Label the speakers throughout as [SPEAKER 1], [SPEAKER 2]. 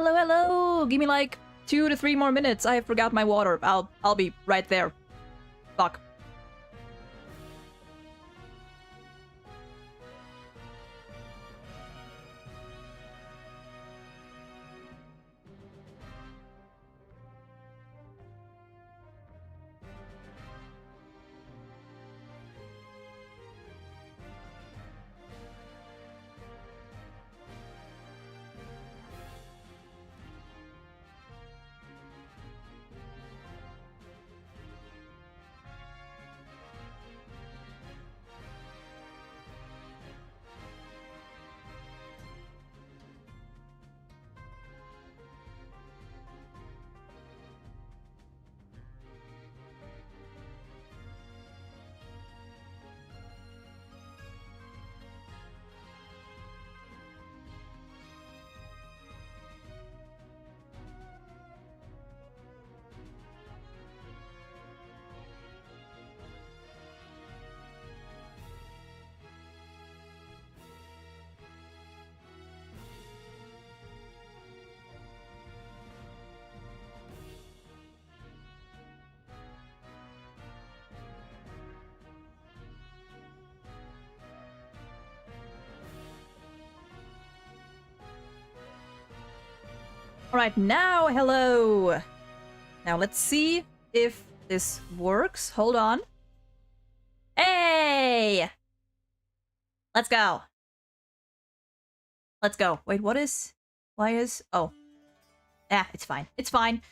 [SPEAKER 1] Hello, hello! Give me like 2 to 3 more minutes. I forgot my water. I'll be right there. Fuck. Alright, now, hello! Now let's see if this works. Hold on. Hey! Let's go. Let's go. Wait, what is... Why is... Oh. It's fine. It's fine.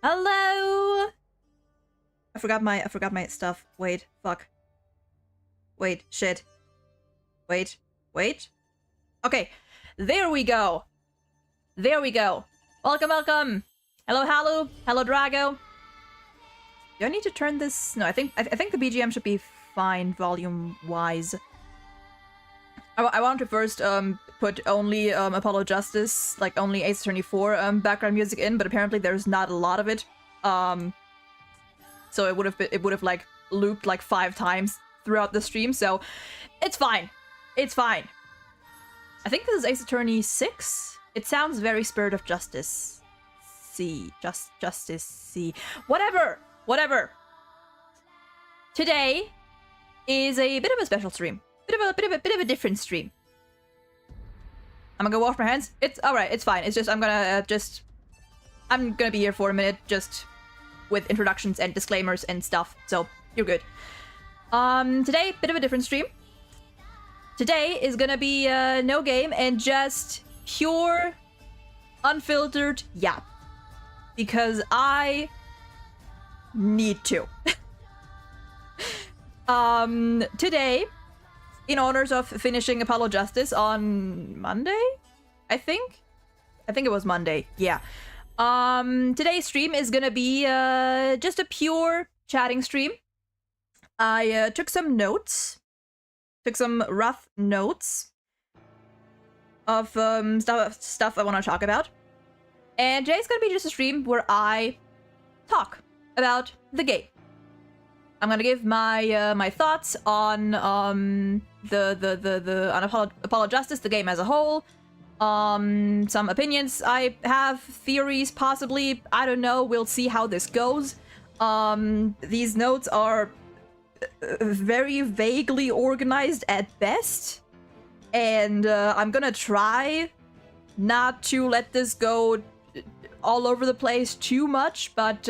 [SPEAKER 1] Hello! I forgot my stuff. Wait, fuck. Wait, shit. Wait. Okay, there we go. There we go. Welcome, welcome. Hello, Halu. Hello, Drago. Do I need to turn this? No, I think the BGM should be fine volume-wise. I want to first put only Apollo Justice, like only Ace Attorney 4 background music in, but apparently there's not a lot of it. So it would have like looped like 5 times throughout the stream. So it's fine. It's fine. I think this is Ace Attorney 6. It sounds very Spirit of Justice. Justice C. Whatever. Today is a bit of a special stream. Bit of a different stream. I'm gonna go wash my hands. It's alright, it's fine. It's just I'm gonna be here for a minute just with introductions and disclaimers and stuff. So you're good. Today, bit of a different stream. Today is gonna be no game and just pure, unfiltered yap. Because I need to. Today, in honors of finishing Apollo Justice on Monday, I think it was Monday, yeah. Today's stream is gonna be just a pure chatting stream. I took some notes, some rough notes of stuff I want to talk about. And today's gonna be just a stream where I talk about the game. I'm gonna give my my thoughts on Apollo Justice, the game as a whole. Some opinions I have, theories possibly. I don't know. We'll see how this goes. These notes are very vaguely organized at best. And I'm gonna try not to let this go all over the place too much, but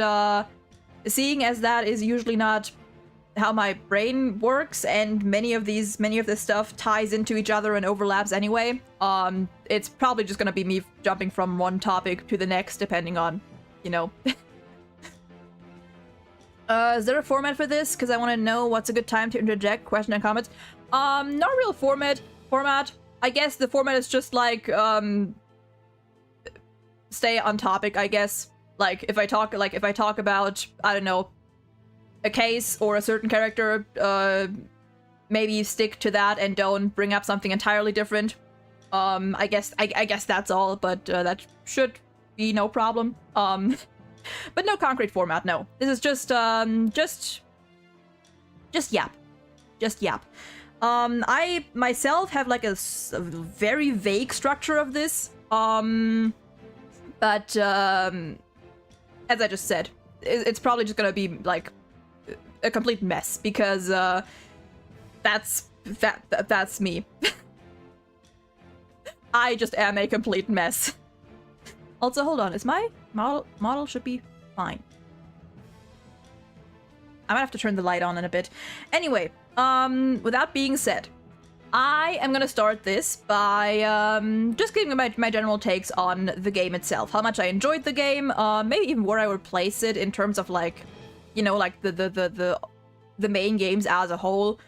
[SPEAKER 1] seeing as that is usually not how my brain works, and many of this stuff ties into each other and overlaps anyway, it's probably just gonna be me jumping from one topic to the next, depending on, you know. Is there a format for this? Because I want to know what's a good time to interject, question and comments. No real format. I guess the format is just like, stay on topic, I guess. Like, if I talk about, I don't know, a case or a certain character, maybe stick to that and don't bring up something entirely different. I guess that's all, but that should be no problem. But no concrete format, no. This is just yap. Just yap. I myself have like a very vague structure of this. But as I just said, it's probably just gonna be like a complete mess because that's me. I just am a complete mess. Also, hold on, is my model should be fine. I might have to turn the light on in a bit. Anyway, with that being said, I am gonna start this by just giving my general takes on the game itself. How much I enjoyed the game, maybe even where I would place it in terms of like, you know, like the main games as a whole.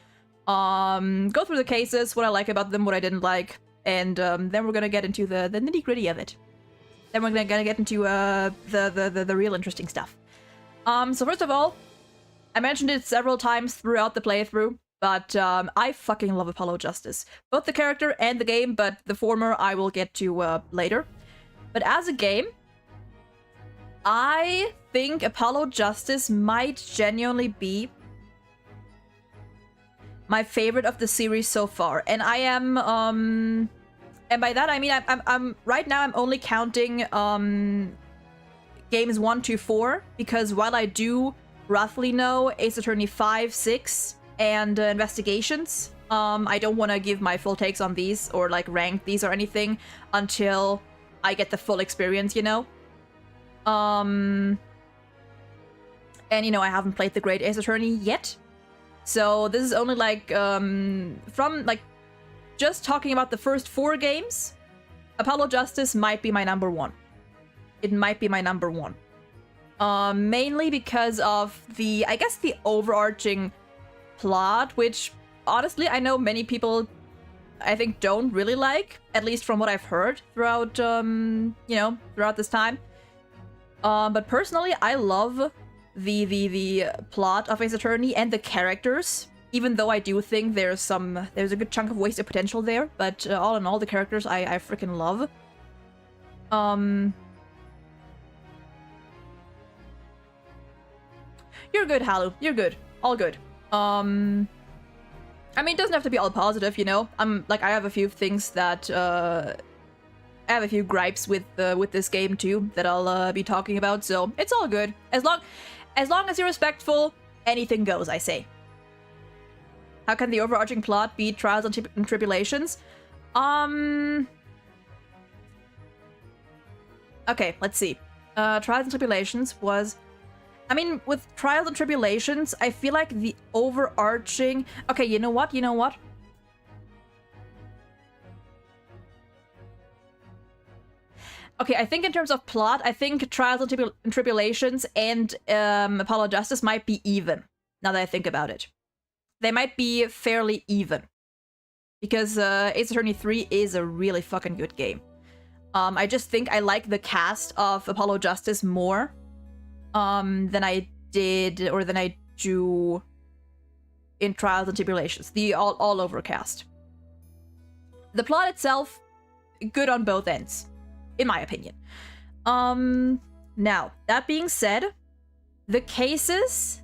[SPEAKER 1] Go through the cases, what I like about them, what I didn't like, and then we're gonna get into the nitty-gritty of it. Then we're gonna get into the real interesting stuff. So first of all, I mentioned it several times throughout the playthrough, but I fucking love Apollo Justice. Both the character and the game, but the former I will get to later. But as a game, I think Apollo Justice might genuinely be my favorite of the series so far. And I am, and by that I mean I'm right now I'm only counting games 1 to 4, because while I do roughly know Ace Attorney 5, 6, and Investigations, I don't want to give my full takes on these or like rank these or anything until I get the full experience, you know? And you know, I haven't played the Great Ace Attorney yet. So this is only like, from like, just talking about the first 4 games, Apollo Justice might be my number 1. It might be my number 1. Mainly because of the, I guess, the overarching plot, which honestly I know many people, I think, don't really like, at least from what I've heard throughout, you know, throughout this time. But personally, I love the plot of Ace Attorney and the characters, even though I do think there's a good chunk of wasted potential there, but all in all, the characters I freaking love. You're good, Halu. You're good. All good. I mean, it doesn't have to be all positive, you know? I have a few things that, I have a few gripes with this game too that I'll be talking about, so it's all good. As long as you're respectful, anything goes, I say. How can the overarching plot be trials and tribulations? Okay, let's see. Trials and Tribulations was... I mean, with Trials and Tribulations, I feel like the overarching... Okay, you know what? Okay, I think in terms of plot, I think Trials and Tribulations and Apollo Justice might be even, now that I think about it. They might be fairly even. Because Ace Attorney 3 is a really fucking good game. I just think I like the cast of Apollo Justice more than I did, or than I do in Trials and Tribulations. The all-over cast. The plot itself, good on both ends, in my opinion. Now, that being said, the cases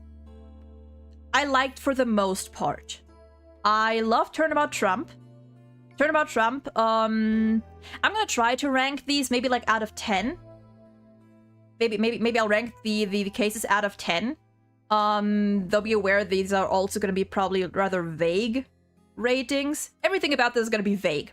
[SPEAKER 1] I liked for the most part. I love Turnabout Trump. I'm gonna try to rank these maybe like out of 10. Maybe I'll rank the cases out of 10. They'll be aware these are also gonna be probably rather vague ratings. Everything about this is gonna be vague.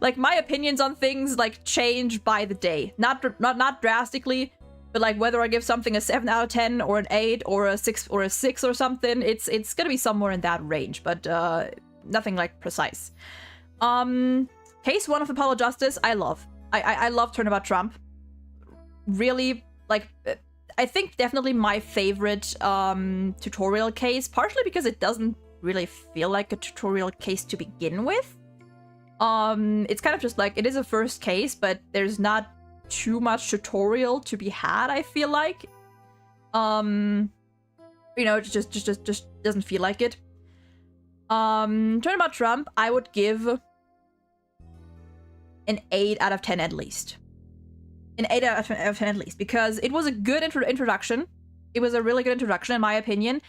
[SPEAKER 1] Like, my opinions on things like change by the day. Not drastically, but like whether I give something a 7 out of 10 or an 8 or a 6 or something, it's gonna be somewhere in that range, but nothing like precise. Case 1 of Apollo Justice, I love. I love Turnabout Trump. Really, like, I think definitely my favorite tutorial case, partially because it doesn't really feel like a tutorial case to begin with. It's kind of just like, it is a first case, but there's not too much tutorial to be had, I feel like. You know, it just doesn't feel like it. Turnabout Trump, I would give an 8 out of 10 at least. An 8 out of 10 at least, because it was a good introduction. It was a really good introduction, in my opinion.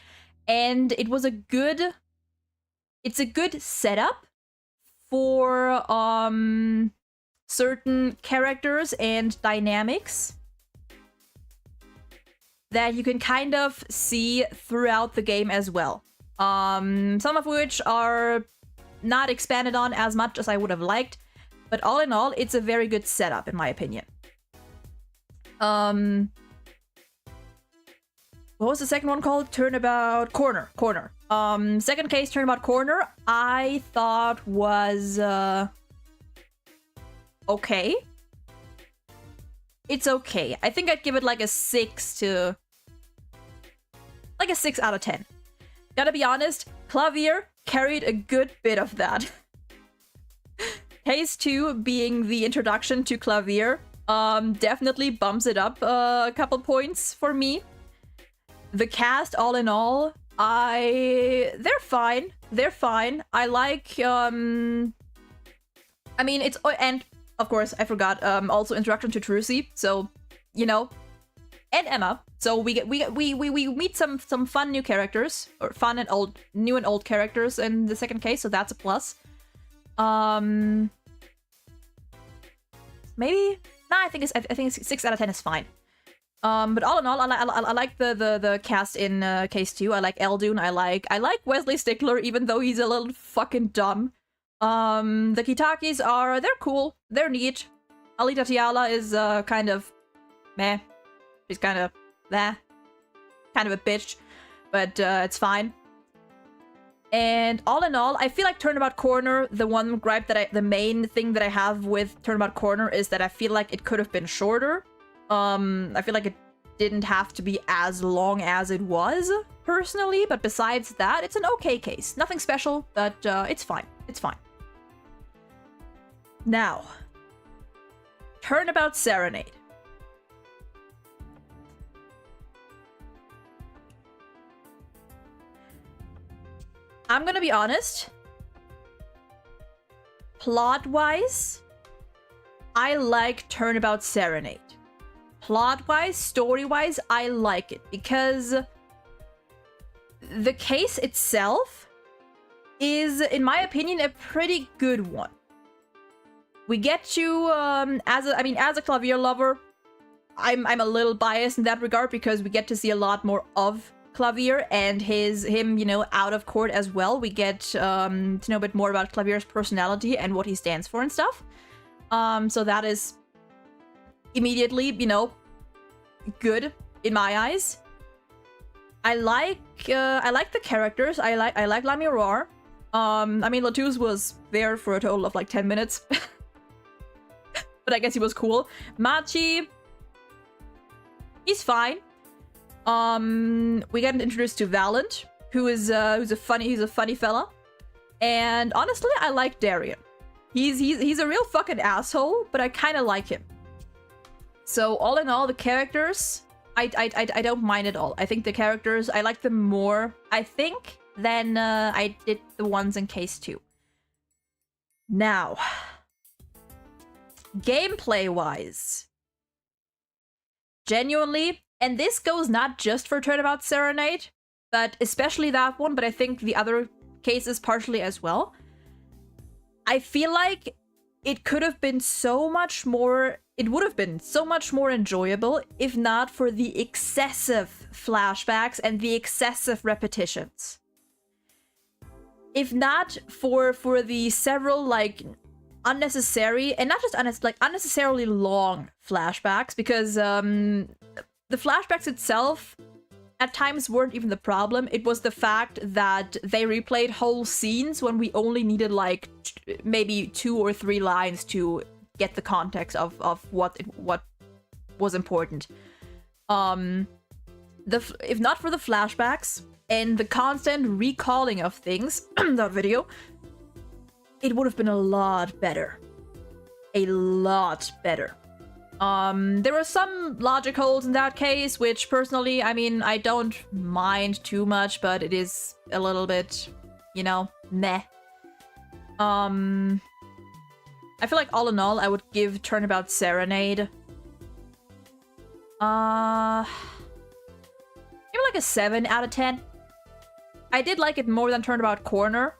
[SPEAKER 1] And it was a good... It's a good setup for certain characters and dynamics that you can kind of see throughout the game as well. Some of which are not expanded on as much as I would have liked, but all in all, it's a very good setup in my opinion. What was the second one called? Turnabout Corner. Second case, Turnabout Corner, I thought was okay. It's okay. I think I'd give it like a 6 out of 10. Gotta be honest, Clavier carried a good bit of that. Case 2 being the introduction to Clavier definitely bumps it up a couple points for me. The cast, all in all, they're fine. They're fine. I like I mean, it's, and of course I forgot also introduction to Trucy, so you know, and Emma. So we meet some fun new characters, or fun and old, new and old characters in the second case, so that's a plus. Maybe, nah, I think it's 6 out of 10 is fine. But all in all, I like the cast in case 2. I like Eldun. I like Wesley Stickler, even though he's a little fucking dumb. The Kitakis they're cool. They're neat. Alita Tiala is kind of meh. She's kind of a bitch, but it's fine. And all in all, I feel like Turnabout Corner, the main thing that I have with Turnabout Corner is that I feel like it could have been shorter. I feel like it didn't have to be as long as it was, personally, but besides that, it's an okay case. Nothing special, but it's fine. It's fine. Now, Turnabout Serenade. I'm gonna be honest. Plot-wise, I like Turnabout Serenade. Plot-wise, story-wise, I like it because the case itself is, in my opinion, a pretty good one. We get to, as a Clavier lover, I'm a little biased in that regard because we get to see a lot more of Clavier and him, you know, out of court as well. We get to know a bit more about Clavier's personality and what he stands for and stuff. So that is immediately, you know, good in my eyes. I like the characters. I like La Miroir. I mean, Latouche was there for a total of like 10 minutes. But I guess he was cool. Machi, he's fine. We get introduced to Valent, who's a funny fella. And honestly, I like Darien. He's a real fucking asshole, but I kind of like him. So all in all, the characters, I don't mind at all. I think the characters, I like them more, I think, than I did the ones in case 2. Now, gameplay-wise, genuinely, and this goes not just for Turnabout Serenade, but especially that one, but I think the other cases partially as well. I feel like it could have been so much more, it would have been so much more enjoyable if not for the excessive flashbacks and the excessive repetitions. If not for the several, like, unnecessary, and not just unnecessarily long flashbacks, because the flashbacks itself at times weren't even the problem. It was the fact that they replayed whole scenes when we only needed like maybe 2 or 3 lines to get the context of what was important. If not for the flashbacks and the constant recalling of things, that video, it would have been a lot better. A lot better. There were some logic holes in that case, which personally, I mean, I don't mind too much, but it is a little bit, you know, meh. I feel like all in all, I would give Turnabout Serenade maybe like a 7 out of 10. I did like it more than Turnabout Corner.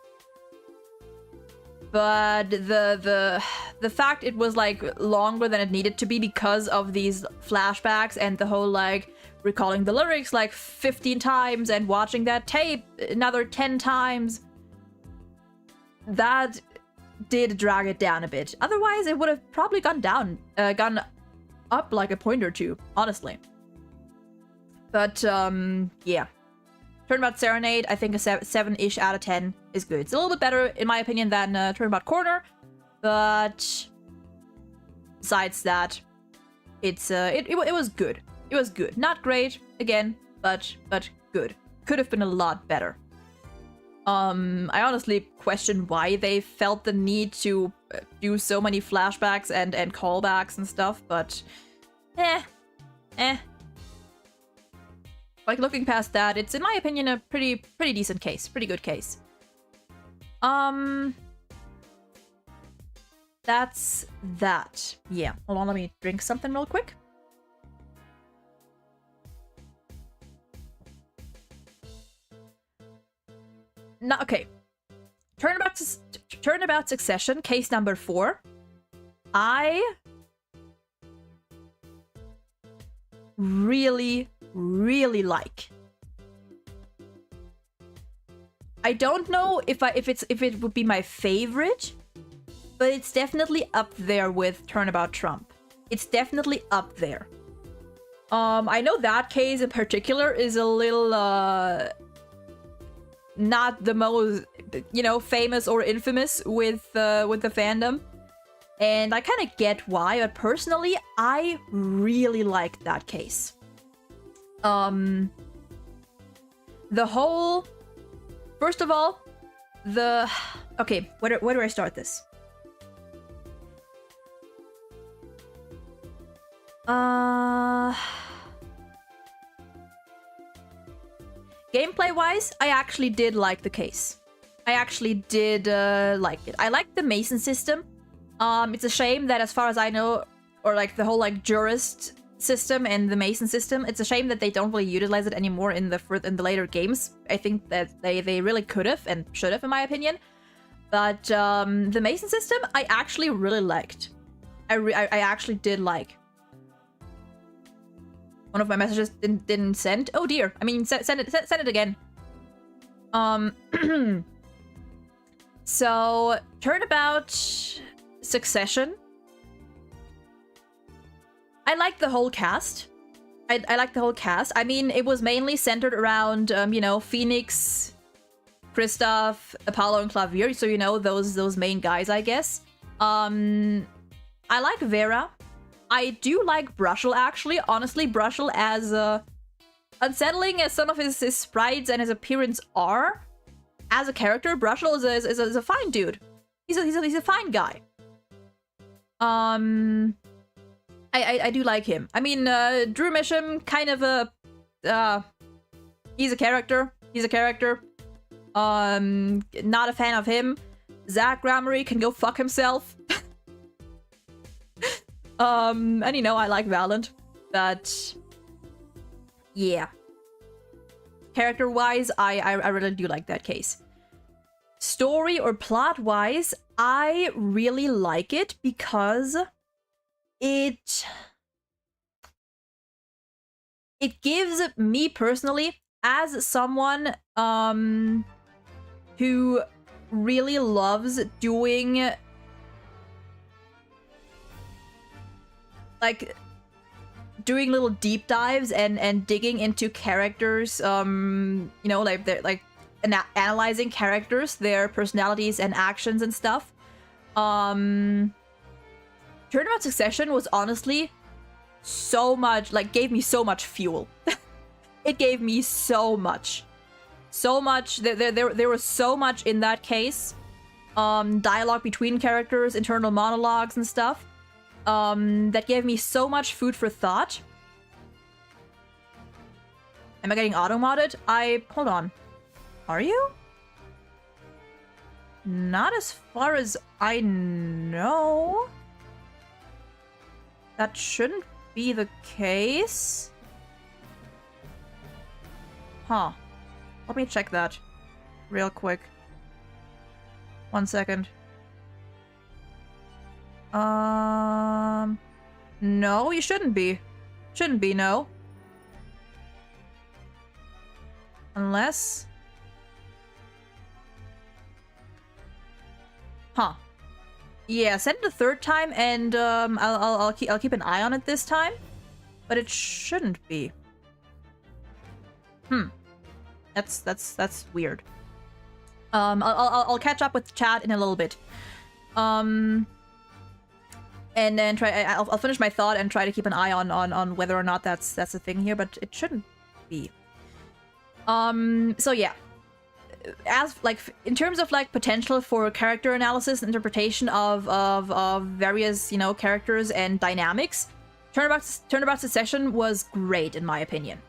[SPEAKER 1] But the the fact it was like longer than it needed to be because of these flashbacks and the whole like recalling the lyrics like 15 times and watching that tape another 10 times, that did drag it down a bit. Otherwise, it would have probably gone up like a point or two, honestly. But yeah. Turnabout Serenade, I think a 7-ish out of 10 is good. It's a little bit better, in my opinion, than Turnabout Corner, but besides that, it was good. It was good. Not great, again, but good. Could have been a lot better. I honestly question why they felt the need to do so many flashbacks and callbacks and stuff, but like, looking past that, it's, in my opinion, a pretty decent case. Pretty good case. That's that. Yeah. Hold on, let me drink something real quick. No, okay. Turnabout Succession, case number 4. I really like. I don't know if it would be my favorite, but it's definitely up there with Turnabout Trump. It's definitely up there. I know that case in particular is a little not the most, famous or infamous with the fandom. And I kind of get why, but personally, I really liked that case. The whole... First of all, okay, where do I start this? Gameplay-wise, I actually did like the case. I actually did like it. I liked the Mason system. It's a shame that, as far as I know, or like the whole like jurist system and the Mason system, it's a shame that they don't really utilize it anymore in the later games. I think that they really could have and should have, in my opinion. But the Mason system, I actually really liked. I actually did like. One of my messages didn't send. Oh dear. I mean, send it again. So, Turnabout Succession. I like the whole cast. I like the whole cast. I mean, it was mainly centered around, Phoenix, Kristoff, Apollo, and Clavier. So, those main guys, I guess. I like Vera. I do like Brushel, actually. Honestly, Brushel, as unsettling as some of his sprites and his appearance are, as a character, Brushel is a fine dude. He's a fine guy. I do like him. I mean, Drew Misham, kind of a... he's a character. He's a character. Not a fan of him. Zach Gramarye can go fuck himself. And I like Valent. But... yeah. Character-wise, I really do like that case. Story or plot-wise, I really like it because it gives me personally, as someone who really loves doing little deep dives and digging into characters, analyzing characters, their personalities and actions and stuff. Turnabout Succession was honestly so much, gave me so much fuel. It gave me so much. So much. There was so much in that case. Dialogue between characters, internal monologues and stuff. That gave me so much food for thought. Am I getting auto-modded? Hold on. Are you? Not as far as I know. That shouldn't be the case. Huh. Let me check that real quick. 1 second. No, you shouldn't be. Shouldn't be, no. Unless... Huh. Yeah, send it a third time, and I'll keep an eye on it this time. But it shouldn't be. That's weird. I'll catch up with chat in a little bit. And then I'll finish my thought and try to keep an eye on whether or not that's a thing here, but it shouldn't be. So yeah. As like in terms of like potential for character analysis and interpretation of various, you know, characters and dynamics, Turnabout Succession was great in my opinion.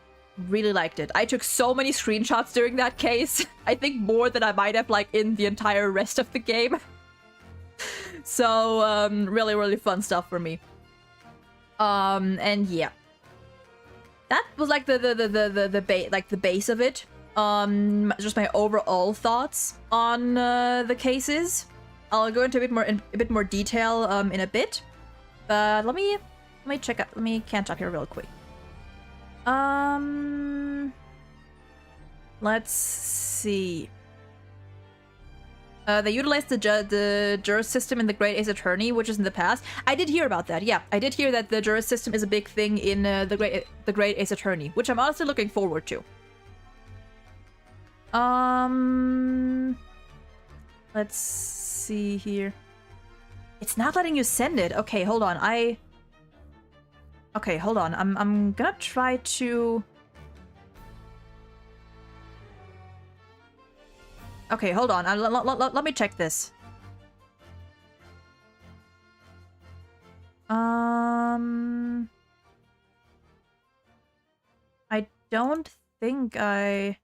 [SPEAKER 1] Really liked it. I took so many screenshots during that case. I think more than I might have like in the entire rest of the game. So really fun stuff for me. And yeah, that was like the base of it. Just my overall thoughts on the cases. I'll go into a bit more detail in a bit, but let me check out. Let me catch up here real quick. Let's see. They utilized the juris system in the Great Ace Attorney, which is in the past. I did hear about that. Yeah, I did hear that the juris system is a big thing in the Great Ace Attorney, which I'm honestly looking forward to. Let's see here. It's not letting you send it. Okay, hold on. Okay, hold on. I'm gonna try to... Okay, hold on. Let me check this. I don't think I...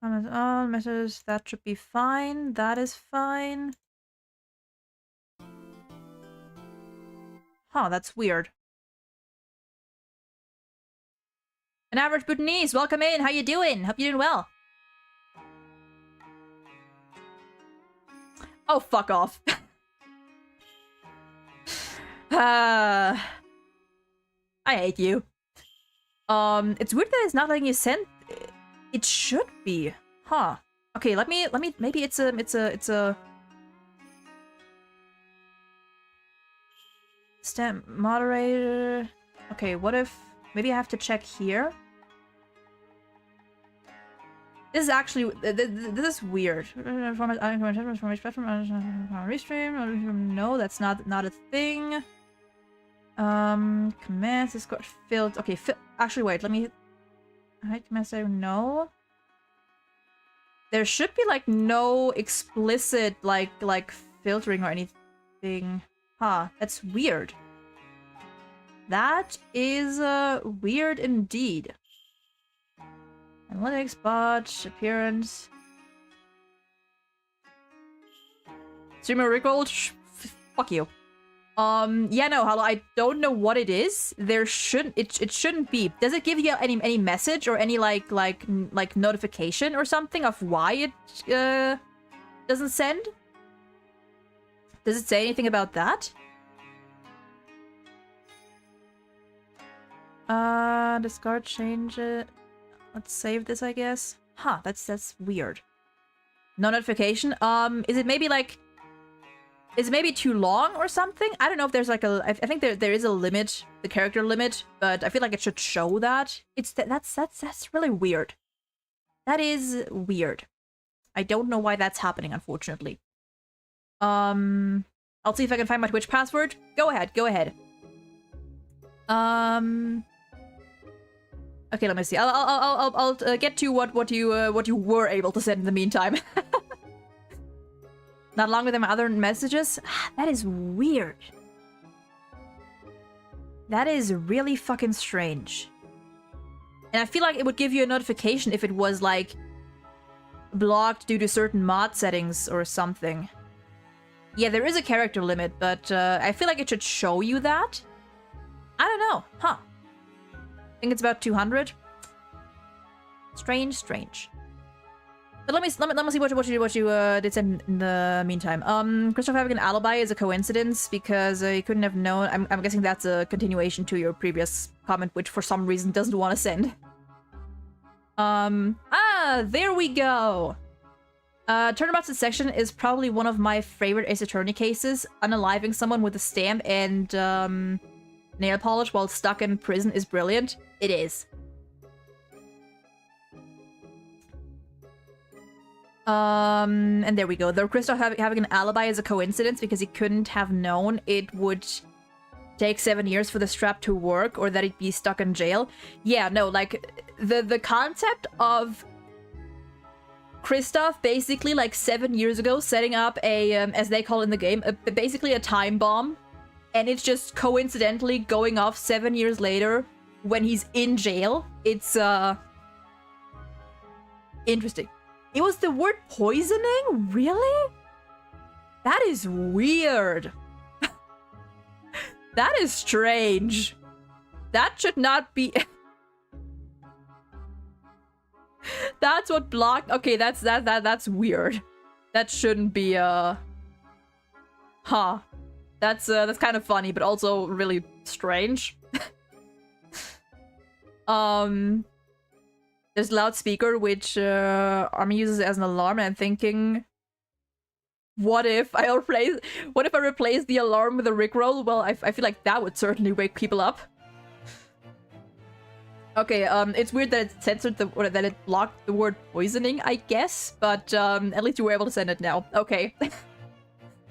[SPEAKER 1] Oh, messages, that should be fine. That is fine. Huh, that's weird. An average Bhutanese, welcome in. How you doing? Hope you're doing well. Oh, fuck off. I hate you. It's weird that it's not letting you send. It should be, huh? Okay, let me. Maybe it's a. Stamp moderator. Okay, what if maybe I have to check here? This is actually this is weird. No, that's not a thing. Commands Discord filled. Okay, actually wait. Let me. I can say no. There should be like no explicit like filtering or anything. Huh, that's weird. That is weird indeed. Analytics, bot, appearance. Streamer Rickrolled? Fuck you. Yeah, no, hello, I don't know what it is. There shouldn't, it shouldn't be. Does it give you any message or any like notification or something of why it doesn't send? Does it say anything about that? Discard, change it. Let's save this, I guess. Huh, that's weird. No notification. Is it maybe like... Is it maybe too long or something? I don't know if there's like a... I think there is a limit, the character limit, but I feel like it should show that. That's really weird. That is weird. I don't know why that's happening, unfortunately. I'll see if I can find my Twitch password. Go ahead, go ahead. Okay, let me see. I'll get to what you were able to send in the meantime. Not longer than my other messages? That is weird. That is really fucking strange. And I feel like it would give you a notification if it was, like, blocked due to certain mod settings or something. Yeah, there is a character limit, but I feel like it should show you that. I don't know. Huh. I think it's about 200. Strange, strange. But let me see what you did send in the meantime. Christoph having an alibi is a coincidence because you couldn't have known. I'm guessing that's a continuation to your previous comment, which for some reason doesn't want to send. There we go. Turnabout Succession is probably one of my favorite Ace Attorney cases. Unaliving someone with a stamp and nail polish while stuck in prison is brilliant. It is. And there we go. Though Christoph having an alibi is a coincidence because he couldn't have known it would take 7 years for the strap to work or that he'd be stuck in jail. Yeah, no, like, the concept of Christoph basically, like, 7 years ago setting up a, as they call it in the game, basically a time bomb, and it's just coincidentally going off 7 years later when he's in jail. It's, interesting. It was the word poisoning? Really? That is weird. That is strange. That should not be... That's what blocked... Okay, that's weird. That shouldn't be, Huh. That's kind of funny, but also really strange. There's loudspeaker, which Army uses as an alarm, and I'm thinking, what if I replace the alarm with a rickroll? Well, I feel like that would certainly wake people up. Okay, it's weird that it censored or that it blocked the word poisoning, I guess, but at least you were able to send it now. Okay,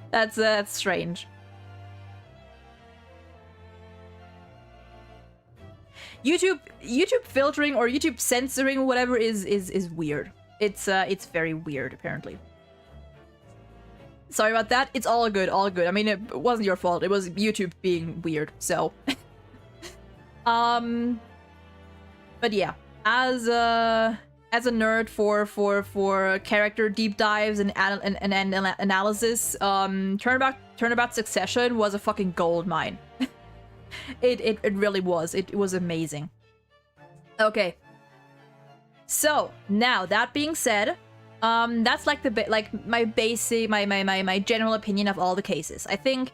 [SPEAKER 1] that's strange. YouTube filtering or YouTube censoring, whatever, is weird. It's very weird, apparently. Sorry about that. It's all good, all good. I mean, it wasn't your fault. It was YouTube being weird, so. But yeah, as a nerd for character deep dives and analysis, Turnabout Succession was a fucking gold mine. It really was. It was amazing. Okay. So now that being said, that's like my basic, my general opinion of all the cases. I think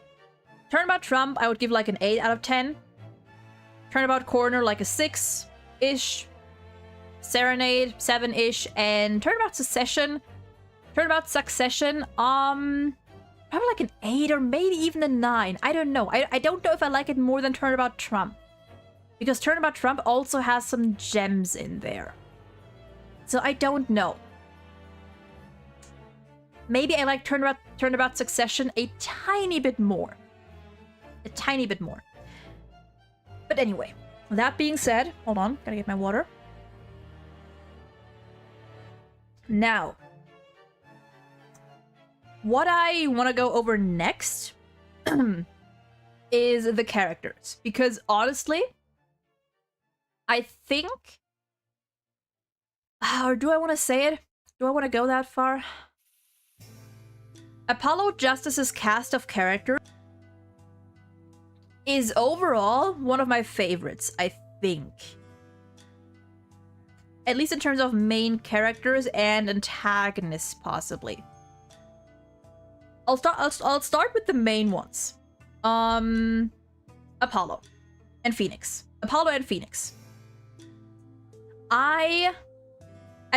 [SPEAKER 1] Turnabout Trump I would give like an 8 out of 10. Turnabout Corner like a 6-ish. Serenade 7-ish, and Turnabout Succession, probably like an 8 or maybe even a 9. I don't know. I don't know if I like it more than Turnabout Trump. Because Turnabout Trump also has some gems in there. So I don't know. Maybe I like Turnabout Succession a tiny bit more. A tiny bit more. But anyway, that being said, hold on, gotta get my water. Now, what I want to go over next is the characters. Because honestly, I think... Or do I want to say it? Do I want to go that far? Apollo Justice's cast of characters is overall one of my favorites, I think. At least in terms of main characters and antagonists, possibly. I'll start with the main ones. Apollo and Phoenix. Apollo and Phoenix. I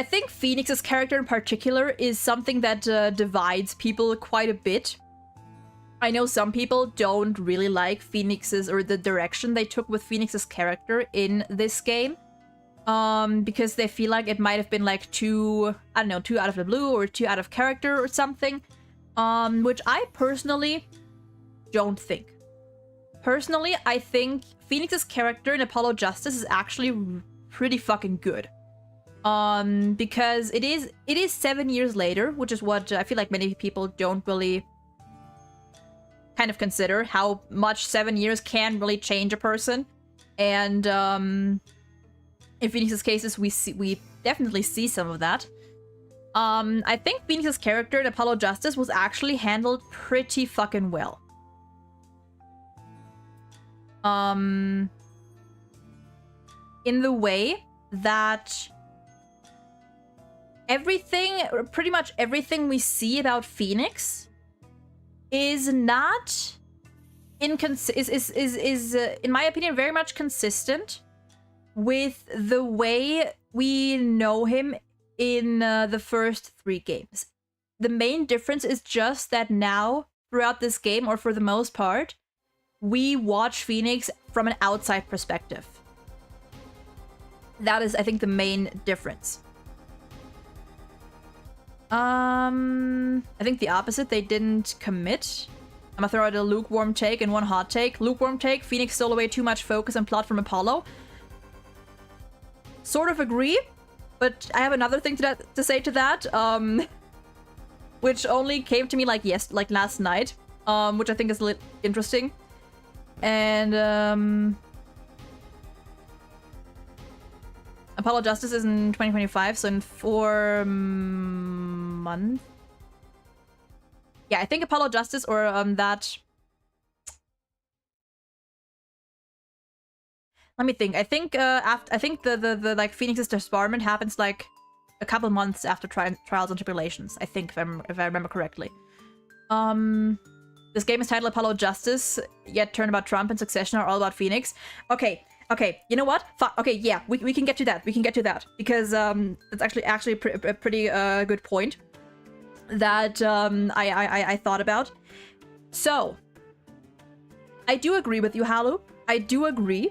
[SPEAKER 1] think Phoenix's character in particular is something that divides people quite a bit. I know some people don't really like Phoenix's or the direction they took with Phoenix's character in this game. Because they feel like it might have been like too, I don't know, too out of the blue or too out of character or something. Which I personally don't think. Personally, I think Phoenix's character in Apollo Justice is actually pretty fucking good. Because it is 7 years later, which is what I feel like many people don't really kind of consider how much 7 years can really change a person. And in Phoenix's cases, we definitely see some of that. I think Phoenix's character in Apollo Justice was actually handled pretty fucking well. In the way that pretty much everything we see about Phoenix is not in my opinion very much consistent with the way we know him in the first 3 games. The main difference is just that now, throughout this game, or for the most part, we watch Phoenix from an outside perspective. That is, I think, the main difference. I think the opposite. They didn't commit. I'm gonna throw out a lukewarm take and one hot take. Lukewarm take, Phoenix stole away too much focus and plot from Apollo. Sort of agree, but I have another thing to say to that, which only came to me like last night, which I think is a little interesting. And Apollo Justice is in 2025, so in 4 months. Yeah, I think Apollo Justice or that. Let me think. I think the like Phoenix's disbarment happens like a couple months after Trials and Tribulations. I think if I remember correctly. This game is titled Apollo Justice, yet Turnabout Trump and Succession are all about Phoenix. Okay, you know what? Okay, yeah, we can get to that. We can get to that because it's actually a pretty good point that I thought about. So I do agree with you, Halu. I do agree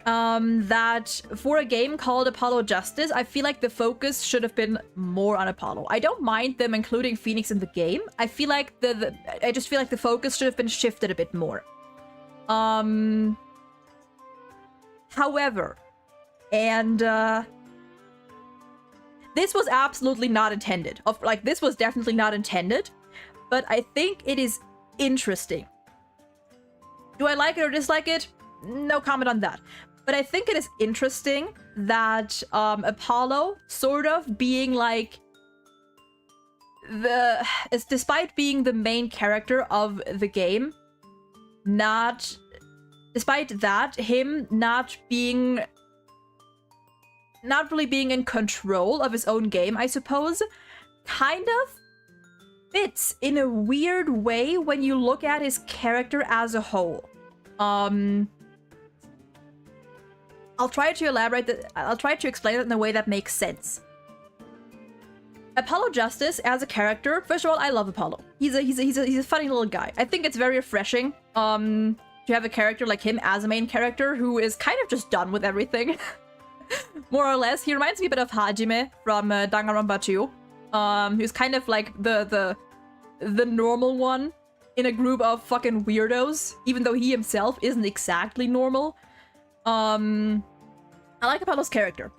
[SPEAKER 1] that for a game called Apollo Justice, I feel like the focus should have been more on Apollo. I don't mind them including Phoenix in the game. I feel like I just feel like the focus should have been shifted a bit more. However, and this was absolutely not intended. This was definitely not intended, but I think it is interesting. Do I like it or dislike it? No comment on that. But I think it is interesting that Apollo sort of being like despite being the main character of the game, despite that, him not really being in control of his own game, I suppose, kind of fits in a weird way when you look at his character as a whole. I'll try to explain it in a way that makes sense. Apollo Justice as a character, first of all, I love Apollo. He's a funny little guy. I think it's very refreshing to have a character like him as a main character who is kind of just done with everything. More or less. He reminds me a bit of Hajime from Danganronpa 2. Who's kind of like the normal one in a group of fucking weirdos, even though he himself isn't exactly normal. I like Apollo's character.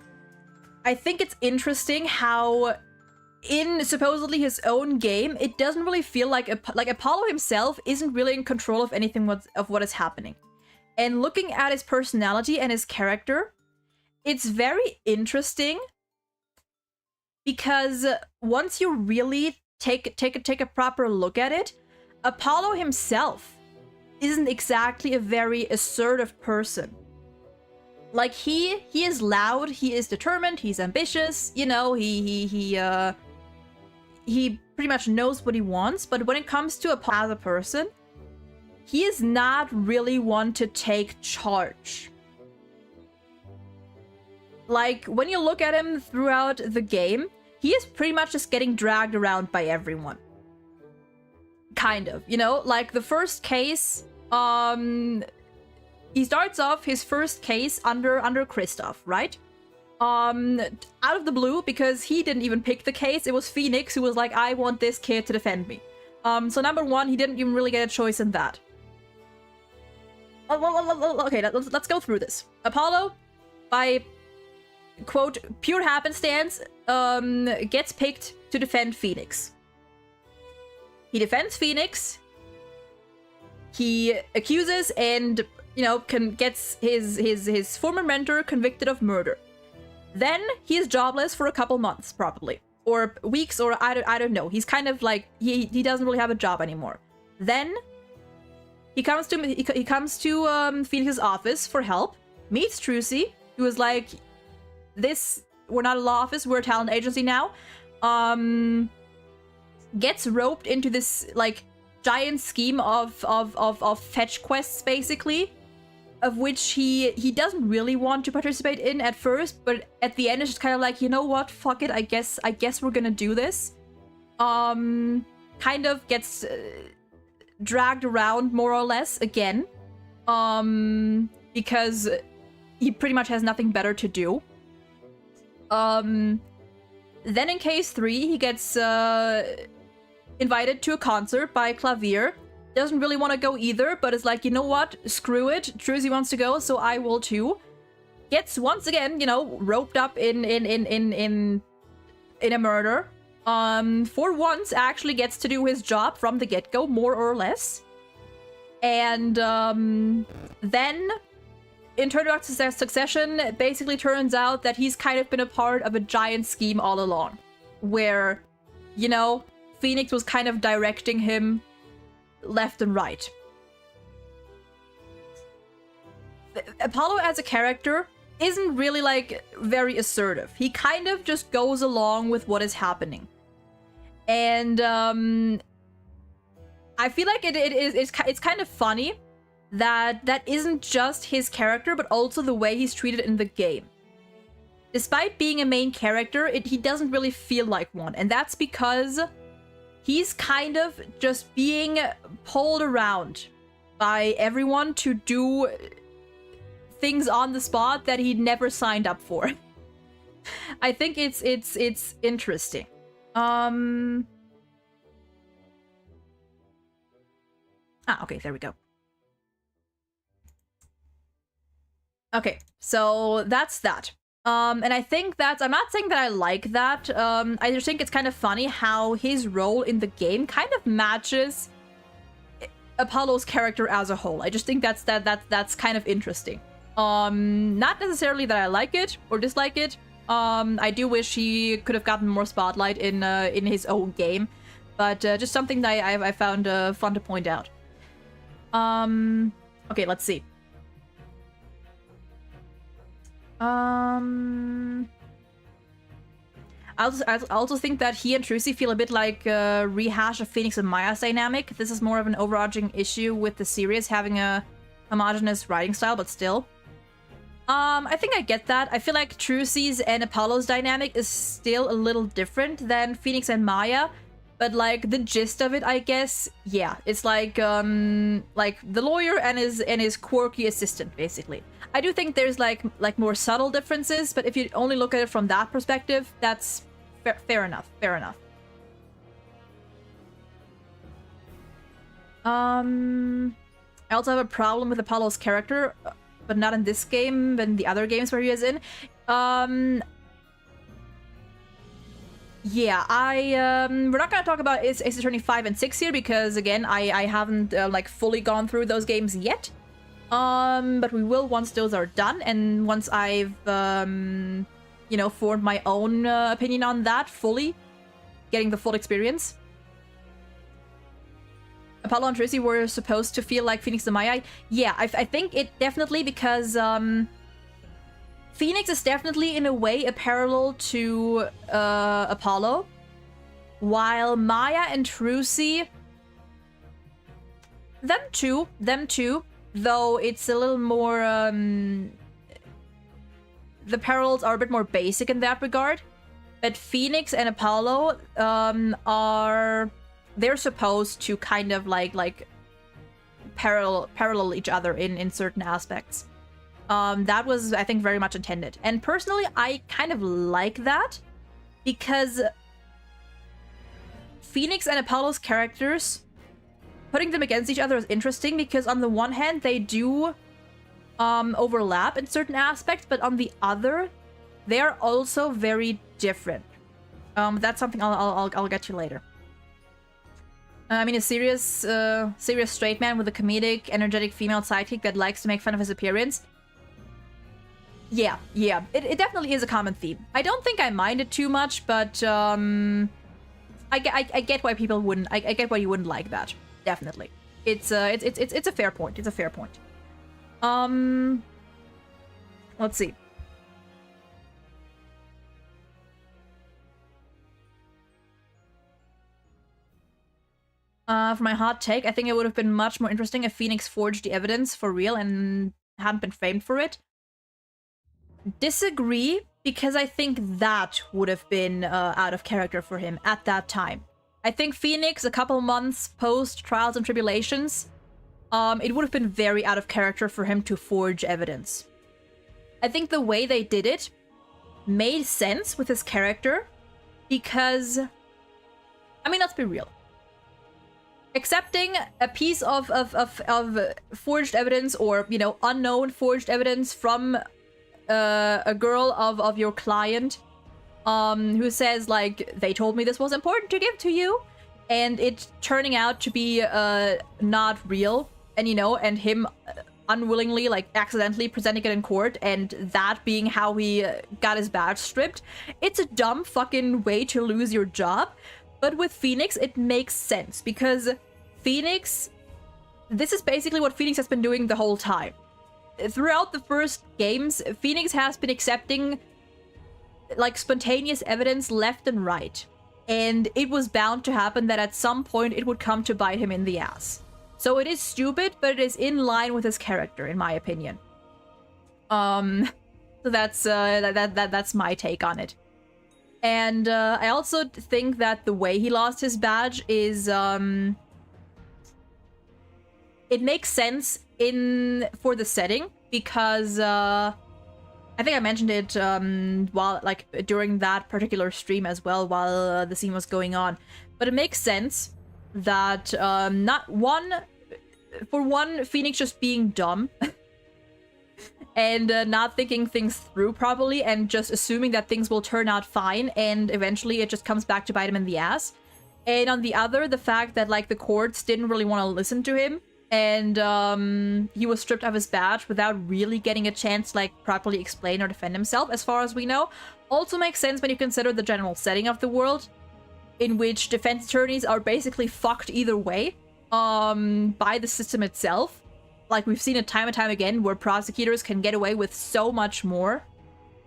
[SPEAKER 1] I think it's interesting how in supposedly his own game, it doesn't really feel like Apollo himself isn't really in control of anything of what is happening. And looking at his personality and his character, it's very interesting because once you really take a proper look at it, Apollo himself isn't exactly a very assertive person. Like he is loud, he is determined, he's ambitious, you know, he pretty much knows what he wants, but when it comes to Apollo as a person, he is not really one to take charge. Like, when you look at him throughout the game, he is pretty much just getting dragged around by everyone. Kind of, you know? Like, the first case, he starts off his first case under Kristoff, right? Out of the blue, because he didn't even pick the case. It was Phoenix who was like, I want this kid to defend me. So number one, he didn't even really get a choice in that. Okay, let's go through this. Apollo, by quote, pure happenstance, gets picked to defend Phoenix. He defends Phoenix. He accuses and, you know, gets his former mentor convicted of murder. Then he is jobless for a couple months, probably, or weeks, or I don't know. He's kind of like he doesn't really have a job anymore. Then he comes to Phoenix's office for help. Meets Trucy, who is like, we're not a law office, we're a talent agency now, gets roped into this, like, giant scheme of fetch quests, basically, of which he doesn't really want to participate in at first, but at the end it's just kind of like, you know what, fuck it, I guess we're gonna do this. Kind of gets dragged around, more or less, again, because he pretty much has nothing better to do. Then in case 3, he gets invited to a concert by Clavier. Doesn't really want to go either, but is like, you know what? Screw it. Trucy wants to go, so I will too. Gets once again, you know, roped up in a murder. For once, actually gets to do his job from the get-go, more or less. And then, in Turn Back to Succession, it basically turns out that he's kind of been a part of a giant scheme all along, where, you know, Phoenix was kind of directing him left and right. Apollo as a character isn't really, like, very assertive. He kind of just goes along with what is happening. And I feel like it's kind of funny that that isn't just his character, but also the way he's treated in the game. Despite being a main character, he doesn't really feel like one, and that's because he's kind of just being pulled around by everyone to do things on the spot that he never signed up for. I think it's interesting. Okay, there we go. Okay, so that's that. And I think that's... I'm not saying that I like that. I just think it's kind of funny how his role in the game kind of matches Apollo's character as a whole. I just think that's kind of interesting. Not necessarily that I like it or dislike it. I do wish he could have gotten more spotlight in his own game, but just something that I found fun to point out. Okay, let's see. I also think that he and Trucy feel a bit like a rehash of Phoenix and Maya's dynamic. This is more of an overarching issue with the series having a homogenous writing style, but still. I think I get that. I feel like Trucy's and Apollo's dynamic is still a little different than Phoenix and Maya, but like the gist of it, I guess, yeah, it's like the lawyer and his quirky assistant, basically. I do think there's like more subtle differences, but if you only look at it from that perspective, that's fair enough. Fair enough. I also have a problem with Apollo's character, but not in this game, but in the other games where he is in. Yeah, we're not gonna talk about Ace Attorney 5 and 6 here, because again, I haven't like fully gone through those games yet. But we will once those are done, and once I've, you know, formed my own opinion on that fully, getting the full experience. Apollo and Trucy were supposed to feel like Phoenix and Maya. Yeah, I think it definitely, because Phoenix is definitely in a way a parallel to Apollo, while Maya and Trucy, them too, though it's a little more, the parallels are a bit more basic in that regard. But Phoenix and Apollo they're supposed to kind of like parallel each other in certain aspects. That was, I think, very much intended. And personally, I kind of like that, because Phoenix and Apollo's characters, putting them against each other is interesting, because on the one hand, they do overlap in certain aspects, but on the other, they are also very different. That's something I'll get to later. I mean, a serious straight man with a comedic, energetic female sidekick that likes to make fun of his appearance. Yeah, it definitely is a common theme. I don't think I mind it too much, but I get why people wouldn't. I get why you wouldn't like that. Definitely, it's a fair point. It's a fair point. Let's see. For my hot take, I think it would have been much more interesting if Phoenix forged the evidence for real and hadn't been framed for it. Disagree, because I think that would have been out of character for him at that time. I think Phoenix, a couple months post Trials and Tribulations, it would have been very out of character for him to forge evidence. I think the way they did it made sense with his character because, I mean, let's be real. Accepting a piece of forged evidence, or, you know, unknown forged evidence from a girl of your client, who says, like, they told me this was important to give to you, and it turning out to be not real, and, you know, and him unwillingly, like, accidentally presenting it in court, and that being how he got his badge stripped. It's a dumb fucking way to lose your job, but with Phoenix, it makes sense, because Phoenix, this is basically what Phoenix has been doing the whole time. Throughout the first games, Phoenix has been accepting, like, spontaneous evidence left and right. And it was bound to happen that at some point it would come to bite him in the ass. So it is stupid, but it is in line with his character, in my opinion. So that's that's my take on it. And I also think that the way he lost his badge is it makes sense for the setting, because I think I mentioned it while, like, during that particular stream as well, while the scene was going on. But it makes sense that for one, Phoenix just being dumb and not thinking things through properly, and just assuming that things will turn out fine, and eventually it just comes back to bite him in the ass. And on the other, the fact that, like, the courts didn't really want to listen to him, and he was stripped of his badge without really getting a chance to, like, properly explain or defend himself, as far as we know. Also makes sense when you consider the general setting of the world, in which defense attorneys are basically fucked either way by the system itself. Like, we've seen it time and time again, where prosecutors can get away with so much more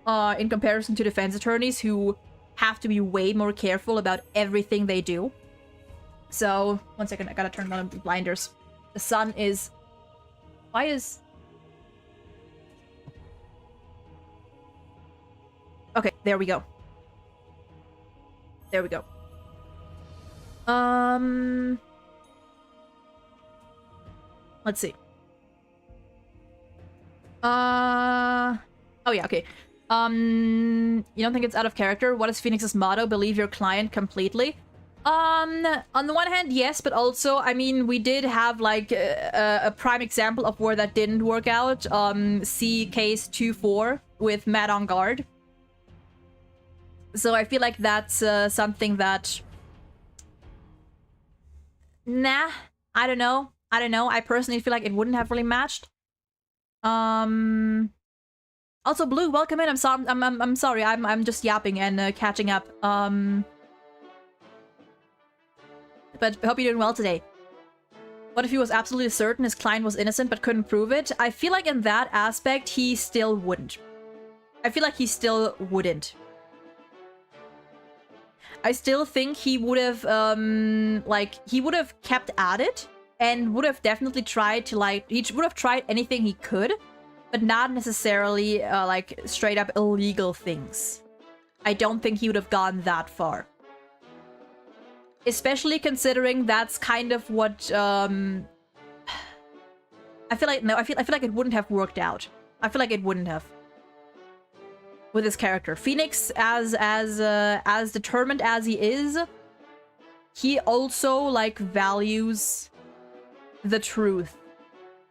[SPEAKER 1] in comparison to defense attorneys, who have to be way more careful about everything they do. So, one second, I gotta turn on the blinders. The sun is... Why is... Okay, there we go. There we go. Let's see. Oh yeah, okay. You don't think it's out of character? What is Phoenix's motto? Believe your client completely. On the one hand, yes, but also, I mean, we did have, like, a prime example of where that didn't work out. See case 2-4 with Matt on guard. So I feel like that's something that... Nah, I don't know. I personally feel like it wouldn't have really matched. Also, Blue, welcome in. I'm sorry. I'm just yapping and catching up. But I hope you're doing well today. What if he was absolutely certain his client was innocent but couldn't prove it? I feel like in that aspect, he still wouldn't. I feel like he still wouldn't. I still think he would have, he would have kept at it, and would have definitely tried to, like, he would have tried anything he could, but not necessarily, like, straight up illegal things. I don't think he would have gone that far. Especially considering that's kind of what, I feel like, no, I feel like it wouldn't have worked out. I feel like it wouldn't have. With his character. Phoenix, as determined as he is, he also, like, values the truth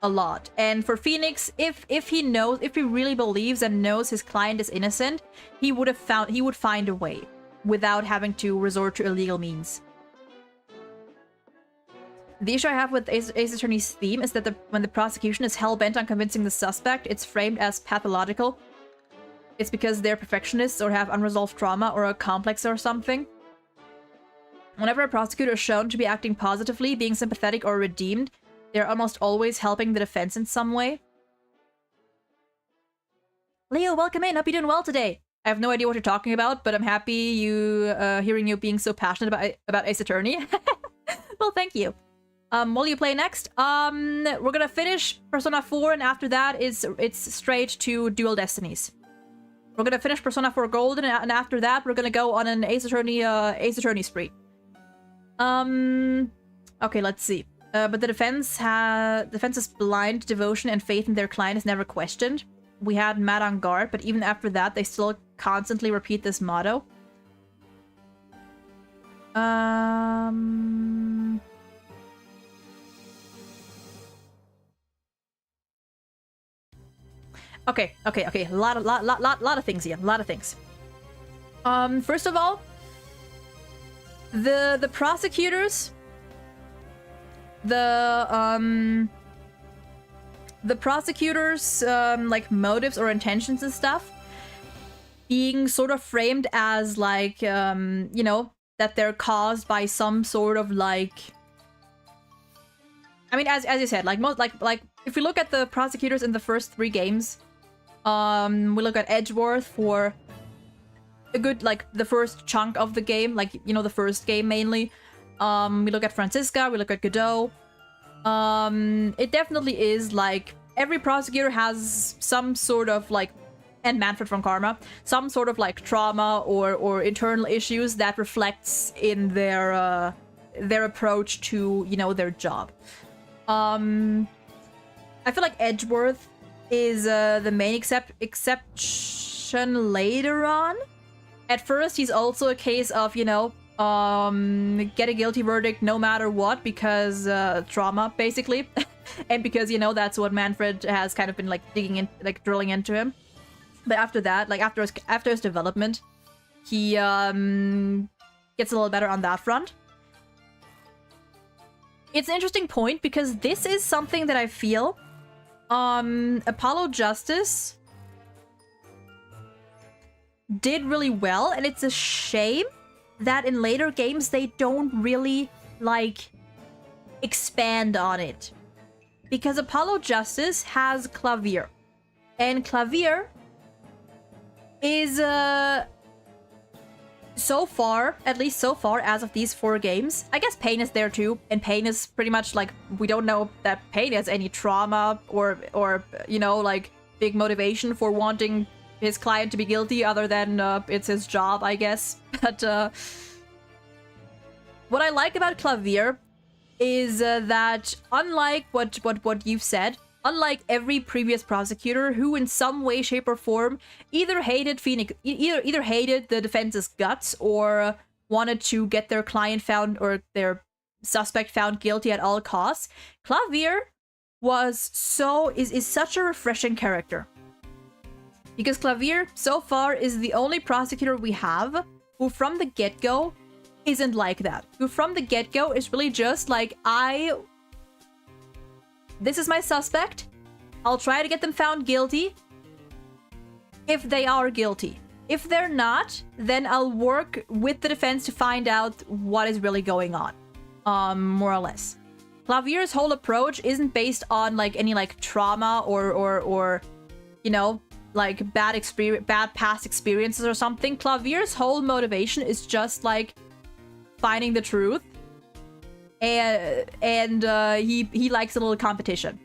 [SPEAKER 1] a lot. And for Phoenix, if he really believes and knows his client is innocent, he would find a way without having to resort to illegal means. The issue I have with Ace Attorney's theme is that when the prosecution is hell-bent on convincing the suspect, it's framed as pathological. It's because they're perfectionists or have unresolved trauma or a complex or something. Whenever a prosecutor is shown to be acting positively, being sympathetic or redeemed, they're almost always helping the defense in some way. Leo, welcome in. Hope you're doing well today. I have no idea what you're talking about, but I'm happy hearing you being so passionate about Ace Attorney. Well, thank you. What will you play next? We're gonna finish Persona 4, and after that, it's straight to Dual Destinies. We're gonna finish Persona 4 Golden, and after that, we're gonna go on an Ace Attorney spree. Okay, let's see. But the defense's blind devotion and faith in their client is never questioned. We had Mad on guard, but even after that, they still constantly repeat this motto. Okay. A lot of things here. A lot of things. First of all, the prosecutors, the prosecutors' like motives or intentions and stuff being sort of framed as like you know, that they're caused by some sort of like, I mean, as you said, like most like if we look at the prosecutors in the first 3 games, we look at Edgeworth for a good, like, the first chunk of the game, like, you know, the first game mainly. We look at Francisca, we look at Godot. It definitely is, like, every prosecutor has some sort of, like, and Manfred from Karma, some sort of, like, trauma or internal issues that reflects in their approach to, you know, their job. I feel like Edgeworth is the main exception later on. At first, he's also a case of, you know, get a guilty verdict no matter what, because trauma, basically. And because, you know, that's what Manfred has kind of been, like, digging in, like, drilling into him. But after that, like, after his development, he gets a little better on that front. It's an interesting point, because this is something that I feel Apollo Justice did really well, and it's a shame that in later games they don't really, like, expand on it. Because Apollo Justice has Clavier. And Clavier is, so far, at least so far, as of these 4 games, I guess Pain is there too, and Pain is pretty much, like, we don't know that Pain has any trauma or you know, like, big motivation for wanting his client to be guilty, other than it's his job, I guess. But what I like about Clavier is that, unlike what you've said, unlike every previous prosecutor who in some way, shape, or form either hated Phoenix, either hated the defense's guts, or wanted to get their client found, or their suspect found guilty at all costs, Clavier is such a refreshing character. Because Clavier, so far, is the only prosecutor we have who from the get-go isn't like that. Who from the get-go is really just like, this is my suspect. I'll try to get them found guilty if they are guilty. If they're not, then I'll work with the defense to find out what is really going on. More or less. Clavier's whole approach isn't based on, like, any, like, trauma or you know, like, bad past experiences or something. Clavier's whole motivation is just, like, finding the truth. And he likes a little competition.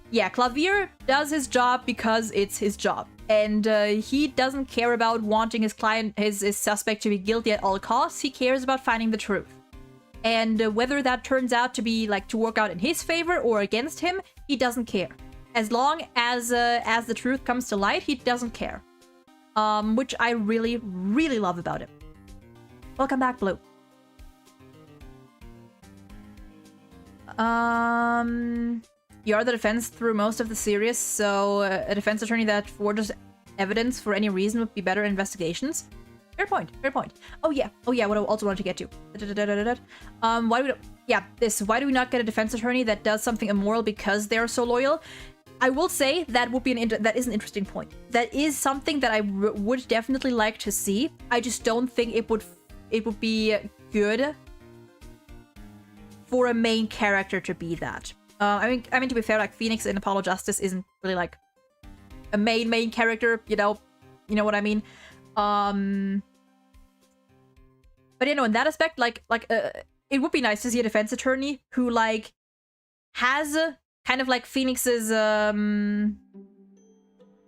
[SPEAKER 1] Yeah, Clavier does his job because it's his job. And he doesn't care about wanting his client, his suspect to be guilty at all costs. He cares about finding the truth. And whether that turns out to be, like, to work out in his favor or against him, he doesn't care. As long as the truth comes to light, he doesn't care. Which I really, really love about him. Welcome back, Blue. You are the defense through most of the series, so a defense attorney that forges evidence for any reason would be better in investigations. Fair point, fair point. Oh yeah, what I also wanted to get to. Why do we not get a defense attorney that does something immoral because they're so loyal? I will say that would be that is an interesting point. That is something that I would definitely like to see. I just don't think it would be good for a main character to be that. I mean to be fair, like, Phoenix in Apollo Justice isn't really, like, a main character, you know what I mean. But you know, in that aspect, like it would be nice to see a defense attorney who, like, has kind of like Phoenix's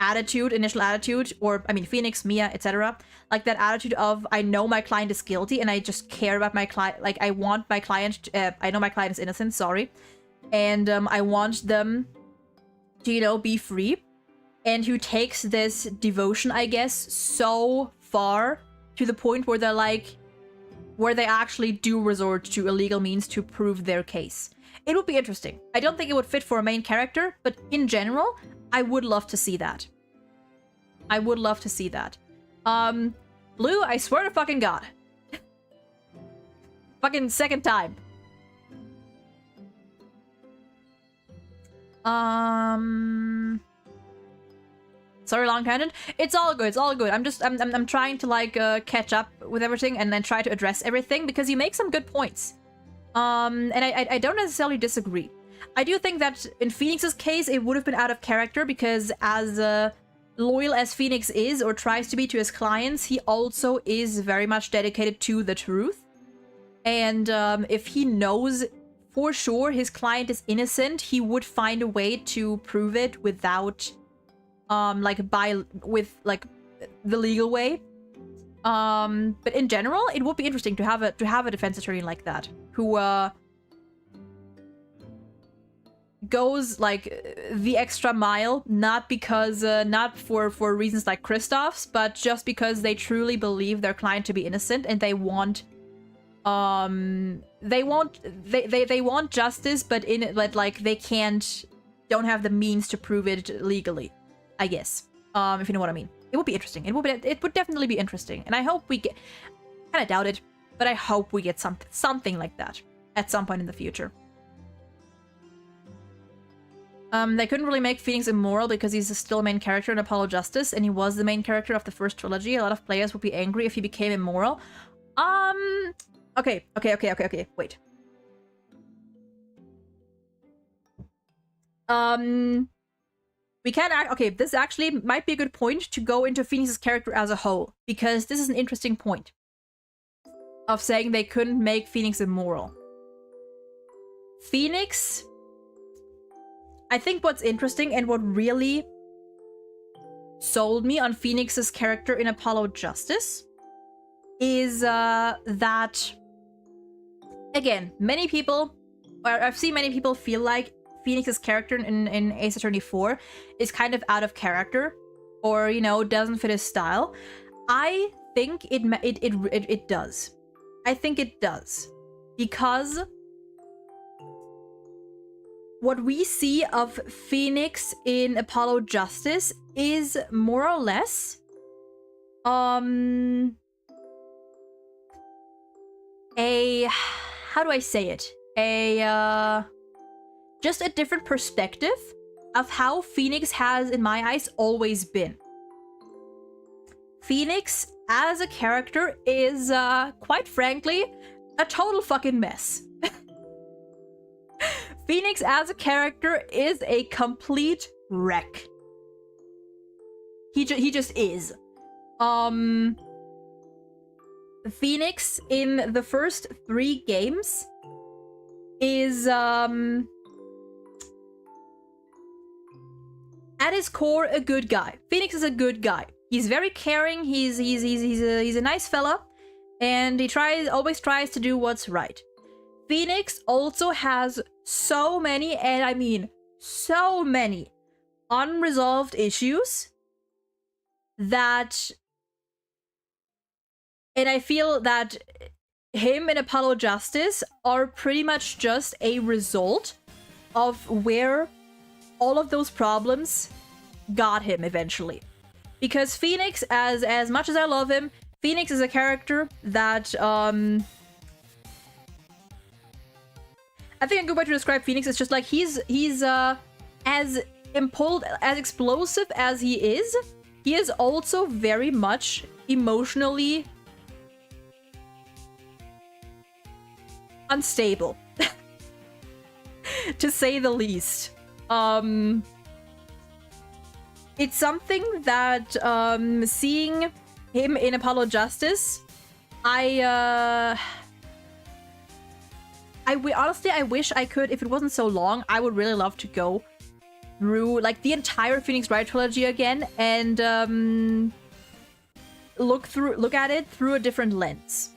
[SPEAKER 1] attitude, initial attitude, or I mean Phoenix, Mia, etc. Like that attitude of, I know my client is guilty and I just care about my client. Like, I want my client, I know my client is innocent, sorry. And I want them to, you know, be free. And who takes this devotion, I guess, so far to the point where they're like, where they actually do resort to illegal means to prove their case. It would be interesting. I don't think it would fit for a main character, but in general, I would love to see that. I would love to see that. Blue, I swear to fucking God. Fucking second time. Sorry, long tangent. It's all good. It's all good. I'm trying to like catch up with everything and then try to address everything because you make some good points. And I don't necessarily disagree. I do think that in Phoenix's case, it would have been out of character because as loyal as Phoenix is or tries to be to his clients, he also is very much dedicated to the truth. And if he knows for sure his client is innocent, he would find a way to prove it without with the legal way. But in general, it would be interesting to have a defense attorney like that who goes like the extra mile, not because not for reasons like Kristoff's, but just because they truly believe their client to be innocent and they want they want justice, but in it, like they don't have the means to prove it legally, I guess. If you know what I mean. It would be interesting. It would definitely be interesting. And I hope we get, kind of doubt it, but I hope we get something like that at some point in the future. They couldn't really make Phoenix immoral because he's still a main character in Apollo Justice, and he was the main character of the first trilogy. A lot of players would be angry if he became immoral. Okay, wait. We can act. Okay, this actually might be a good point to go into Phoenix's character as a whole, because this is an interesting point of saying they couldn't make Phoenix immoral. Phoenix, I think what's interesting and what really sold me on Phoenix's character in Apollo Justice is that, again, many people, or I've seen many people feel like Phoenix's character in Ace Attorney 4 is kind of out of character, or, you know, doesn't fit his style. I think it does. I think it does. Because what we see of Phoenix in Apollo Justice is more or less how do I say it? Just a different perspective of how Phoenix has, in my eyes, always been. Phoenix, as a character, is, quite frankly, a total fucking mess. Phoenix, as a character, is a complete wreck. He just is. Phoenix, in the first 3 games, is, at his core, a good guy. Phoenix is a good guy. He's very caring. He's a nice fella, and he always tries to do what's right. Phoenix also has so many, and I mean so many, unresolved issues that, and I feel that him and Apollo Justice are pretty much just a result of where all of those problems got him eventually. Because Phoenix, as much as I love him, Phoenix is a character that, I think a good way to describe Phoenix is just like he's as explosive as he is also very much emotionally unstable, to say the least. It's something that, seeing him in Apollo Justice, I honestly, I wish I could, if it wasn't so long, I would really love to go through like the entire Phoenix Wright trilogy again and look at it through a different lens.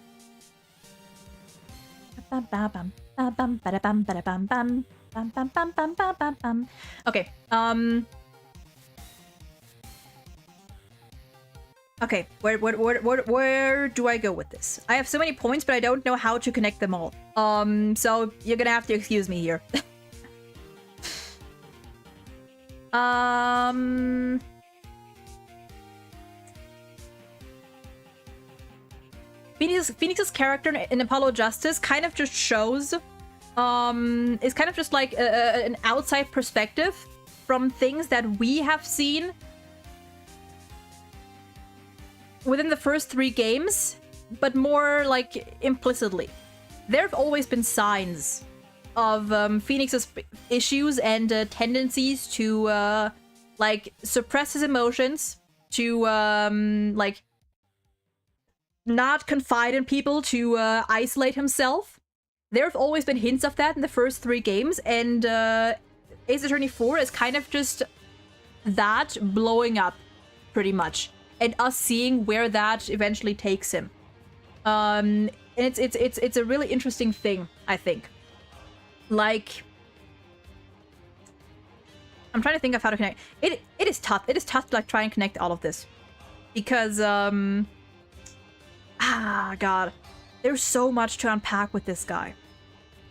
[SPEAKER 1] Okay. Okay, where do I go with this? I have so many points, but I don't know how to connect them all. So you're gonna have to excuse me here. Phoenix's character in Apollo Justice kind of just shows, is kind of just like an outside perspective from things that we have seen within the first 3 games, but more like implicitly. There have always been signs of Phoenix's issues and tendencies to like suppress his emotions, to like not confide in people, to isolate himself. There have always been hints of that in the first 3 games, and Ace Attorney 4 is kind of just that blowing up, pretty much, and us seeing where that eventually takes him. And it's a really interesting thing, I think. Like, I'm trying to think of how to connect. It is tough. It is tough to like try and connect all of this, because God, there's so much to unpack with this guy.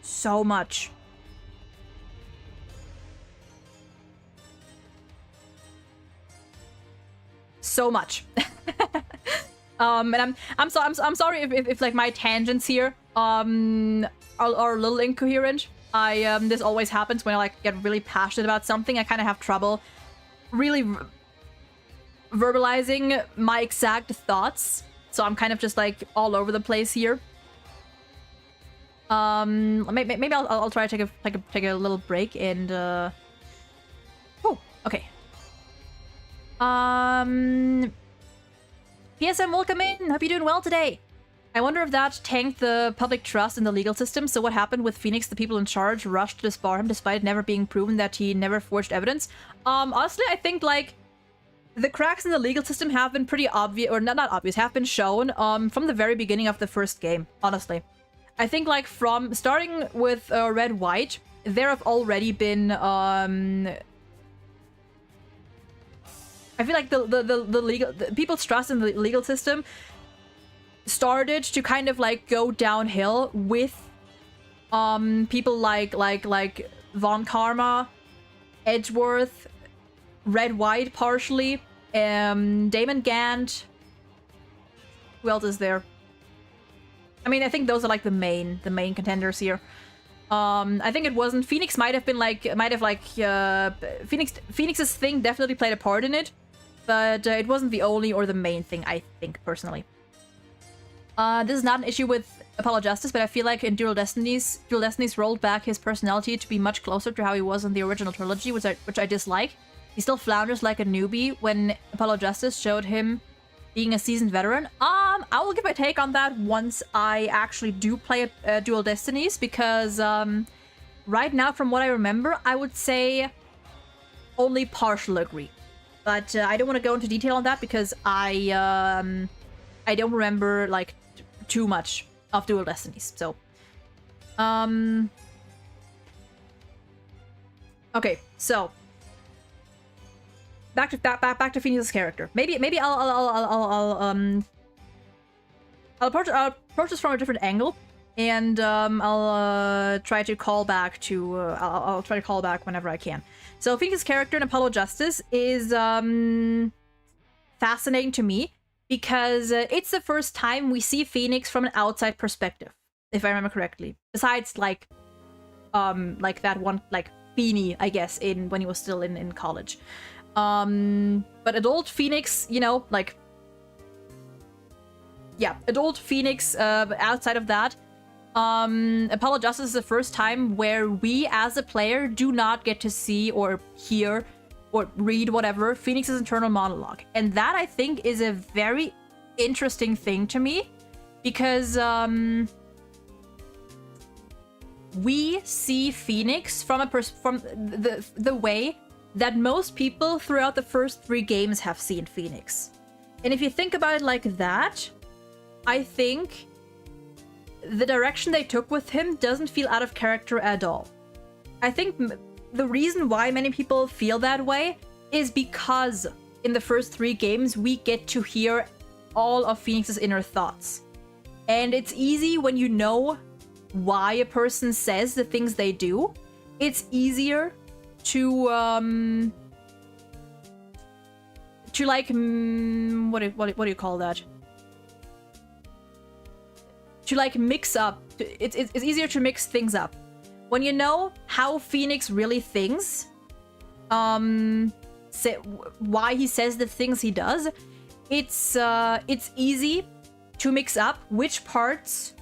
[SPEAKER 1] So much. So much. And I'm sorry if like my tangents here are a little incoherent. This always happens when I like get really passionate about something. I kind of have trouble really verbalizing my exact thoughts, so I'm kind of just like all over the place here. Maybe I'll try to take a little break and oh, okay. PSM, welcome in. Hope you're doing well today. I wonder if that tanked the public trust in the legal system. So what happened with Phoenix? The people in charge rushed to disbar him despite it never being proven that he never forged evidence. Honestly, I think like the cracks in the legal system have been pretty obvious, or not obvious, have been shown from the very beginning of the first game, honestly. I think like from starting with Red White, there have already been I feel like the people's trust in the legal system started to kind of like go downhill with people like Von Karma, Edgeworth, Red White partially, Damon Gant. Who else is there? I mean, I think those are like the main contenders here. I think it wasn't Phoenix. Phoenix's thing definitely played a part in it, but it wasn't the only or the main thing, I think, personally. This is not an issue with Apollo Justice, but I feel like in Dual Destinies rolled back his personality to be much closer to how he was in the original trilogy, which I dislike. He still flounders like a newbie when Apollo Justice showed him being a seasoned veteran. I will give my take on that once I actually do play Dual Destinies, because right now, from what I remember, I would say only partial agree. But I don't want to go into detail on that because I don't remember like too much of Dual Destinies. So, okay, so back to Phoenix's character. Maybe I'll approach this from a different angle, and I'll try to call back to I'll try to call back whenever I can. So Phoenix's character in Apollo Justice is fascinating to me because it's the first time we see Phoenix from an outside perspective, if I remember correctly. Besides like that one like Beanie, I guess, when he was still in college. But adult Phoenix, you know, like, yeah, adult Phoenix, outside of that, Apollo Justice is the first time where we as a player do not get to see or hear or read whatever Phoenix's internal monologue. And that, I think, is a very interesting thing to me, because we see Phoenix from the way that most people throughout the first 3 games have seen Phoenix. And if you think about it like that, I think the direction they took with him doesn't feel out of character at all. I think the reason why many people feel that way is because in the first 3 games, we get to hear all of Phoenix's inner thoughts. And it's easy when you know why a person says the things they do. It's easier to like, what do you call that? To like mix up. It's easier to mix things up. When you know how Phoenix really thinks, why he says the things he does, it's easy to mix up which parts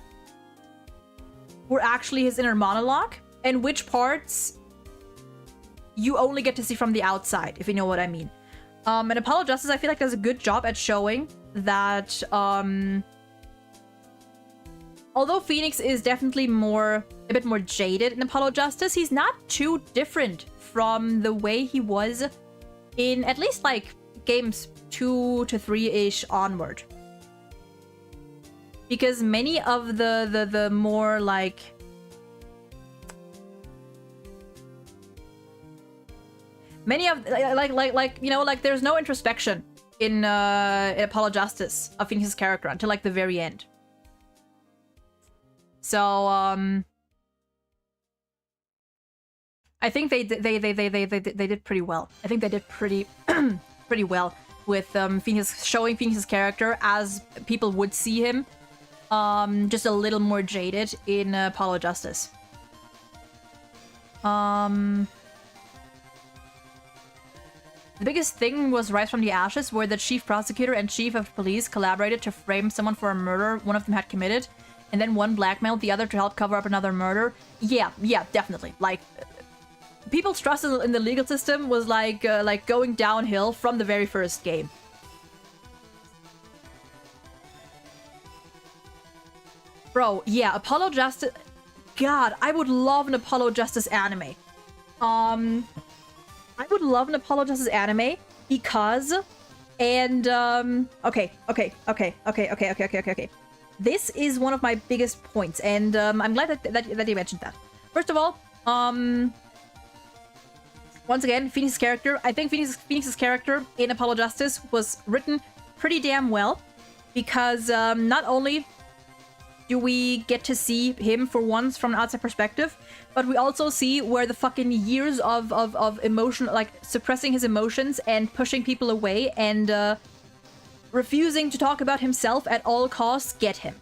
[SPEAKER 1] were actually his inner monologue and which parts you only get to see from the outside, if you know what I mean. And Apollo Justice, I feel like, does a good job at showing that although Phoenix is definitely a bit more jaded in Apollo Justice, he's not too different from the way he was in at least like games 2 to 3-ish onward. Because many of the more like you know, like there's no introspection in Apollo Justice of Phoenix's character until like the very end. So I think they did pretty well. I think they did pretty pretty well with Phoenix, showing Phoenix's character as people would see him, just a little more jaded in Apollo Justice. The biggest thing was Rise from the Ashes, where the chief prosecutor and chief of police collaborated to frame someone for a murder one of them had committed, and then one blackmailed the other to help cover up another murder. Yeah, definitely. Like, people's trust in the legal system was like going downhill from the very first game. Bro, yeah, Apollo Justice. God, I would love an Apollo Justice anime. I would love an Apollo Justice anime because, and okay. This is one of my biggest points, and I'm glad that you mentioned that. First of all, once again, Phoenix's character. I think Phoenix's character in Apollo Justice was written pretty damn well, because not only do we get to see him for once from an outside perspective, but we also see where the fucking years of emotion, like suppressing his emotions and pushing people away and refusing to talk about himself at all costs, get him.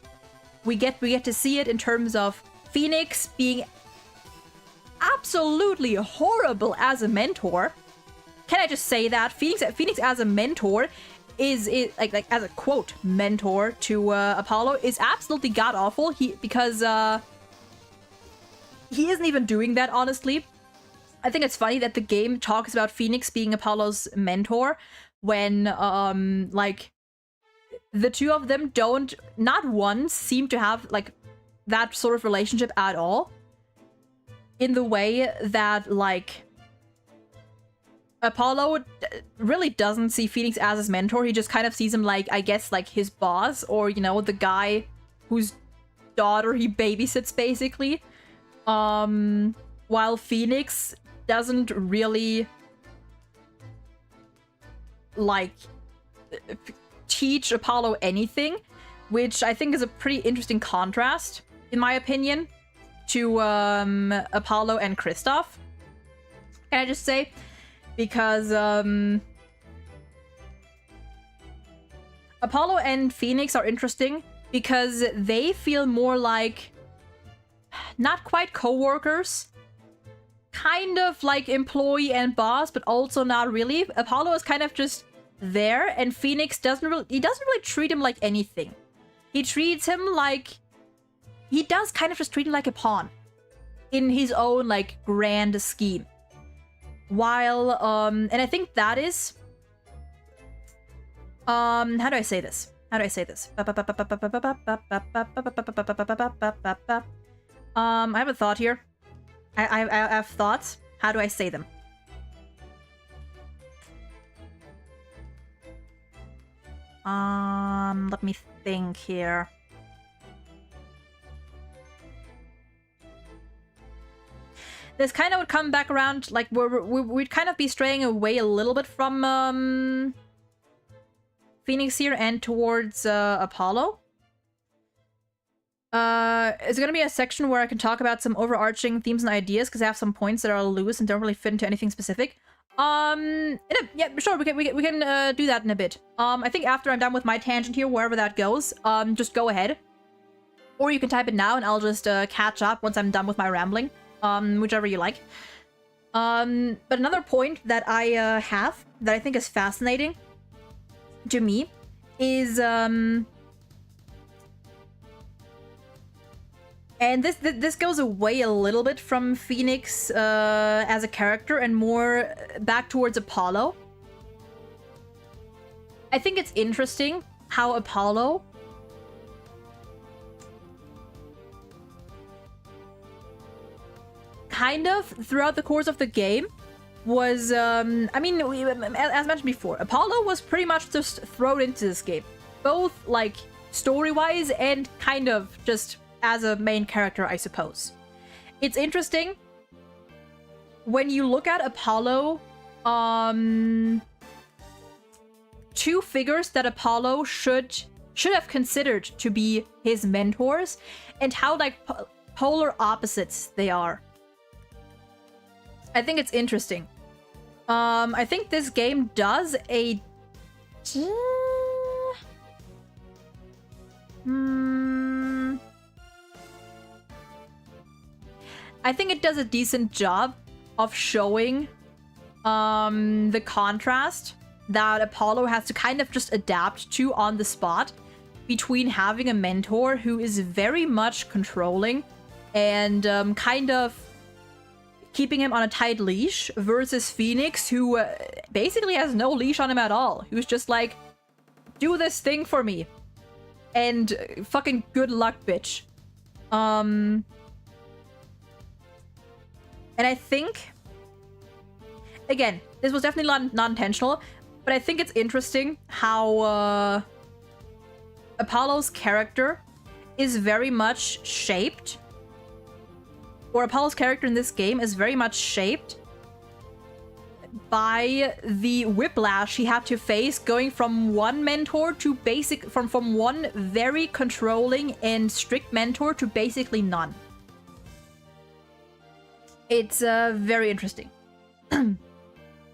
[SPEAKER 1] We get to see it in terms of Phoenix being absolutely horrible as a mentor. Can I just say that Phoenix as a mentor is like as a quote mentor to Apollo is absolutely god awful. Because he isn't even doing that, honestly. I think it's funny that the game talks about Phoenix being Apollo's mentor when like the two of them don't not once seem to have like that sort of relationship at all, in the way that like Apollo really doesn't see Phoenix as his mentor. He just kind of sees him like, I guess, like his boss, or, you know, the guy whose daughter he babysits, basically. While Phoenix doesn't really like teach Apollo anything, which I think is a pretty interesting contrast, in my opinion, to Apollo and Kristoff. Can I just say? Because Apollo and Phoenix are interesting because they feel more like not quite co-workers, kind of like employee and boss, but also not really. Apollo is kind of just there, and Phoenix doesn't really treat him like anything. He treats him like, he does kind of just treat him like a pawn in his own like grand scheme. While and I think that is how do I say this? I have a thought here. I have thoughts. How do I say them? Let me think here. This kind of would come back around, like, we'd kind of be straying away a little bit from, Phoenix here and towards, Apollo. It's gonna be a section where I can talk about some overarching themes and ideas, because I have some points that are loose and don't really fit into anything specific. Yeah, sure, we can do that in a bit. I think after I'm done with my tangent here, wherever that goes, just go ahead. Or you can type it now and I'll just, catch up once I'm done with my rambling. Whichever you like. But another point that I have that I think is fascinating to me is, and this goes away a little bit from Phoenix as a character and more back towards Apollo. I think it's interesting how Apollo kind of throughout the course of the game was, I mean, as mentioned before, Apollo was pretty much just thrown into this game, both like story-wise and kind of just as a main character, I suppose. It's interesting when you look at Apollo, two figures that Apollo should have considered to be his mentors, and how like polar opposites they are. I think it's interesting. I think this game does a... I think it does a decent job of showing the contrast that Apollo has to kind of just adapt to on the spot between having a mentor who is very much controlling and kind of keeping him on a tight leash versus Phoenix, who basically has no leash on him at all. Who's just like, do this thing for me. And fucking good luck, bitch. And I think, again, this was definitely not intentional, but I think it's interesting how Apollo's character is very much shaped, or Apollo's character in this game is very much shaped by the whiplash he had to face going from one mentor to from one very controlling and strict mentor to basically none. It's very interesting.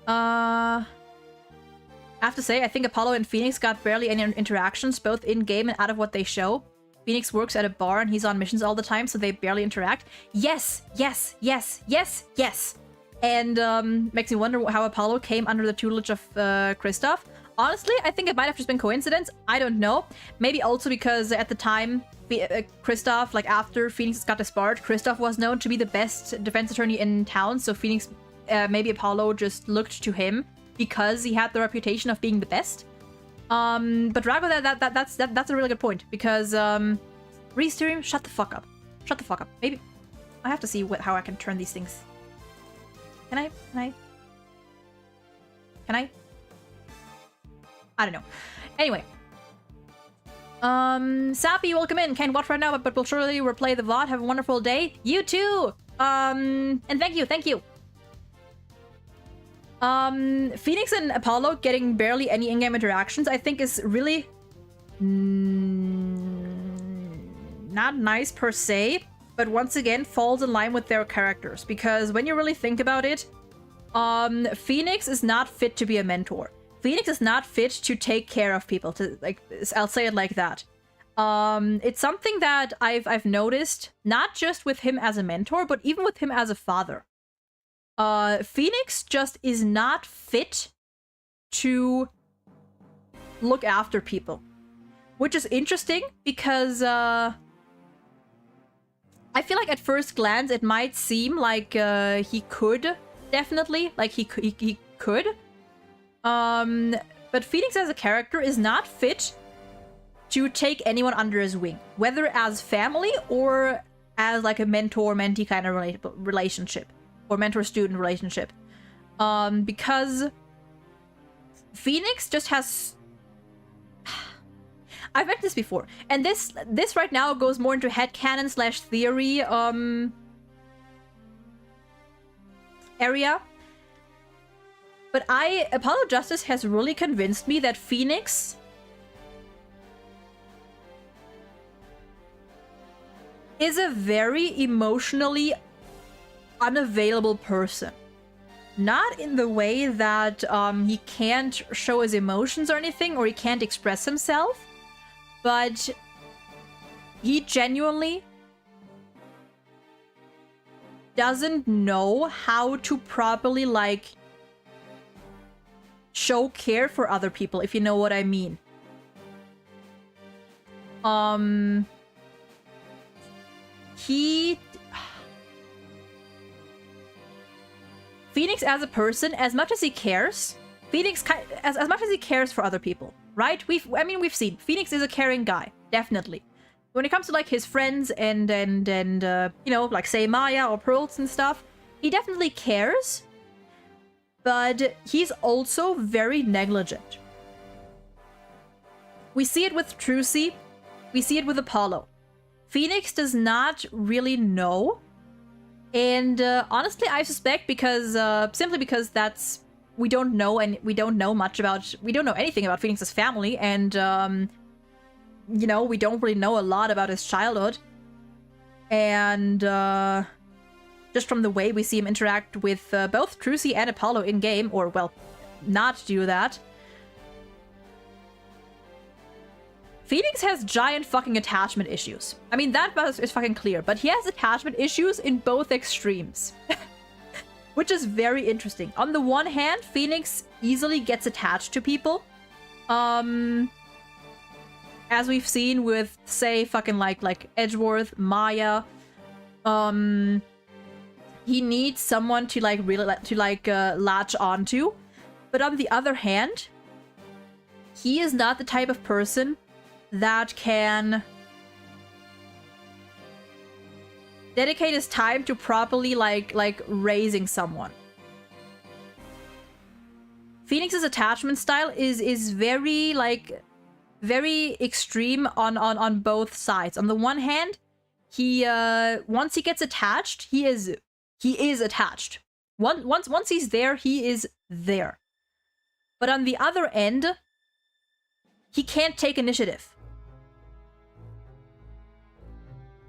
[SPEAKER 1] I have to say, I think Apollo and Phoenix got barely any interactions, both in-game and out of what they show. Phoenix works at a bar and he's on missions all the time, so they barely interact. Yes, yes, yes, yes, yes. And makes me wonder how Apollo came under the tutelage of Kristoff. Honestly, I think it might have just been coincidence. I don't know. Maybe also because at the time, Kristoff, like after Phoenix got disbarred, Kristoff was known to be the best defense attorney in town. So Phoenix, maybe Apollo just looked to him because he had the reputation of being the best. But Rago, that's a really good point, because Restream, shut the fuck up. Shut the fuck up. Maybe I have to see how I can turn these things. Can I? I don't know. Anyway. Sappy, welcome in. Can't watch right now, but we'll surely replay the VOD. Have a wonderful day. You too! And thank you. Phoenix and Apollo getting barely any in-game interactions, I think is really not nice per se, but once again falls in line with their characters, because when you really think about it, Phoenix is not fit to be a mentor. Phoenix is not fit to take care of people, to like, I'll say it like that. It's something that I've noticed, not just with him as a mentor, but even with him as a father. Phoenix just is not fit to look after people, which is interesting because I feel like at first glance it might seem like he could definitely, like he could, but Phoenix as a character is not fit to take anyone under his wing, whether as family or as like a mentor-mentee kind of relationship, or mentor-student relationship. Because Phoenix just has... I've read this before, and this right now goes more into headcanon / theory area. But Apollo Justice has really convinced me that Phoenix is a very emotionally unavailable person. Not in the way that he can't show his emotions or anything, or he can't express himself, but he genuinely doesn't know how to properly, like, show care for other people, if you know what I mean. Phoenix as a person, as much as he cares, as much as he cares for other people, right? We've seen Phoenix is a caring guy, definitely. When it comes to like his friends and you know, like say Maya or Pearls and stuff, he definitely cares, but he's also very negligent. We see it with Trucy, we see it with Apollo. Phoenix does not really know, and honestly, I suspect because simply because we don't know anything about Phoenix's family, and you know, we don't really know a lot about his childhood, and just from the way we see him interact with both Trucy and Apollo in game, or well, not do that. Phoenix has giant fucking attachment issues. I mean, that is fucking clear, but he has attachment issues in both extremes. Which is very interesting. On the one hand, Phoenix easily gets attached to people. As we've seen with, say, fucking like Edgeworth, Maya. He needs someone to like really latch onto. But on the other hand, he is not the type of person that can dedicate his time to properly like raising someone. Phoenix's attachment style is very very extreme on both sides. On the one hand, he once he gets attached, he is attached. Once he's there, he is there. But on the other end, he can't take initiative.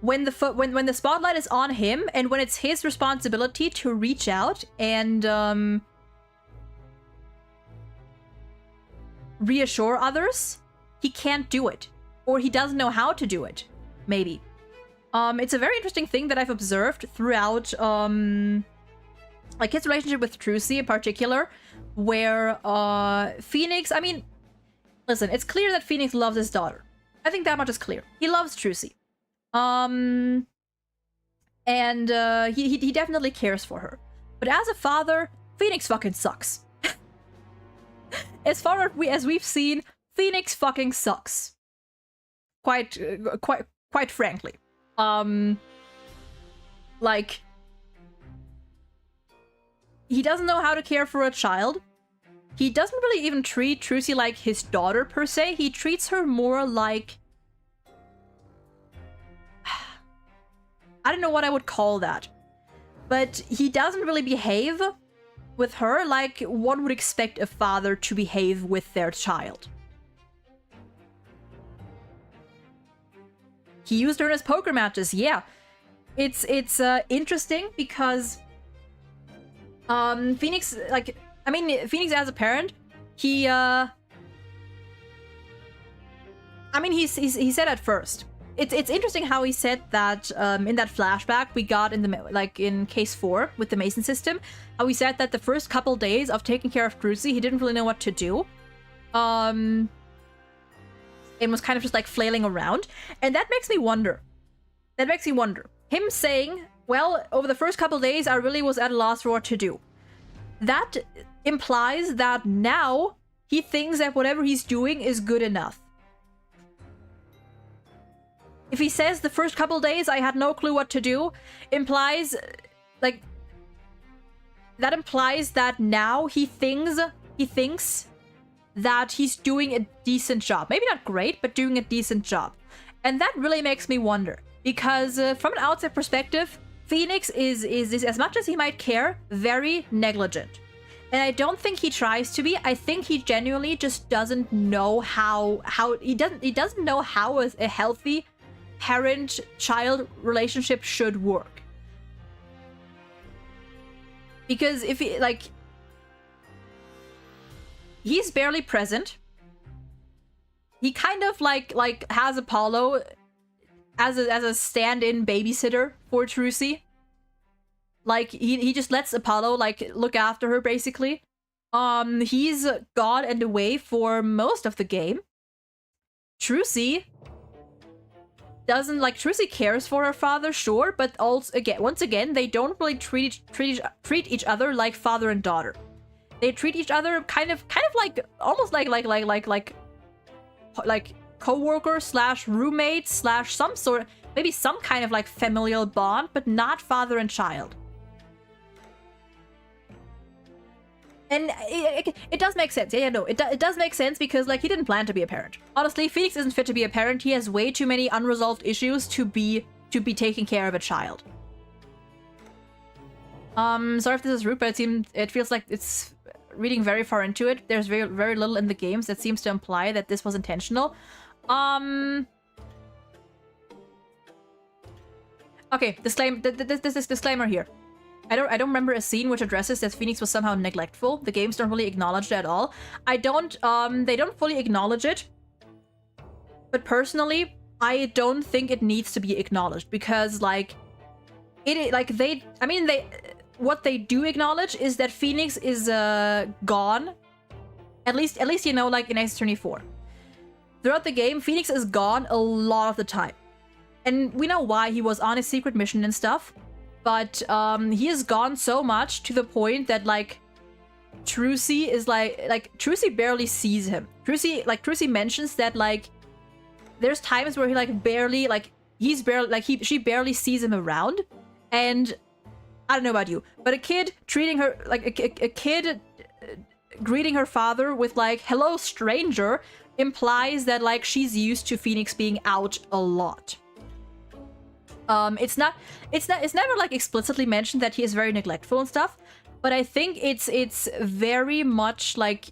[SPEAKER 1] When the spotlight is on him, and when it's his responsibility to reach out and reassure others, he can't do it, or he doesn't know how to do it. Maybe. It's a very interesting thing that I've observed throughout like his relationship with Trucy in particular, where Phoenix. I mean, listen, it's clear that Phoenix loves his daughter. I think that much is clear. He loves Trucy. And he definitely cares for her. But as a father, Phoenix fucking sucks. As far as we've seen, Phoenix fucking sucks. Quite frankly. Like, he doesn't know how to care for a child. He doesn't really even treat Trucy like his daughter per se. He treats her more like, I don't know what I would call that, but he doesn't really behave with her like one would expect a father to behave with their child. He used her in his poker matches, yeah. It's interesting because Phoenix, like, I mean, Phoenix as a parent, he I mean, he said at first. It's interesting how he said that in that flashback we got in the in case 4 with the Mason system, how he said that the first couple days of taking care of Trucy, he didn't really know what to do, and was kind of just like flailing around, and that makes me wonder. Him saying, "Well, over the first couple days, I really was at a loss for what to do." That implies that now he thinks that whatever he's doing is good enough. if he says the first couple days I had no clue what to do, implies like that implies that now he thinks that he's doing a decent job. Maybe not great, but doing a decent job. And that really makes me wonder, because from an outside perspective, Phoenix is as much as he might care, very negligent. And I don't think he tries to be. I think he genuinely just doesn't know how he doesn't know how a healthy parent-child relationship should work. Because if he, like, he's barely present. He kind of like has Apollo as a stand-in babysitter for Trucy. Like he just lets Apollo like look after her basically. He's gone and away for most of the game. Trucy doesn't like Trucy cares for her father, sure, but also once again they don't really treat each other like father and daughter. They treat each other kind of like almost like co-worker slash roommate slash some sort, maybe some kind of like familial bond, but not father and child. And it does make sense. Yeah, no, it does make sense because like he didn't plan to be a parent. Honestly, Phoenix isn't fit to be a parent. He has way too many unresolved issues to be taking care of a child. Sorry if this is rude, but it feels like it's reading very far into it. There's very little in the games that seems to imply that this was intentional. Okay, this disclaimer here. I don't remember a scene which addresses that Phoenix was somehow neglectful. The games don't really acknowledge that at all. They don't fully acknowledge it. But personally, I don't think it needs to be acknowledged because like what they do acknowledge is that Phoenix is gone. At least you know, like in X-24. Throughout the game, Phoenix is gone a lot of the time. And we know why. He was on a secret mission and stuff. But he is gone so much to the point that like Trucy is like Trucy barely sees him. Trucy mentions that like there's times where he like barely like he's barely like she barely sees him around. And I don't know about you, but a kid treating her like a kid greeting her father with like hello stranger implies that like she's used to Phoenix being out a lot. It's never like explicitly mentioned that he is very neglectful and stuff, but I think it's very much like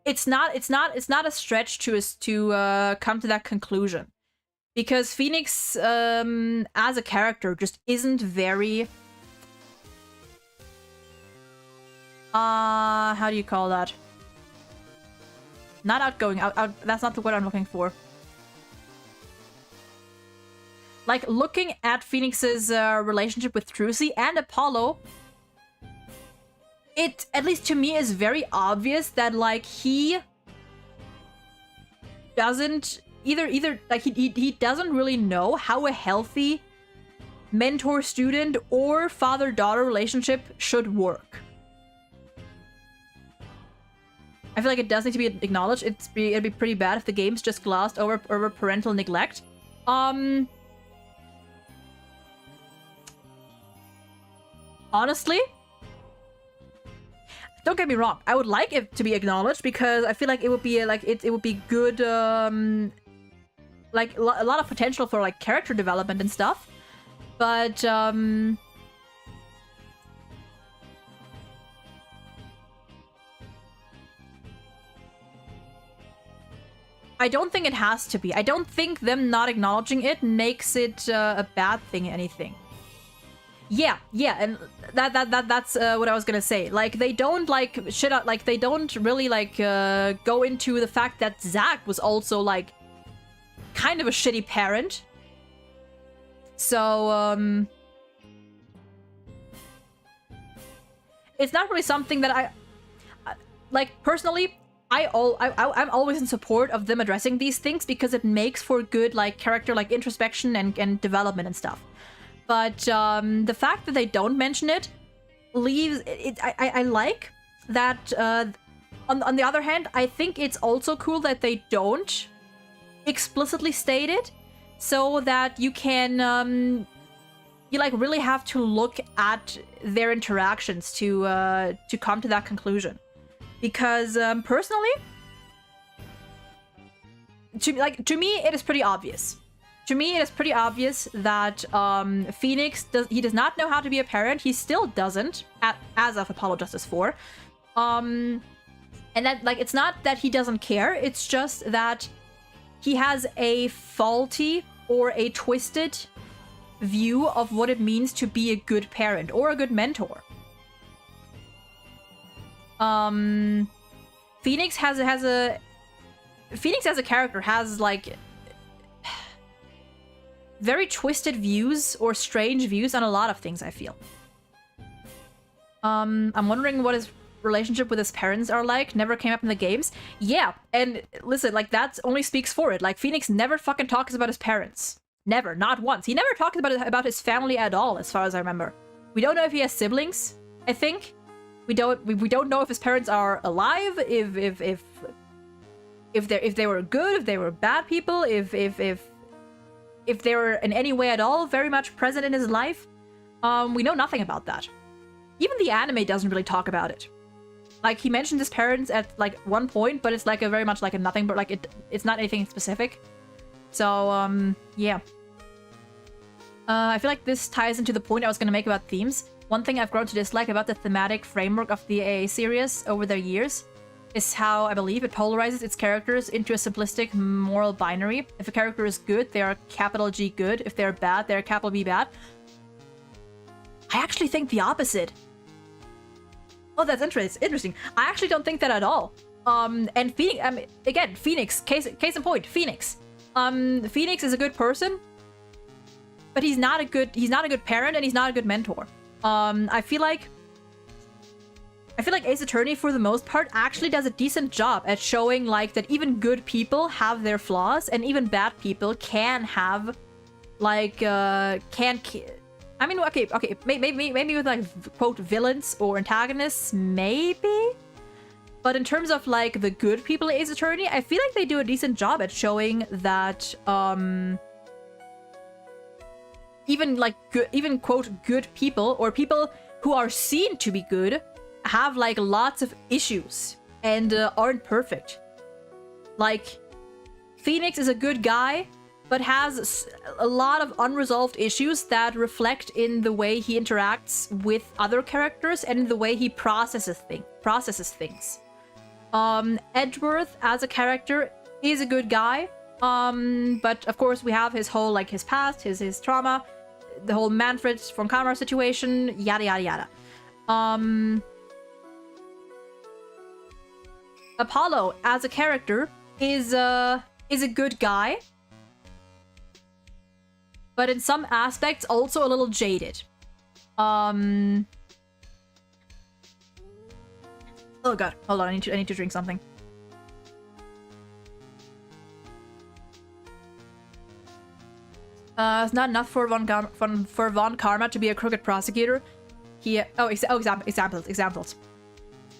[SPEAKER 1] it's not a stretch to come to that conclusion, because Phoenix as a character just isn't very how do you call that? Not outgoing. That's not the word I'm looking for. Like, looking at Phoenix's relationship with Trucy and Apollo, it, at least to me, is very obvious that, like, he doesn't either like, he doesn't really know how a healthy mentor-student or father-daughter relationship should work. I feel like it does need to be acknowledged. It'd be pretty bad if the game's just glossed over parental neglect. Honestly, don't get me wrong. I would like it to be acknowledged because I feel like it would be like it would be good, like a lot of potential for like character development and stuff. But I don't think it has to be. I don't think them not acknowledging it makes it a bad thing or anything. Yeah, and that's what I was gonna say. Like, they don't like shit out. Like, they don't really like go into the fact that Zach was also like kind of a shitty parent. So it's not really something that I like personally. I'm always in support of them addressing these things because it makes for good like character like introspection and development and stuff. But the fact that they don't mention it leaves it. I like that. On the other hand, I think it's also cool that they don't explicitly stated, so that you can you like really have to look at their interactions to come to that conclusion. Because personally, to me it is pretty obvious. To me, it is pretty obvious that Phoenix does not know how to be a parent. He still doesn't, as of Apollo Justice 4. And that, like, it's not that he doesn't care. It's just that he has a faulty or a twisted view of what it means to be a good parent or a good mentor. Phoenix as a character has, like, very twisted views or strange views on a lot of things, I feel. I'm wondering what his relationship with his parents are like. Never came up in the games. Yeah, and listen, like, that only speaks for it. Like, Phoenix never fucking talks about his parents. Never, not once. He never talks about his family at all, as far as I remember. We don't know if he has siblings, I think. We don't know if his parents are alive, if they were good, if they were bad people, if they were in any way at all very much present in his life. We know nothing about that. Even the anime doesn't really talk about it. Like, he mentioned his parents at, like, one point, but it's like a very much like a nothing, but like it's not anything specific. So, yeah. I feel like this ties into the point I was gonna make about themes. One thing I've grown to dislike about the thematic framework of the AA series over the years is how, I believe, it polarizes its characters into a simplistic moral binary. If a character is good, they are capital G good. If they're bad, they're capital B bad. I actually think the opposite. Oh, that's interesting. I actually don't think that at all. And Phoenix, again, Phoenix, case in point, Phoenix. Phoenix is a good person, but he's not a good parent, and he's not a good mentor. I feel like Ace Attorney, for the most part, actually does a decent job at showing, like, that even good people have their flaws, and even bad people can have, like, I mean, okay, maybe with, like, quote, villains or antagonists, maybe? But in terms of, like, the good people in Ace Attorney, I feel like they do a decent job at showing that, even, quote, good people, or people who are seen to be good, have, like, lots of issues and aren't perfect. Like, Phoenix is a good guy, but has a lot of unresolved issues that reflect in the way he interacts with other characters and in the way he processes things. Edgeworth as a character is a good guy, but of course we have his whole, like, his past, his trauma, the whole Manfred von Kammer situation, yada yada yada. Apollo as a character is a good guy, but in some aspects also a little jaded. Oh god, hold on, I need to drink something. It's not enough for Von Karma to be a crooked prosecutor.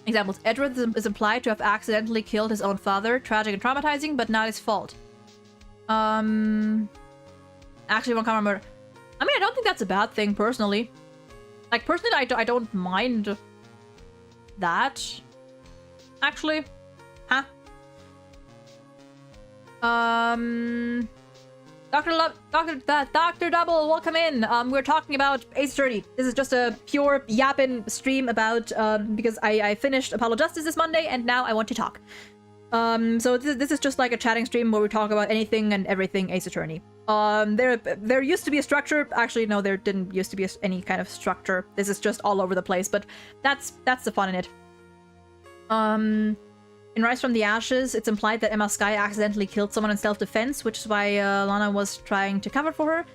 [SPEAKER 1] Examples. Edward is implied to have accidentally killed his own father. Tragic and traumatizing, but not his fault. Actually, Von Karma murder. I mean, I don't think that's a bad thing, personally. Like, personally, I don't mind that. Actually. Huh? Dr. Double, welcome in. We're talking about Ace Attorney. This is just a pure yapping stream about, because I finished Apollo Justice this Monday, and now I want to talk. So this is just like a chatting stream where we talk about anything and everything Ace Attorney. There used to be a structure. Actually, no, there didn't used to be any kind of structure. This is just all over the place, but that's the fun in it. In Rise from the Ashes, it's implied that Emma Skye accidentally killed someone in self-defense, which is why Lana was trying to cover for her.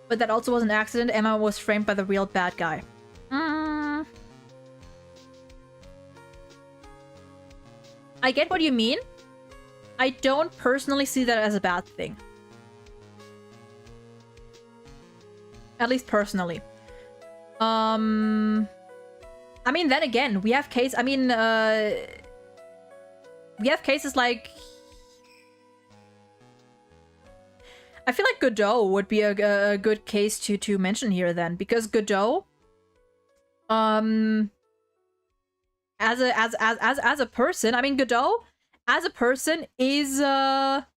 [SPEAKER 1] But that also was an accident. Emma was framed by the real bad guy. I get what you mean. I don't personally see that as a bad thing. At least personally. I mean, then again, we have case. I mean, we have cases like I feel like Godot would be a good case to mention here then, because Godot, as a person, I mean, Godot as a person is a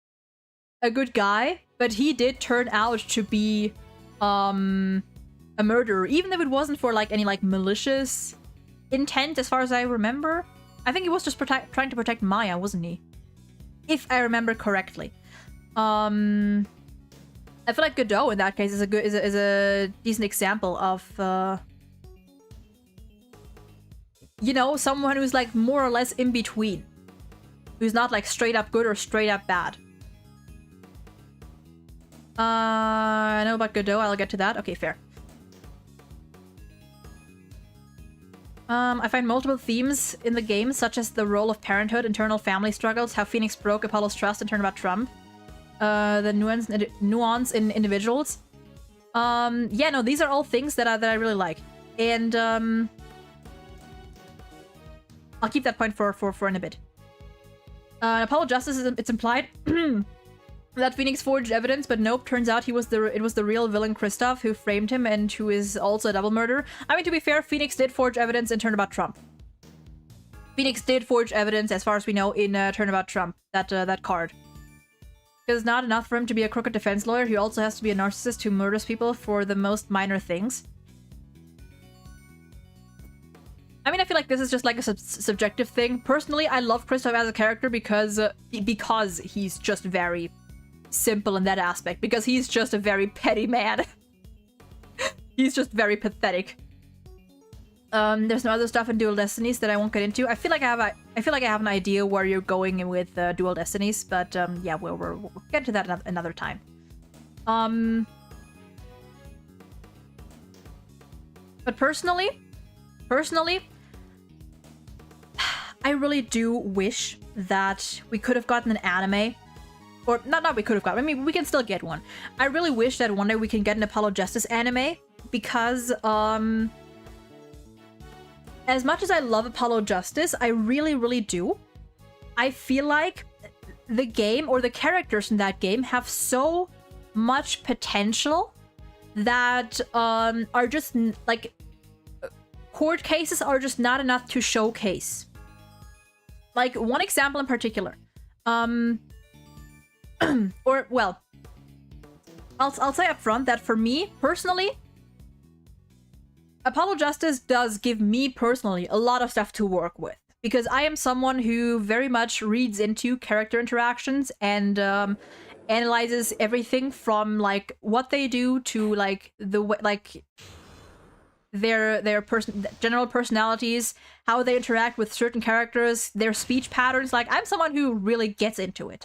[SPEAKER 1] good guy, but he did turn out to be a murderer, even if it wasn't for like any like malicious intent, as far as I remember. I think he was just trying to protect Maya, wasn't he? If I remember correctly. I feel like Godot in that case is a decent example of you know, someone who's like more or less in between, who's not like straight up good or straight up bad. I know about Godot. I'll get to that. Okay, fair. I find multiple themes in the game, such as the role of parenthood, internal family struggles, how Phoenix broke Apollo's trust and turned about Trump, the nuance in individuals. Yeah, no, these are all things that I really like, and I'll keep that point for in a bit. Apollo Justice it's implied that Phoenix forged evidence, but nope, turns out it was the real villain Kristoff who framed him and who is also a double murderer. I mean, to be fair, Phoenix did forge evidence in Turnabout Trump. Phoenix did forge evidence, as far as we know, in Turnabout Trump, that card. Because it's not enough for him to be a crooked defense lawyer, he also has to be a narcissist who murders people for the most minor things. I mean, I feel like this is just like a subjective thing. Personally, I love Kristoff as a character because he's just very simple in that aspect, because he's just a very petty man. He's just very pathetic. There's no other stuff in Dual Destinies that I won't get into. I feel like I have an idea where you're going with Dual Destinies, but yeah, we'll get to that another time. But personally, I really do wish that we could have gotten an anime. Or, not we could have got, I mean, we can still get one. I really wish that one day we can get an Apollo Justice anime, because, as much as I love Apollo Justice, I really, really do. I feel like the game, or the characters in that game, have so much potential that, are just, like, court cases are just not enough to showcase. Like, one example in particular. Or, well, I'll say up front that for me, personally, Apollo Justice does give me, personally, a lot of stuff to work with. Because I am someone who very much reads into character interactions and analyzes everything from, like, what they do to, like, the way, like, their general personalities, how they interact with certain characters, their speech patterns. Like, I'm someone who really gets into it.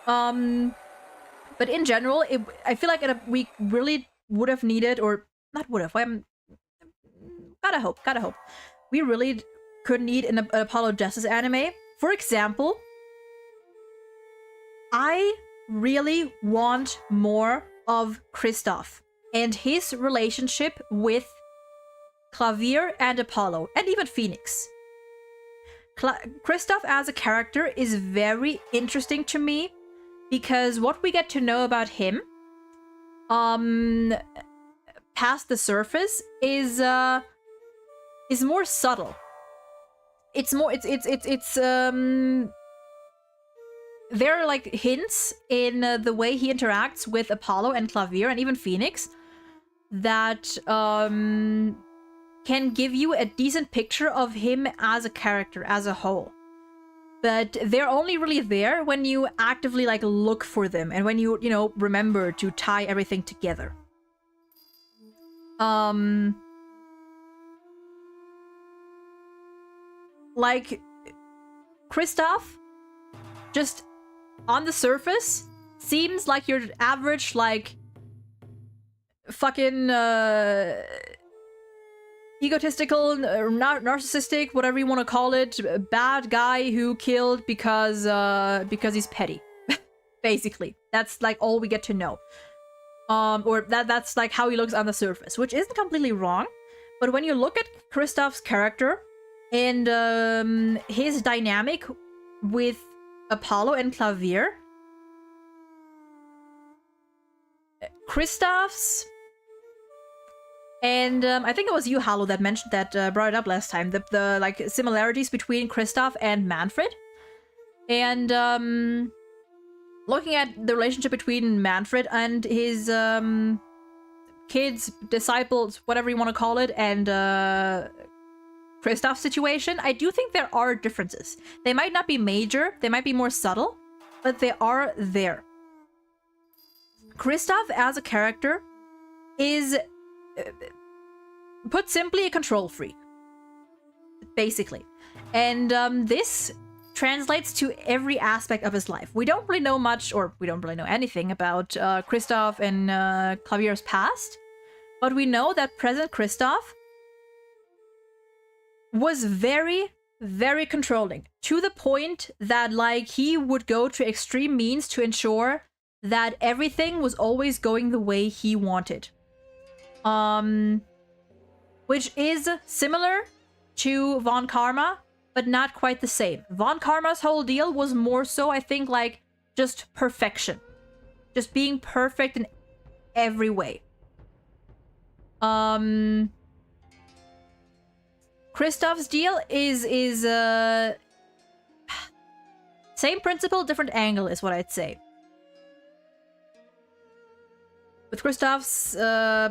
[SPEAKER 1] But in general, I feel like we really would have needed, or not would have, gotta hope. We really could need an Apollo Justice anime. For example, I really want more of Kristoff and his relationship with Klavier and Apollo, and even Phoenix. Kristoff as a character is very interesting to me, because what we get to know about him, past the surface, is more subtle. It's more, there are like hints in the way he interacts with Apollo and Klavier and even Phoenix that can give you a decent picture of him as a character as a whole. But they're only really there when you actively, like, look for them and when you know, remember to tie everything together. Like, Kristoff, just on the surface, seems like your average, like, fucking, egotistical, narcissistic, whatever you want to call it, bad guy who killed because he's petty. Basically, that's like all we get to know. Or that's like how he looks on the surface, which isn't completely wrong. But when you look at Kristoff's character and his dynamic with Apollo and Klavier, Kristoff's, and I think it was you, Hallow, that mentioned that, brought it up last time, the like similarities between Kristoff and Manfred. And looking at the relationship between Manfred and his kids, disciples, whatever you want to call it, and Kristoff's situation, I do think there are differences. They might not be major, they might be more subtle, but they are there. Kristoff as a character is, put simply, a control freak, basically. And this translates to every aspect of his life. We don't really know much, or we don't really know anything about Kristoff and Klavier's past, but we know that President Kristoff was very, very controlling, to the point that, like, he would go to extreme means to ensure that everything was always going the way he wanted. Which is similar to Von Karma, but not quite the same. Von Karma's whole deal was more so, I think, like, just perfection. Just being perfect in every way. Kristoff's deal is same principle, different angle is what I'd say. With Kristoff's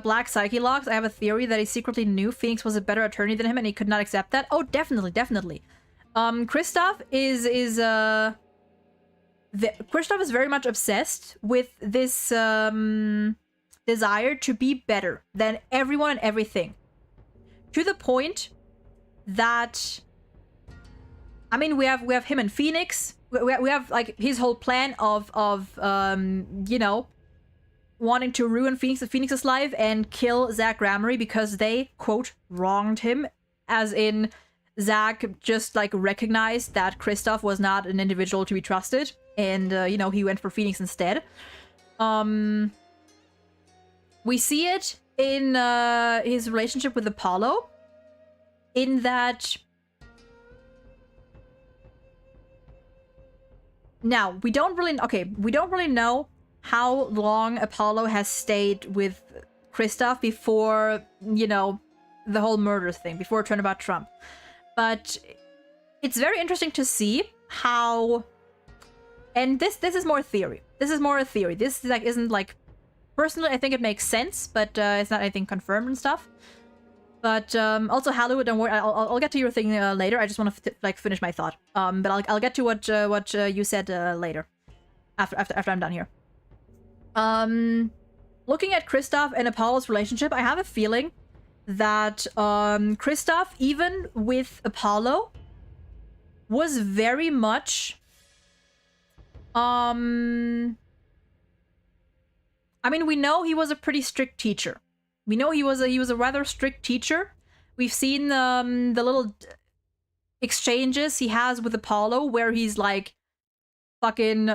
[SPEAKER 1] black psyche logs, I have a theory that he secretly knew Phoenix was a better attorney than him and he could not accept that. Oh, definitely, definitely. Kristoff Kristoff is very much obsessed with this desire to be better than everyone and everything. To the point that, I mean, we have him and Phoenix. We have like his whole plan of you know, wanting to ruin Phoenix's life and kill Zach Gramarye because they, quote, wronged him, as in Zach just like recognized that Kristoff was not an individual to be trusted, and you know, he went for Phoenix instead. We see it in his relationship with Apollo, in that now we don't really know how long Apollo has stayed with Kristoff before, you know, the whole murder thing, before Turnabout Trump. But it's very interesting to see how, and this is more theory. This is more a theory. This like isn't like, personally I think it makes sense, but it's not anything confirmed and stuff. But also, Hallow, don't worry, I'll get to your thing later. I just want to like finish my thought. But I'll get to what you said later, after I'm done here. Looking at Kristoff and Apollo's relationship, I have a feeling that Kristoff, even with Apollo, was very much I mean, we know he was a pretty strict teacher. We know he was a rather strict teacher. We've seen the little exchanges he has with Apollo where he's like fucking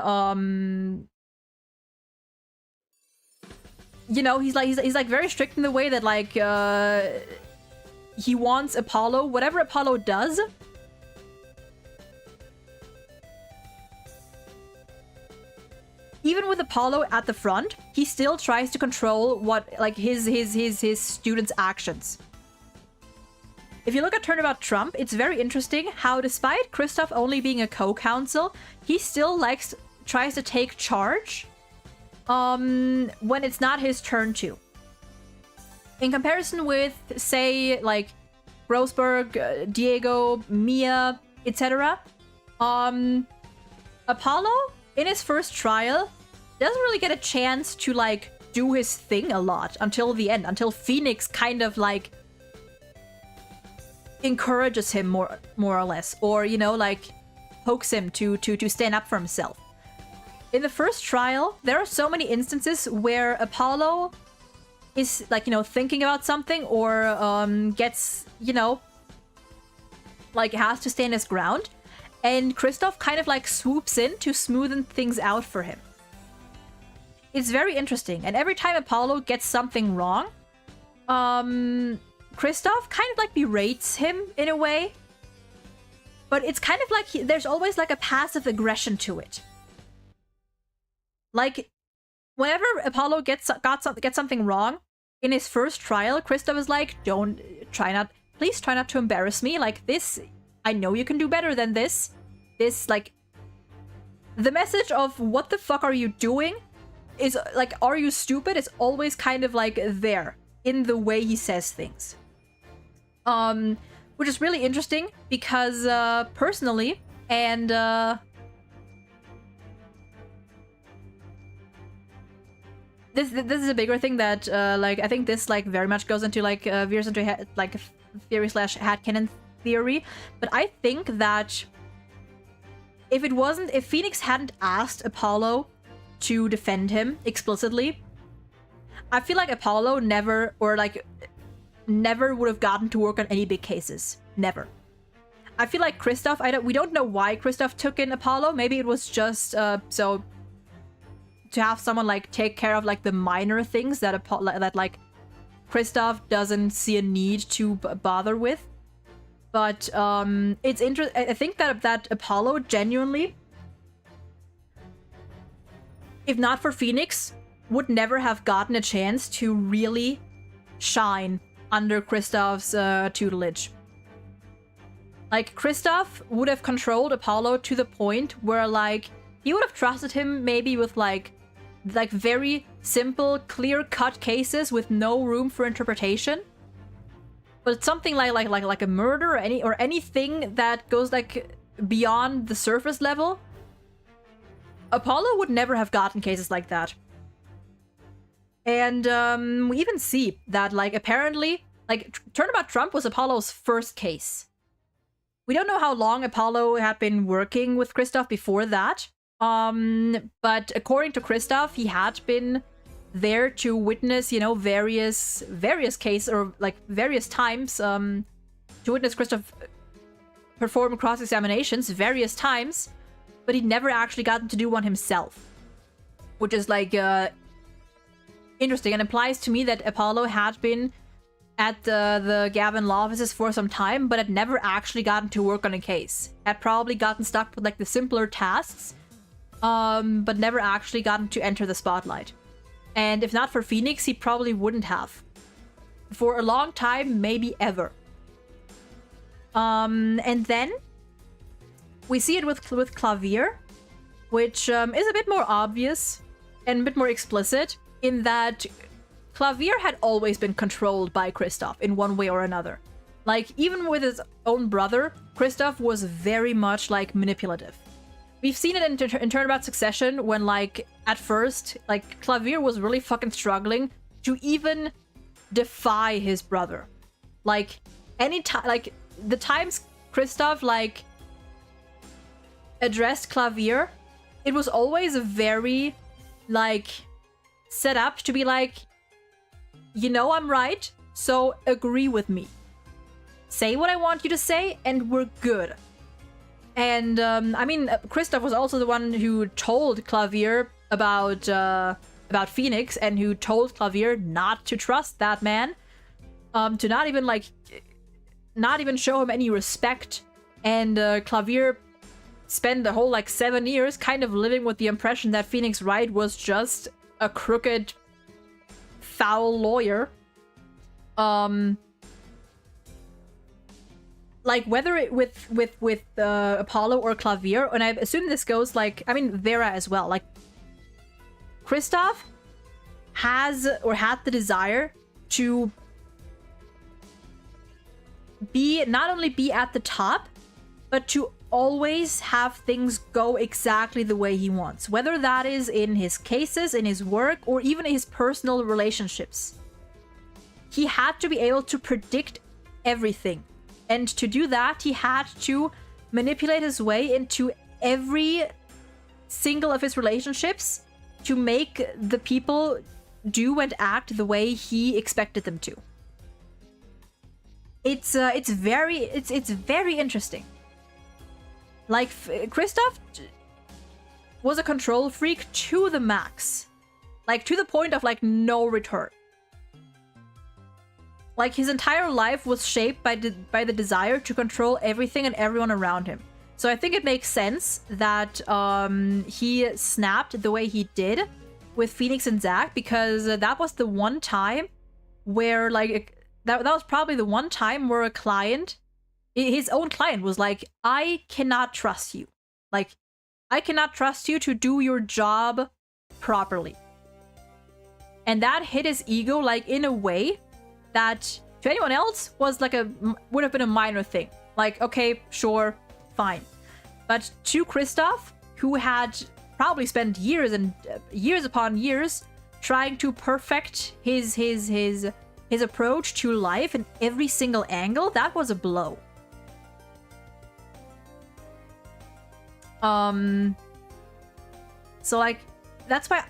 [SPEAKER 1] you know, he's like very strict in the way that like he wants Apollo, whatever Apollo does, even with Apollo at the front, he still tries to control what, like, his students' actions. If you look at Turnabout Trump, it's very interesting how, despite Kristoff only being a co-counsel, he still tries to take charge when it's not his turn to. In comparison with, say, like, Grossberg, Diego, Mia, etc., Apollo, in his first trial, doesn't really get a chance to, like, do his thing a lot until the end, until Phoenix kind of, like, encourages him more or less, or, you know, like, pokes him to stand up for himself. In the first trial, there are so many instances where Apollo is, like, you know, thinking about something, or gets, you know, like, has to stand his ground, and Kristoff kind of, like, swoops in to smoothen things out for him. It's very interesting, and every time Apollo gets something wrong, Kristoff kind of, like, berates him in a way, but it's kind of like there's always, like, a passive aggression to it. Like, whenever Apollo gets something wrong in his first trial, Kristoff is like, please try not to embarrass me. Like, this, I know you can do better than this. This, like, the message of what the fuck are you doing is like, are you stupid? It's always kind of like there in the way he says things. Which is really interesting because personally, and this is a bigger thing that like I think this like very much goes into like veers into like theory / headcanon theory, but I think that if Phoenix hadn't asked Apollo to defend him explicitly, I feel like Apollo never would have gotten to work on any big cases. Never. I feel like Kristoff, we don't know why Kristoff took in Apollo. Maybe it was just so to have someone like take care of like the minor things that like Kristoff doesn't see a need to bother with. But it's interesting. I think that Apollo genuinely, if not for Phoenix, would never have gotten a chance to really shine under Kristoff's tutelage. Like, Kristoff would have controlled Apollo to the point where, like, he would have trusted him maybe with, like very simple, clear-cut cases with no room for interpretation. But something like a murder or anything that goes, like, beyond the surface level, Apollo would never have gotten cases like that. And we even see that, like, apparently, like, Turnabout Trump was Apollo's first case. We don't know how long Apollo had been working with Kristoff before that. But according to Kristoff, he had been there to witness, you know, various cases, or like various times, to witness Kristoff perform cross-examinations various times, but he'd never actually gotten to do one himself. Which is like interesting and implies to me that Apollo had been at the Gavin law offices for some time, but had never actually gotten to work on a case. Had probably gotten stuck with like the simpler tasks, but never actually gotten to enter the spotlight. And if not for Phoenix, he probably wouldn't have. For a long time, maybe ever. And then we see it with Clavier, which is a bit more obvious and a bit more explicit in that Clavier had always been controlled by Kristoff in one way or another. Like, even with his own brother, Kristoff was very much, like, manipulative. We've seen it in Turnabout Succession when, like, at first, like, Clavier was really fucking struggling to even defy his brother. Like, like, the times Kristoff, like, addressed Clavier, it was always a very, like, set up to be like, you know I'm right, so agree with me. Say what I want you to say, and we're good. And, I mean, Kristoff was also the one who told Clavier about Phoenix, and who told Clavier not to trust that man. To not even show him any respect. And, Clavier spent the whole, like, 7 years kind of living with the impression that Phoenix Wright was just a crooked, foul lawyer. Like, whether it with Apollo or Clavier, and I assume this goes, like, I mean, Vera as well. Like, Kristoff has or had the desire to not only be at the top, but to always have things go exactly the way he wants. Whether that is in his cases, in his work, or even in his personal relationships. He had to be able to predict everything. And to do that, he had to manipulate his way into every single of his relationships to make the people do and act the way he expected them to. It's very interesting. Like, Kristoff was a control freak to the max. Like, to the point of, like, no return. Like, his entire life was shaped by the desire to control everything and everyone around him. So I think it makes sense that he snapped the way he did. with Phoenix and Zack, because that was the one time where, like, that was probably the one time where a client, his own client, was like, I cannot trust you. Like, I cannot trust you to do your job properly. And that hit his ego, like, in a way that to anyone else was like would have been a minor thing. Like, okay, sure, fine. But to Kristoff, who had probably spent years and years upon years trying to perfect his approach to life in every single angle, that was a blow. So like, that's why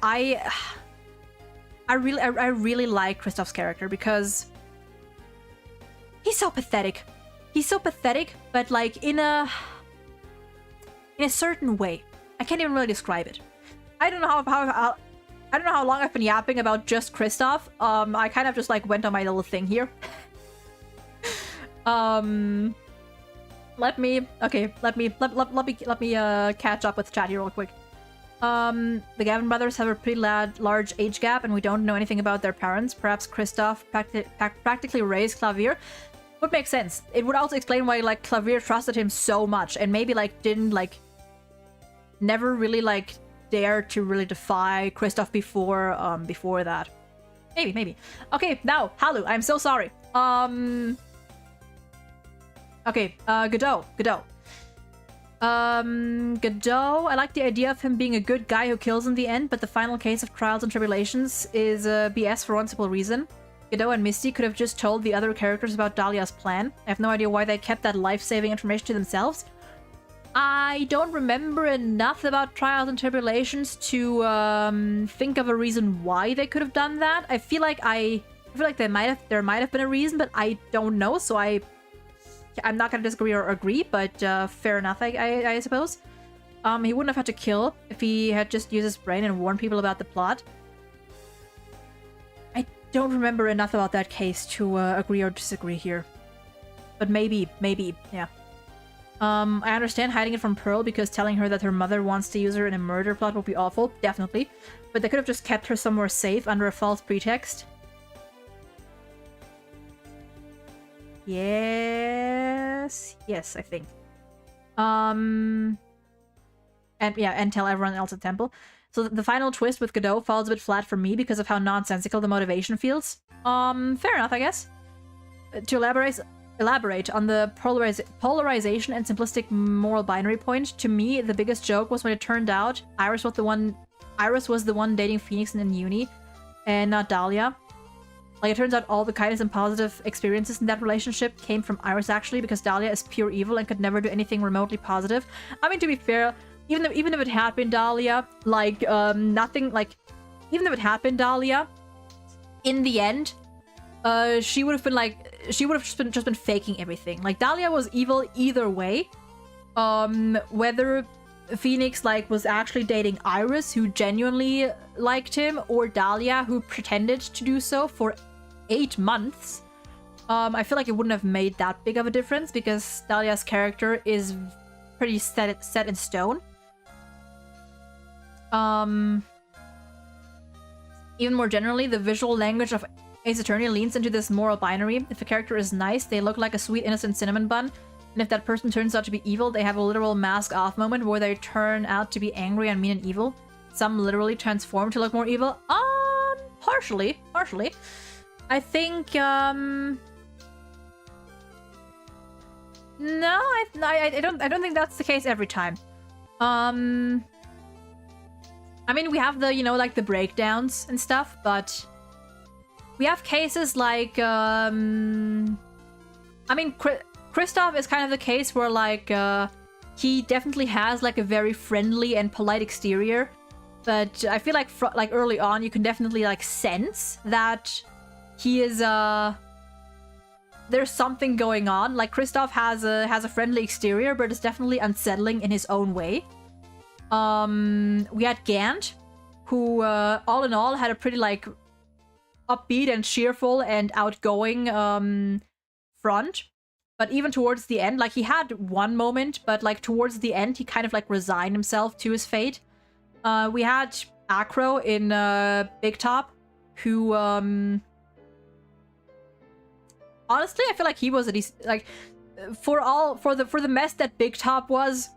[SPEAKER 1] I really like Kristoff's character, because he's so pathetic. He's so pathetic, but like in a certain way. I can't even really describe it. I don't know how I don't know how long I've been yapping about just Kristoff. I kind of just like went on my little thing here. Let me catch up with chat here real quick. The Gavin brothers have a pretty large age gap, and we don't know anything about their parents. Perhaps Kristoff practically raised Klavier. Would make sense. It would also explain why like Klavier trusted him so much, and maybe like didn't like never really like dare to really defy Kristoff before that. Maybe. Okay, now Halu, I'm so sorry. Okay, Godot. Godot, I like the idea of him being a good guy who kills in the end, but the final case of Trials and Tribulations is BS for one simple reason. Godot and Misty could have just told the other characters about Dahlia's plan. I have no idea why they kept that life-saving information to themselves. I don't remember enough about Trials and Tribulations to think of a reason why they could have done that. I feel like there might have been a reason, but I don't know, so I'm not gonna disagree or agree, but fair enough, I suppose. He wouldn't have had to kill if he had just used his brain and warned people about the plot. I don't remember enough about that case to agree or disagree here. But maybe, yeah. I understand hiding it from Pearl because telling her that her mother wants to use her in a murder plot would be awful, definitely. But they could have just kept her somewhere safe under a false pretext. Yes, I think. And tell everyone else at the temple. So the final twist with Godot falls a bit flat for me because of how nonsensical the motivation feels. Fair enough, I guess. To elaborate on the polarization and simplistic moral binary point, to me, the biggest joke was when it turned out Iris was the one dating Phoenix in uni, and not Dahlia. Like, it turns out all the kindness and positive experiences in that relationship came from Iris, actually, because Dahlia is pure evil and could never do anything remotely positive. I mean, to be fair, even if it had been Dahlia, like, nothing, like, even if it had been Dahlia, in the end, she would have just been faking everything. Like, Dahlia was evil either way. Whether Phoenix, like, was actually dating Iris, who genuinely liked him, or Dahlia, who pretended to do so for 8 months, I feel like it wouldn't have made that big of a difference because Dahlia's character is pretty set in stone. Even more generally, the visual language of Ace Attorney leans into this moral binary. If a character is nice, they look like a sweet, innocent cinnamon bun. And if that person turns out to be evil, they have a literal mask-off moment where they turn out to be angry and mean and evil. Some literally transform to look more evil. Partially. I think, no, I don't think that's the case every time. I mean, we have the, like, the breakdowns and stuff, but we have cases like, I mean, Kristoff is kind of the case where, like, he definitely has, like, a very friendly and polite exterior, but I feel like, early on, you can definitely, like, sense that he is, there's something going on. Like, Kristoff has a friendly exterior, but it's definitely unsettling in his own way. We had Gant, who, all in all, had a pretty, like, upbeat and cheerful and outgoing, front. But even towards the end, like, he had one moment, but, like, towards the end, he kind of, like, resigned himself to his fate. We had Acro in Big Top, who honestly I feel like he was a decent, like for the mess that Big Top was,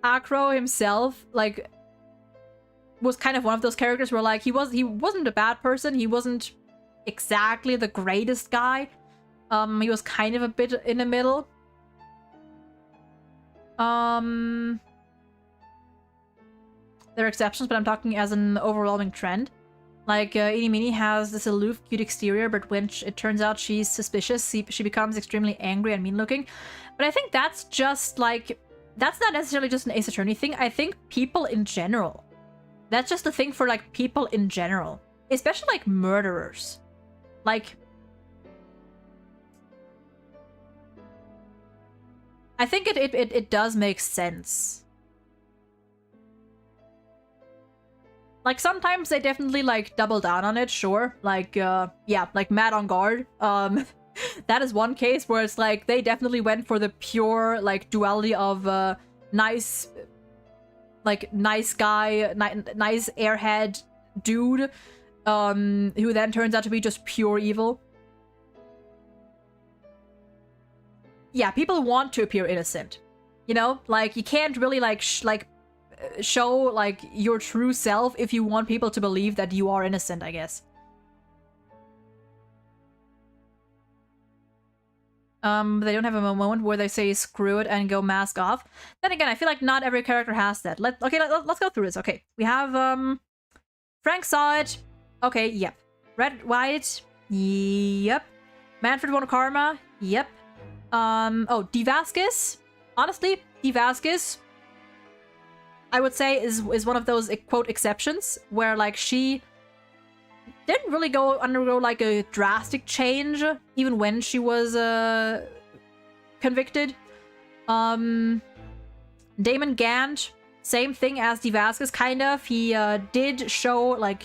[SPEAKER 1] Acro himself like was kind of one of those characters where like he wasn't a bad person, he wasn't exactly the greatest guy. He was kind of a bit in the middle. There are exceptions, but I'm talking as an overwhelming trend. Like, Inimini has this aloof, cute exterior, but when it turns out she's suspicious, she becomes extremely angry and mean-looking. But I think that's just, like... That's not necessarily just an Ace Attorney thing. I think people in general. That's just a thing for, like, people in general. Especially, like, murderers. Like... I think it does make sense. Like, sometimes they definitely, like, double down on it, sure. Like, yeah, like Mad on Guard. That is one case where it's like, they definitely went for the pure, like, duality of, nice... Like, nice guy, nice airhead dude, who then turns out to be just pure evil. Yeah, people want to appear innocent. You know? Like, you can't really, like, show, like, your true self if you want people to believe that you are innocent, I guess. They don't have a moment where they say screw it and go mask off. Then again, I feel like not every character has that. Let's go through this. Okay, we have, Frank saw it. Okay, yep. Red, White, yep. Manfred Von Karma, yep. Oh, D. Vasquez. Honestly, D. Vasquez, I would say, is one of those, quote, exceptions, where, like, she didn't really undergo, like, a drastic change, even when she was, convicted. Damon Gant, same thing as D. Vasquez, kind of. He, did show, like,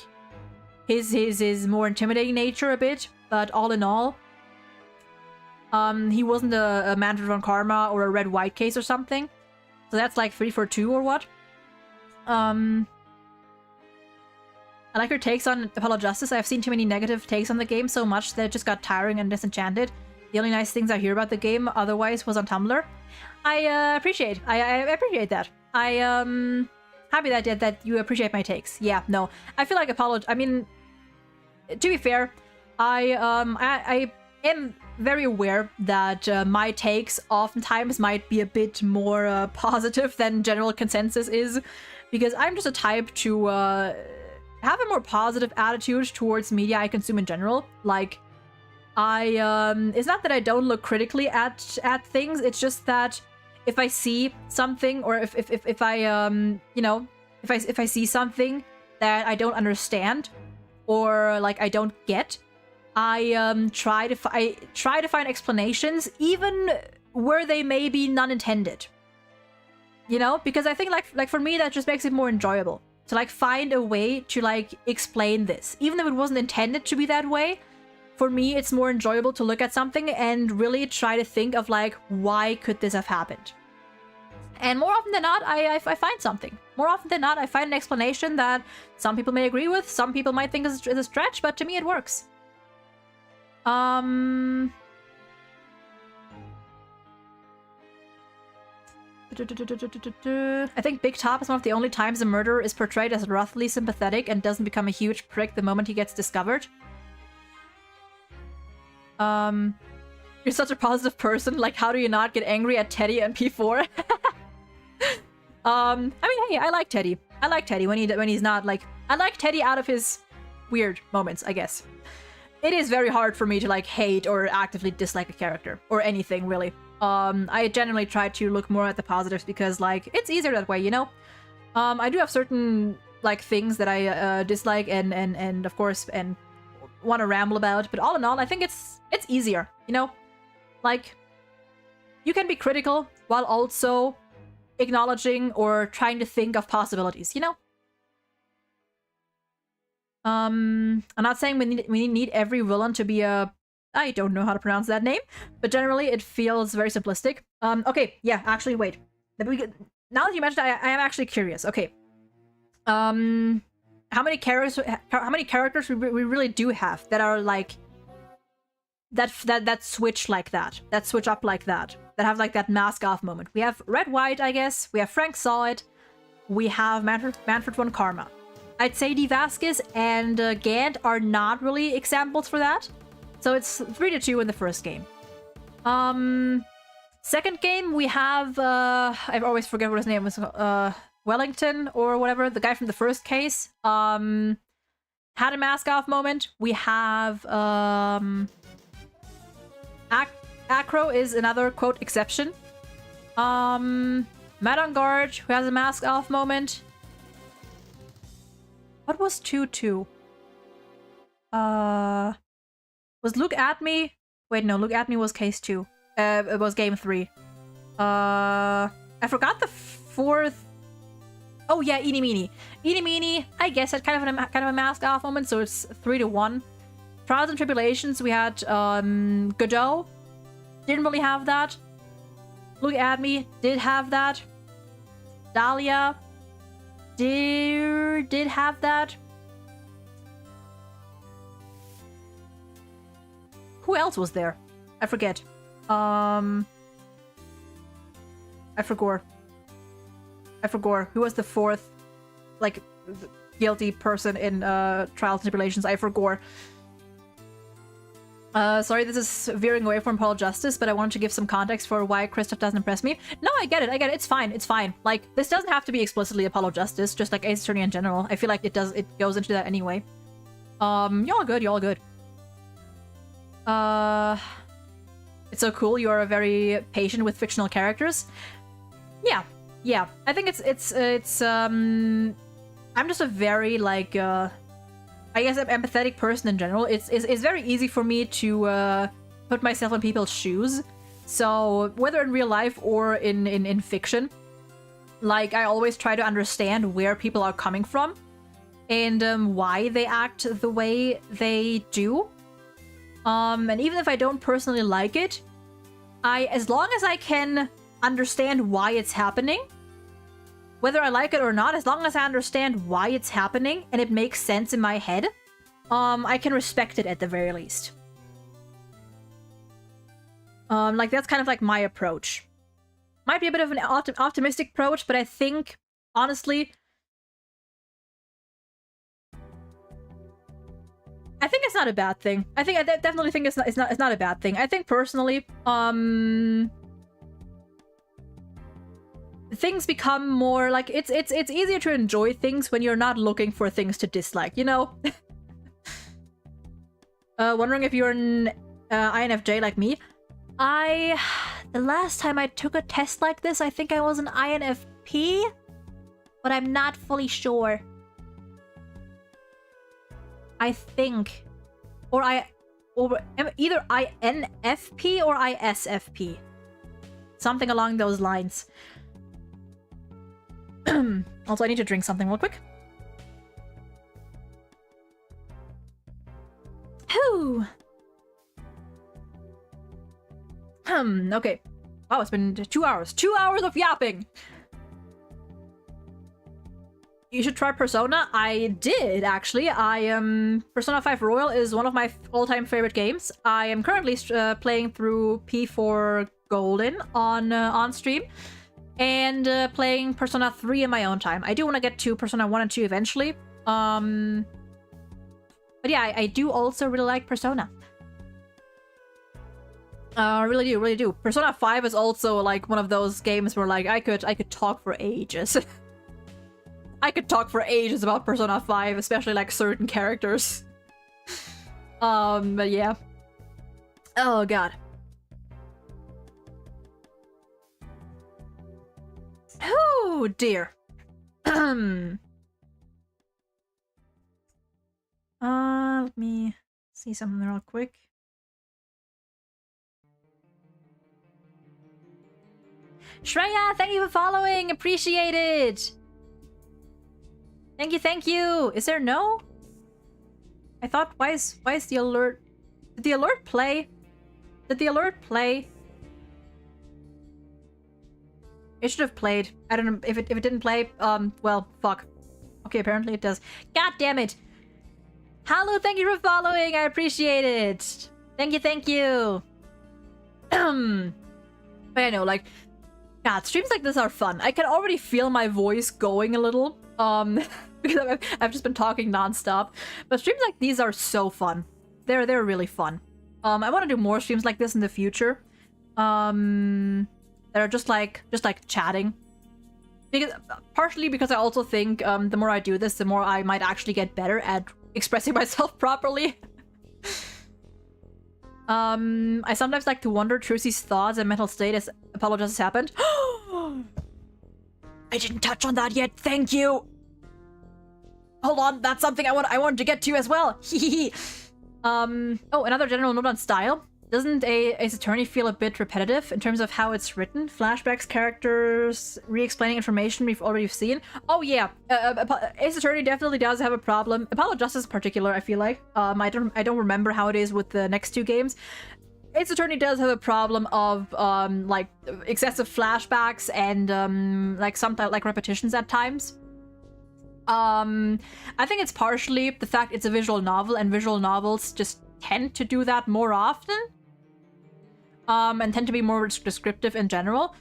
[SPEAKER 1] his more intimidating nature a bit, but all in all, he wasn't a Manfred Von Karma or a Red White case or something. So that's like 3 for 2 or what? I like her takes on Apollo Justice. I've seen too many negative takes on the game so much that it just got tiring and disenchanted. The only nice things I hear about the game otherwise was on Tumblr. I appreciate that. Happy that you appreciate my takes. Yeah, no. I feel like Apollo... I mean, to be fair, I am very aware that my takes oftentimes might be a bit more positive than general consensus is, because I'm just a type to have a more positive attitude towards media I consume in general. Like, it's not that I don't look critically at things, it's just that if I see something, or if I you know, if I see something that I don't understand, or like I don't get, I try to find explanations, even where they may be none intended. You know, because I think like for me that just makes it more enjoyable to like find a way to like explain this, even if it wasn't intended to be that way. For me, it's more enjoyable to look at something and really try to think of like, why could this have happened? And more often than not, I find something. More often than not, I find an explanation that some people may agree with, some people might think is a stretch, but to me it works. I think Big Top is one of the only times a murderer is portrayed as roughly sympathetic and doesn't become a huge prick the moment he gets discovered. You're such a positive person, like how do you not get angry at Teddy and P4? I mean, hey, I like Teddy. I like Teddy when he's not like... I like Teddy out of his weird moments, I guess. It is very hard for me to like hate or actively dislike a character or anything really. I generally try to look more at the positives because like it's easier that way, you know. I do have certain like things that I dislike and of course and want to ramble about, but all in all, I think it's easier, you know. Like you can be critical while also acknowledging or trying to think of possibilities, you know. I'm not saying we need every villain to be a... I don't know how to pronounce that name, but generally it feels very simplistic. Okay, yeah, actually, wait. Now that you mentioned it, I am actually curious. Okay. How many characters we really do have that are like that switch like that switch up like that have like that mask off moment. We have Red White, I guess. We have Frank Saw It. We have Manfred von Karma. I'd say D. Vasquez and Gant are not really examples for that. So it's 3-2 in the first game. Second game we have I always forget what his name was. Wellington or whatever, the guy from the first case. Had a mask off moment. We have Acro is another quote exception. Madame Garge, who has a mask off moment. What was 2-2? Was Look At Me? Wait, no, Look At Me was case 2. It was game 3. I forgot the fourth. Oh yeah, Eeny Meeny. Eeny Meeny, I guess had kind of a mask off moment, so it's 3-1. Trials and Tribulations, we had Godot. Didn't really have that. Look At Me did have that. Dahlia did have that. Who else was there? I forget. I forgot. Who was the fourth, like, guilty person in Trials and Tribulations? I forgot. Sorry, this is veering away from Paul Justice, but I wanted to give some context for why Kristoff doesn't impress me. No, I get it. It's fine. Like, this doesn't have to be explicitly Apollo Justice, just like Ace Attorney in general. I feel like it goes into that anyway. Y'all good. It's so cool. You are very patient with fictional characters. Yeah. I think it's I'm just a very, like, I guess I'm empathetic person in general. It's very easy for me to put myself in people's shoes. So whether in real life or in fiction, like, I always try to understand where people are coming from and why they act the way they do. And even if I don't personally like it, as long as I can understand why it's happening, whether I like it or not, as long as I understand why it's happening and it makes sense in my head, I can respect it at the very least. Like, that's kind of like my approach. Might be a bit of an optimistic approach, but I think, honestly, I think it's not a bad thing. I definitely think it's not a bad thing. I think personally, things become more like it's easier to enjoy things when you're not looking for things to dislike, you know? Wondering if you're an INFJ like me. The last time I took a test like this, I think I was an INFP, but I'm not fully sure. I think, or either INFP or ISFP, something along those lines. Also, I need to drink something real quick. Whew. Okay. Wow, it's been 2 hours. 2 hours of yapping! You should try Persona. I did, actually. Persona 5 Royal is one of my all-time favorite games. I am currently playing through P4 Golden on stream. And playing Persona 3 in my own time. I do want to get to Persona 1 and 2 eventually. But yeah, I do also really like Persona. Really do. Persona 5 is also like one of those games where, like, I could talk for ages. I could talk for ages about Persona 5, especially like certain characters. But yeah. Oh god. Oh dear. Let me see something real quick. Shreya, thank you for following. Appreciate it. Thank you. Is there no? I thought, why is the alert? Did the alert play? Did the alert play? It should have played. I don't know if it didn't play. Well, fuck. Okay, apparently it does. God damn it! Hello, thank you for following. I appreciate it. Thank you, thank you. But I know, like, God, streams like this are fun. I can already feel my voice going a little, because I've just been talking nonstop. But streams like these are so fun. They're really fun. I want to do more streams like this in the future. That are just like chatting. Because partially because I also think the more I do this, the more I might actually get better at expressing myself properly. I sometimes like to wonder Trucy's thoughts and mental state as Apollo Justice happened. I didn't touch on that yet. Thank you. Hold on, that's something I wanted to get to as well. Oh, another general note on style. Doesn't Ace Attorney feel a bit repetitive in terms of how it's written? Flashbacks, characters, re-explaining information we've already seen? Oh yeah, Ace Attorney definitely does have a problem. Apollo Justice in particular, I feel like. I don't remember how it is with the next two games. Ace Attorney does have a problem of like excessive flashbacks and like sometimes like repetitions at times. I think it's partially the fact it's a visual novel, and visual novels just tend to do that more often. And tend to be more descriptive in general.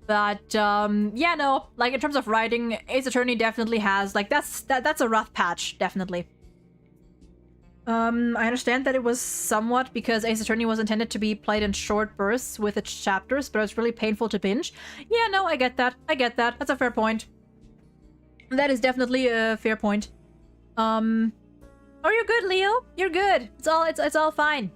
[SPEAKER 1] But yeah, no, like in terms of writing, Ace Attorney definitely has like that's a rough patch, definitely. I understand that it was somewhat because Ace Attorney was intended to be played in short bursts with its chapters, but it's really painful to binge. Yeah, no, I get that. I get that. That's a fair point. That is definitely a fair point. Oh, you're good, Leo. You're good. It's all fine.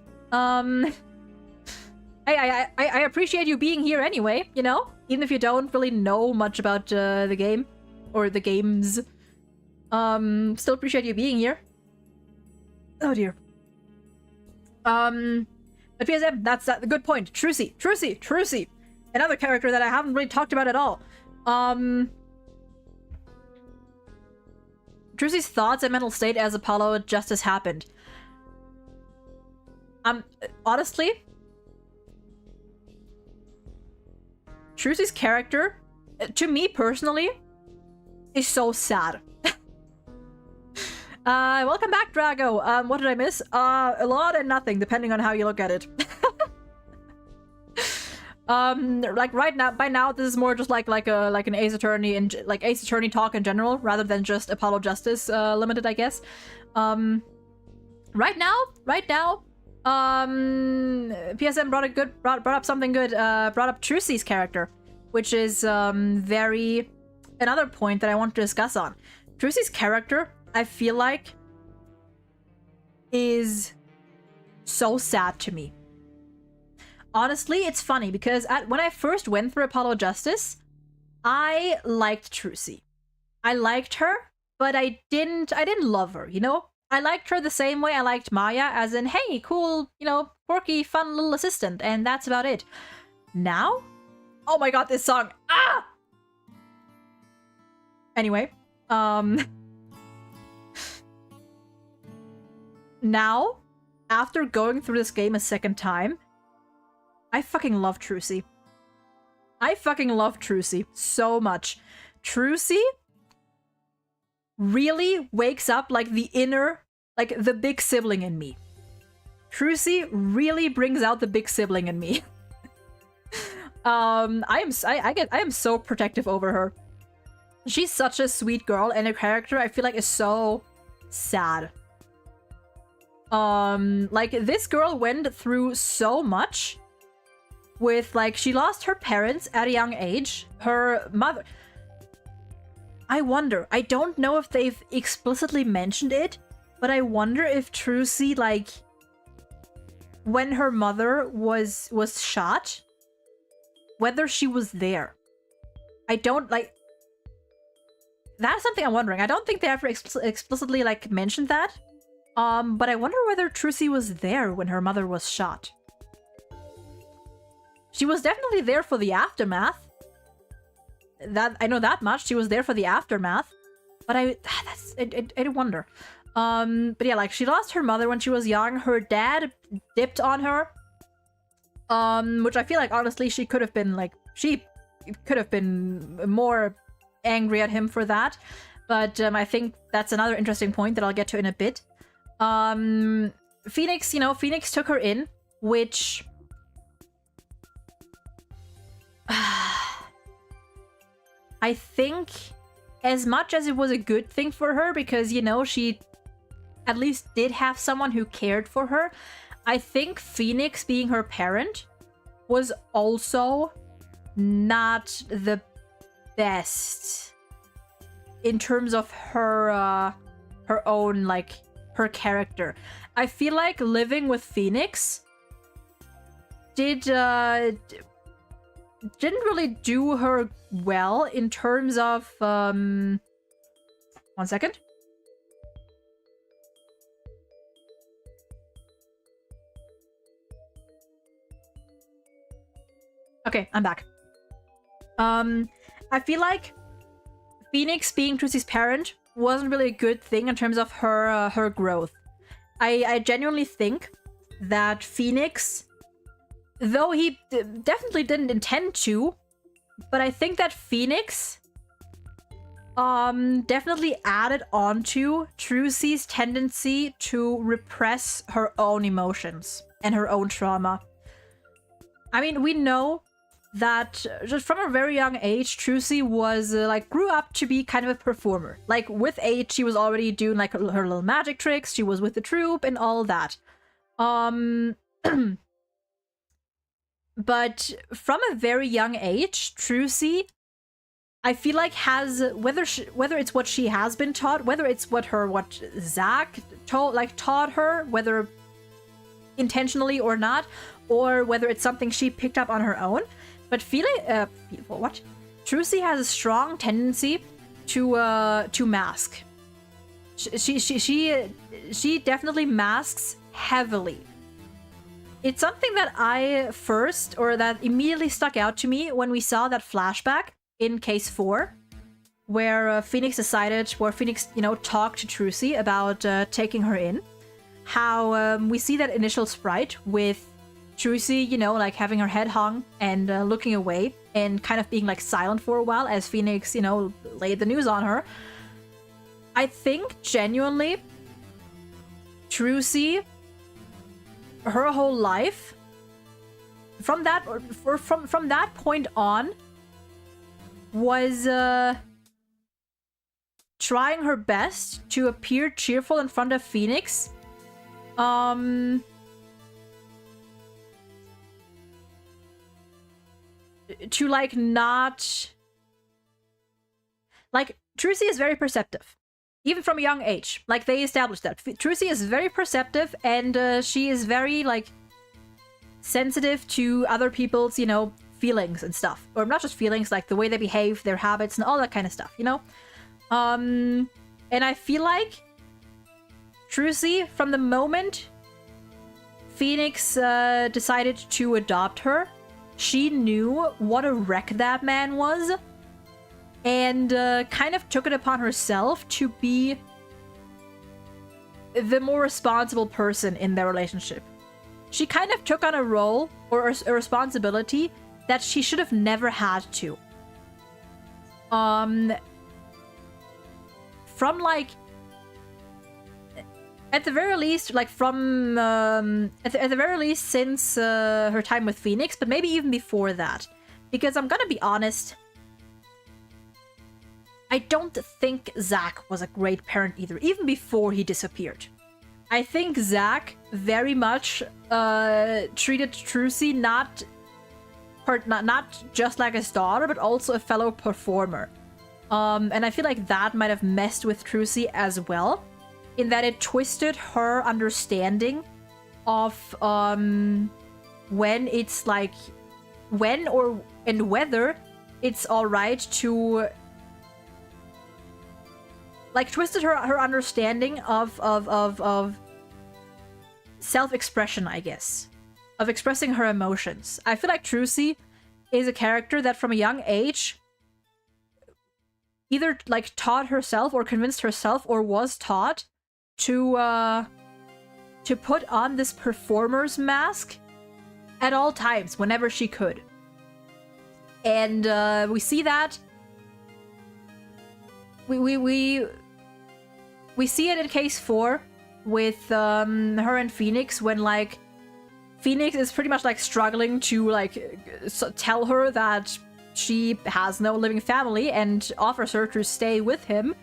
[SPEAKER 1] I appreciate you being here anyway, you know? Even if you don't really know much about the game or the games. Still appreciate you being here. Oh dear. But PSM, that's a good point. Trucy. Another character that I haven't really talked about at all. Trucy's thoughts and mental state as Apollo Justice happened. Honestly, Trucy's character, to me personally, is so sad. Welcome back, Drago. What did I miss? A lot and nothing, depending on how you look at it. Like right now, by now, this is more just like an Ace Attorney and like Ace Attorney talk in general, rather than just Apollo Justice limited, I guess. Right now, PSM brought up something good. Brought up Trucy's character, which is another point that I want to discuss on. Trucy's character, I feel like, is so sad to me. Honestly, it's funny because when I first went through Apollo Justice, I liked Trucy. I liked her, but I didn't love her, you know? I liked her the same way I liked Maya, as in, hey, cool, you know, quirky, fun little assistant, and that's about it. Now? Oh my god, this song! Ah! Anyway, now, after going through this game a second time, I fucking love Trucy. I fucking love Trucy so much. Trucy really wakes up like the inner, like the big sibling in me. Trucy really brings out the big sibling in me. I am so protective over her. She's such a sweet girl, and her character I feel like is so sad. Like this girl went through so much with, like, she lost her parents at a young age. Her mother, I wonder, I don't know if they've explicitly mentioned it, but I wonder if Trucy, like, when her mother was shot, whether she was there. I don't, like, that's something I'm wondering. I don't think they ever explicitly, like, mentioned that. But I wonder whether Trucy was there when her mother was shot. She was definitely there for the aftermath. That I know that much. She was there for the aftermath. But I wonder. But yeah, like, she lost her mother when she was young. Her dad dipped on her. Which I feel like, honestly, she could have been, like, she could have been more angry at him for that. But I think that's another interesting point that I'll get to in a bit. Phoenix, you know, Phoenix took her in, which... I think as much as it was a good thing for her, because, you know, she at least did have someone who cared for her, I think Phoenix being her parent was also not the best in terms of her her own, like, her character. I feel like living with Phoenix didn't really do her well in terms of 1 second. Okay, I'm back. I feel like Phoenix being Trucy's parent wasn't really a good thing in terms of her her growth. I genuinely think that Phoenix, though he definitely didn't intend to, but I think that Phoenix definitely added on to Trucy's tendency to repress her own emotions and her own trauma. I mean, we know that just from a very young age, Trucy was like grew up to be kind of a performer. Like with age, she was already doing like her little magic tricks. She was with the troupe and all that. But from a very young age, Trucy, I feel like has whether it's what she has been taught, whether it's what Zach taught her, whether intentionally or not, or whether it's something she picked up on her own. But Trucy has a strong tendency to mask. She definitely masks heavily. It's something that that immediately stuck out to me when we saw that flashback in case 4, where Phoenix, you know, talked to Trucy about taking her in. How we see that initial sprite with Trucy, you know, like having her head hung and looking away and kind of being like silent for a while as Phoenix, you know, laid the news on her. I think genuinely Trucy, her whole life, from that point on, was trying her best to appear cheerful in front of Phoenix. To like not... Like, Trucy is very perceptive. Even from a young age. Like, they established that. Trucy is very perceptive, and she is very, like, sensitive to other people's, you know, feelings and stuff. Or not just feelings, like the way they behave, their habits, and all that kind of stuff, you know? And I feel like Trucy, from the moment Phoenix decided to adopt her, she knew what a wreck that man was, and kind of took it upon herself to be the more responsible person in their relationship. She kind of took on a role or a responsibility that she should have never had to. From like, at the very least, like from at the very least since her time with Phoenix, but maybe even before that, because I'm gonna be honest, I don't think Zach was a great parent either, even before he disappeared. I think Zach very much treated Trucy not just like his daughter, but also a fellow performer. And I feel like that might have messed with Trucy as well, in that it twisted her understanding of when it's like, when or and whether it's alright to, like, twisted her understanding of self-expression, I guess, of expressing her emotions. I feel like Trucy is a character that from a young age either like taught herself or convinced herself or was taught to put on this performer's mask at all times, whenever she could. And we see that we see it in case 4 with her and Phoenix, when like Phoenix is pretty much like struggling to like tell her that she has no living family and offers her to stay with him,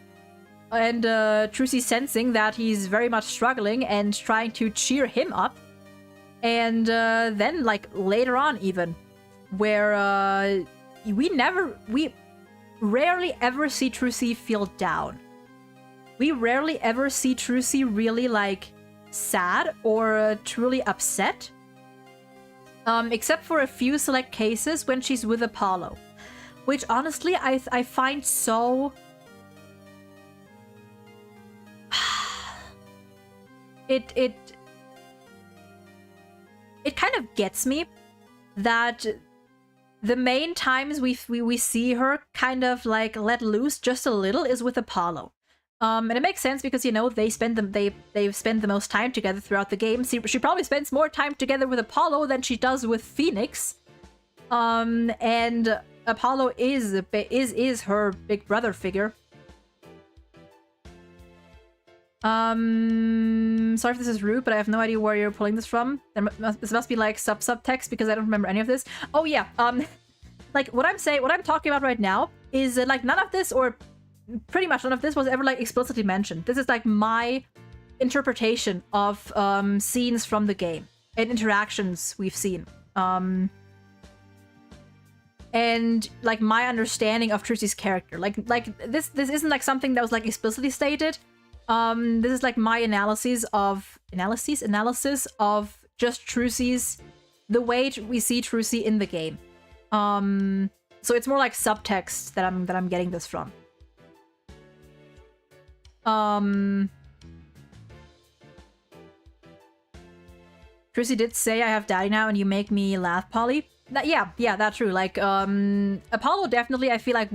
[SPEAKER 1] and Trucy sensing that he's very much struggling and trying to cheer him up. And then like later on, even where we rarely ever see Trucy feel down. We rarely ever see Trucy really like sad or truly upset, except for a few select cases when she's with Apollo, which honestly I find so it kind of gets me that the main times we see her kind of like let loose just a little is with Apollo. And it makes sense because, you know, they spend the most time together throughout the game. She probably spends more time together with Apollo than she does with Phoenix. And Apollo is her big brother figure. Sorry if this is rude, but I have no idea where you're pulling this from. This must be like subtext because I don't remember any of this. Oh yeah, like what I'm talking about right now is like none of this, or pretty much none of this, was ever like explicitly mentioned. This is like my interpretation of scenes from the game and interactions we've seen. And like my understanding of Trucy's character. Like this isn't like something that was like explicitly stated. This is like my analysis of just Trucy's, the way we see Trucy in the game. So it's more like subtext that I'm getting this from. Trucy did say, "I have daddy now and you make me laugh, Polly." Yeah, that's true. Like, Apollo definitely, I feel like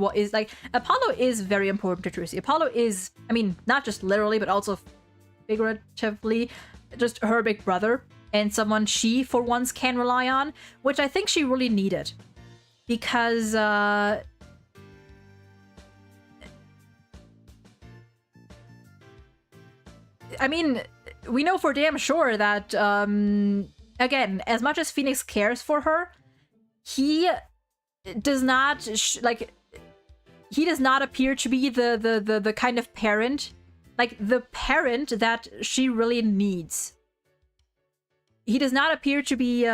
[SPEAKER 1] Apollo is very important to Trucy. Apollo is, I mean, not just literally, but also figuratively, just her big brother and someone she, for once, can rely on, which I think she really needed. Because, I mean, we know for damn sure that, again, as much as Phoenix cares for her, he does not he does not appear to be the kind of parent, like the parent that she really needs. He does not appear to be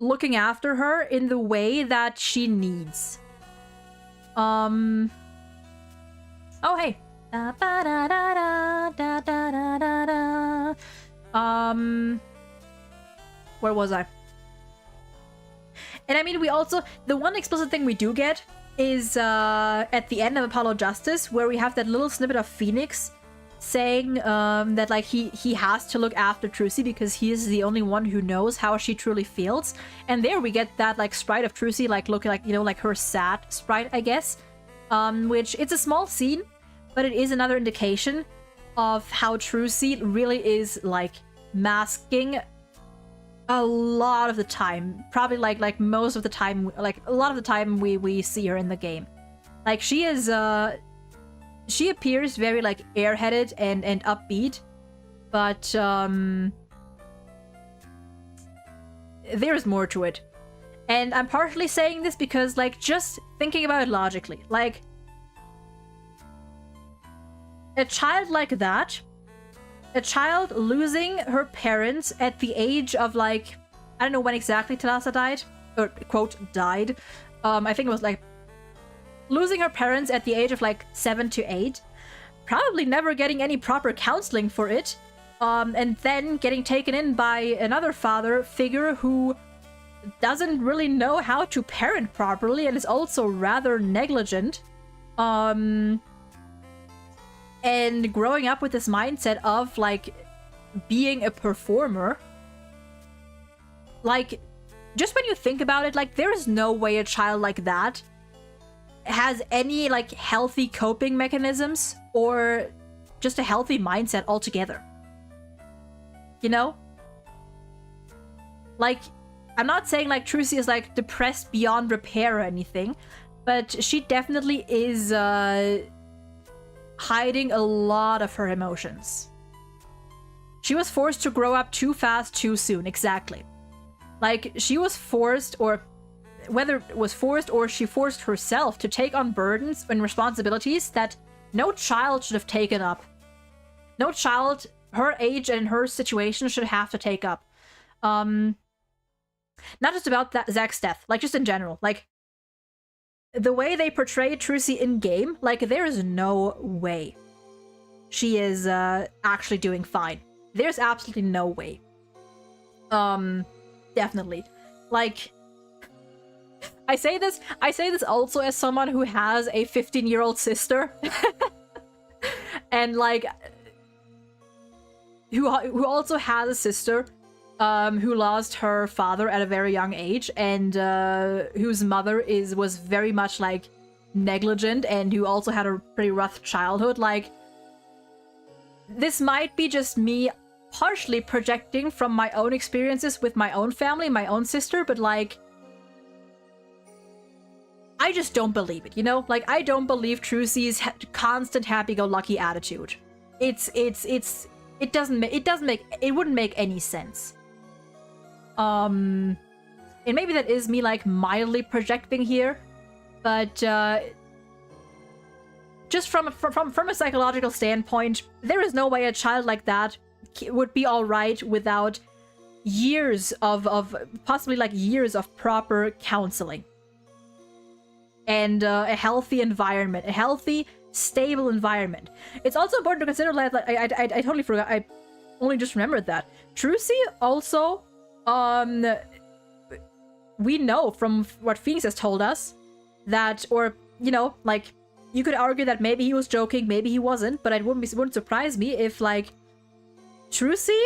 [SPEAKER 1] looking after her in the way that she needs. Oh hey. Where was I? And I mean, we also, the one explicit thing we do get is at the end of Apollo Justice, where we have that little snippet of Phoenix saying that like he has to look after Trucy because he is the only one who knows how she truly feels. And there we get that like sprite of Trucy like looking like, you know, like her sad sprite, I guess. Which it's a small scene, but it is another indication of how Trucy really is like masking a lot of the time, probably like most of the time, like a lot of the time we see her in the game. Like she is she appears very like airheaded and upbeat, but there's more to it. And I'm partially saying this because like just thinking about it logically, like a child like that, a child losing her parents at the age of like, I don't know when exactly Talassa died, or quote died. I think it was like losing her parents at the age of like 7 to 8, probably never getting any proper counseling for it, and then getting taken in by another father figure who doesn't really know how to parent properly and is also rather negligent. And growing up with this mindset of, like, being a performer. Like, just when you think about it, like, there is no way a child like that has any, like, healthy coping mechanisms or just a healthy mindset altogether. You know? Like, I'm not saying, like, Trucy is, like, depressed beyond repair or anything, but she definitely is hiding a lot of her emotions. She was forced to grow up too fast, too soon. Exactly. Like, she was forced, or whether it was forced or she forced herself to take on burdens and responsibilities that no child should have taken up. No child her age and her situation should have to take up. Not just about that Zach's death, like just in general. Like, the way they portray Trucy in game, like, there is no way she is actually doing fine. There's absolutely no way. Definitely. Like, I say this also as someone who has a 15-year-old sister. And like, who also has a sister who lost her father at a very young age, and whose mother was very much like negligent, and who also had a pretty rough childhood. Like, this might be just me partially projecting from my own experiences with my own family, my own sister, but like, I just don't believe it, you know? Like, I don't believe Trucy's constant happy-go-lucky attitude. It wouldn't make any sense. And maybe that is me, like, mildly projecting here, but just from a psychological standpoint, there is no way a child like that would be all right without years of possibly like years of proper counseling and a healthy environment, a healthy, stable environment. It's also important to consider that, like, I totally forgot. I only just remembered that Trucy also, we know from what Phoenix has told us that, or you know, like, you could argue that maybe he was joking, maybe he wasn't, but it wouldn't surprise me if, like, Trucy,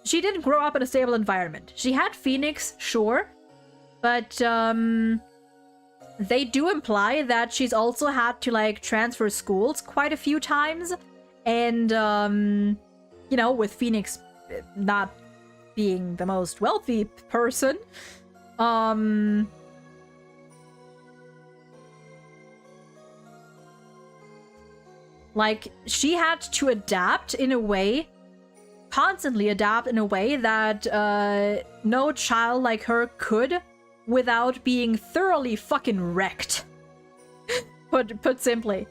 [SPEAKER 1] she didn't grow up in a stable environment. She had Phoenix, sure, but they do imply that she's also had to, like, transfer schools quite a few times, and you know, with Phoenix not being the most wealthy person, like, she had to adapt in a way, constantly adapt in a way that no child like her could without being thoroughly fucking wrecked. Put simply.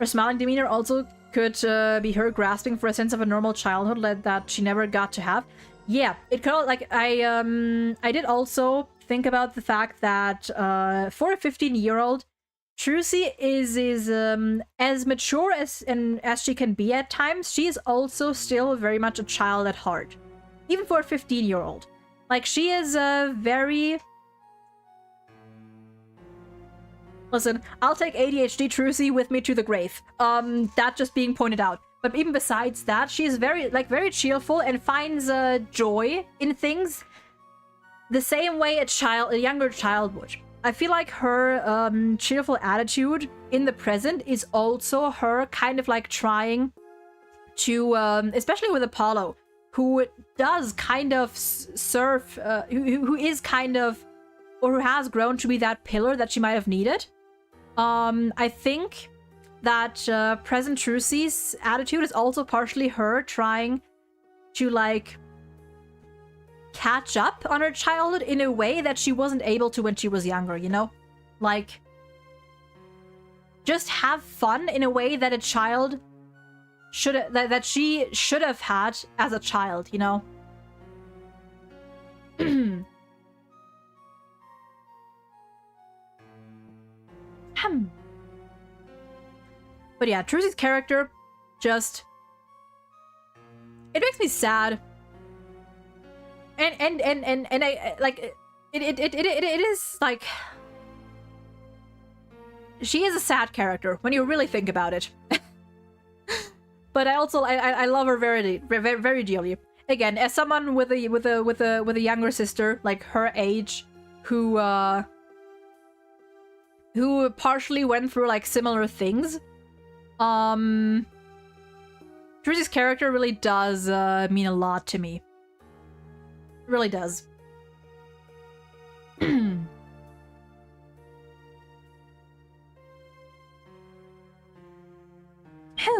[SPEAKER 1] Her smiling demeanor also could be her grasping for a sense of a normal childhood that she never got to have. Yeah, it could, like, I did also think about the fact that for a 15-year-old, Trucy is as mature as she can be at times. She is also still very much a child at heart, even for a 15-year-old. Like, she is very. Listen, I'll take ADHD Trucy with me to the grave. That just being pointed out. But even besides that, she is very cheerful and finds joy in things the same way a younger child would. I feel like her cheerful attitude in the present is also her kind of like trying to, especially with Apollo, who does kind of serve, who is kind of, or who has grown to be that pillar that she might have needed. I think that present Trucy's attitude is also partially her trying to, like, catch up on her childhood in a way that she wasn't able to when she was younger, you know? Like, just have fun in a way that a child that she should have had as a child, you know? But yeah, Trucy's character just, it makes me sad. And I like it is like, she is a sad character when you really think about it. But I also I love her very dearly. Again, as someone with a younger sister like her age, who partially went through like similar things, Trucy's character really does mean a lot to me. Really does.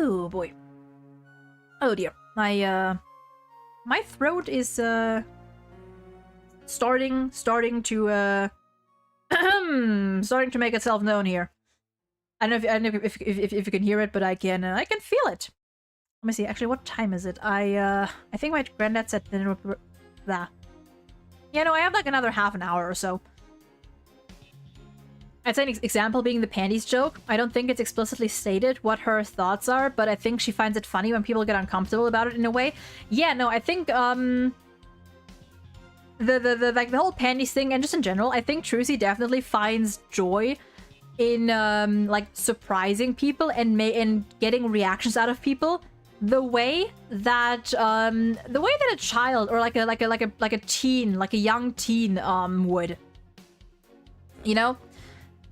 [SPEAKER 1] Oh boy. Oh dear. My throat is starting to starting to make itself known here. I don't know if you can hear it, but I can feel it. Let me see. Actually, what time is it? I think my granddad said dinner. That. Yeah, no, I have like another half an hour or so. I'd say an example being the panties joke. I don't think it's explicitly stated what her thoughts are, but I think she finds it funny when people get uncomfortable about it in a way. Yeah, no, I think the whole panties thing, and just in general, I think Trucy definitely finds joy in like surprising people and getting reactions out of people the way that a child or like a teen, like a young teen would. You know?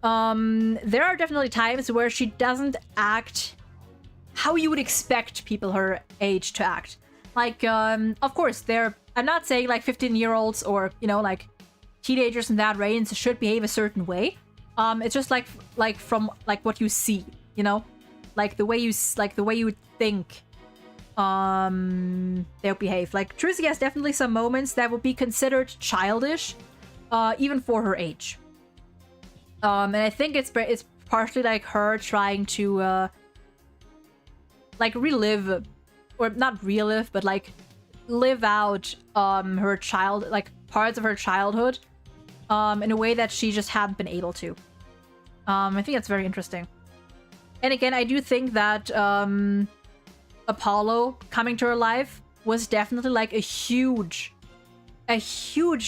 [SPEAKER 1] There are definitely times where she doesn't act how you would expect people her age to act. Like, of course, I'm not saying like 15-year-olds or, you know, like teenagers in that range should behave a certain way. It's just like from like what you see, you know, like the way you would think they'll behave. Like Trucy has definitely some moments that would be considered childish, even for her age. And I think it's partially like her trying to like relive, or not relive, but like live out her parts of her childhood in a way that she just hadn't been able to. I think that's very interesting. And again, I do think that Apollo coming to her life was definitely like a huge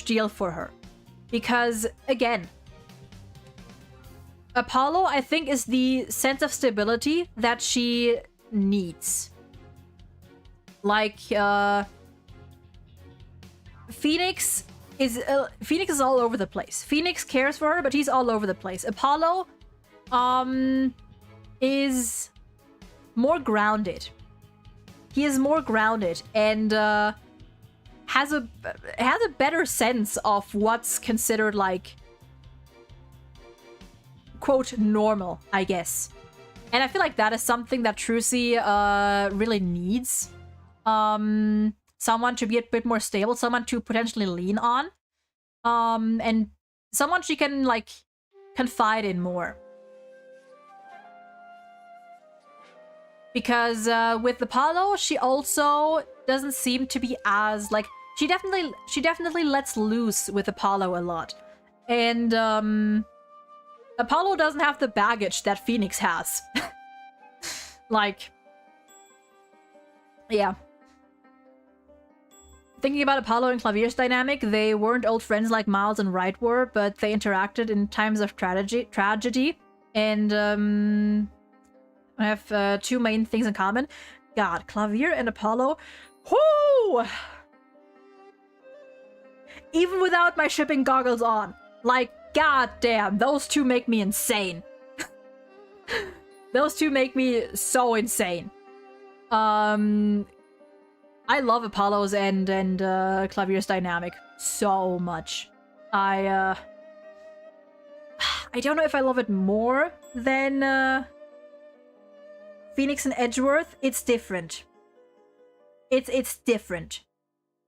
[SPEAKER 1] deal for her, because again, Apollo, I think, is the sense of stability that she needs. Like, Phoenix is all over the place. Phoenix cares for her, but he's all over the place. Apollo, is more grounded. He is more grounded and has a better sense of what's considered like, quote, normal, I guess. And I feel like that is something that Trucy really needs. Someone to be a bit more stable, someone to potentially lean on. And someone she can, like, confide in more. Because with Apollo, she also doesn't seem to be as, like, she definitely lets loose with Apollo a lot. And, Apollo doesn't have the baggage that Phoenix has. Like, yeah. Thinking about Apollo and Clavier's dynamic, they weren't old friends like Miles and Wright were, but they interacted in times of tragedy. And I have two main things in common. God, Clavier and Apollo. Whoo! Even without my shipping goggles on. Like, god damn, those two make me insane. Those two make me so insane. I love Apollo's and Clavier's dynamic so much. I don't know if I love it more than Phoenix and Edgeworth. It's different. It's different.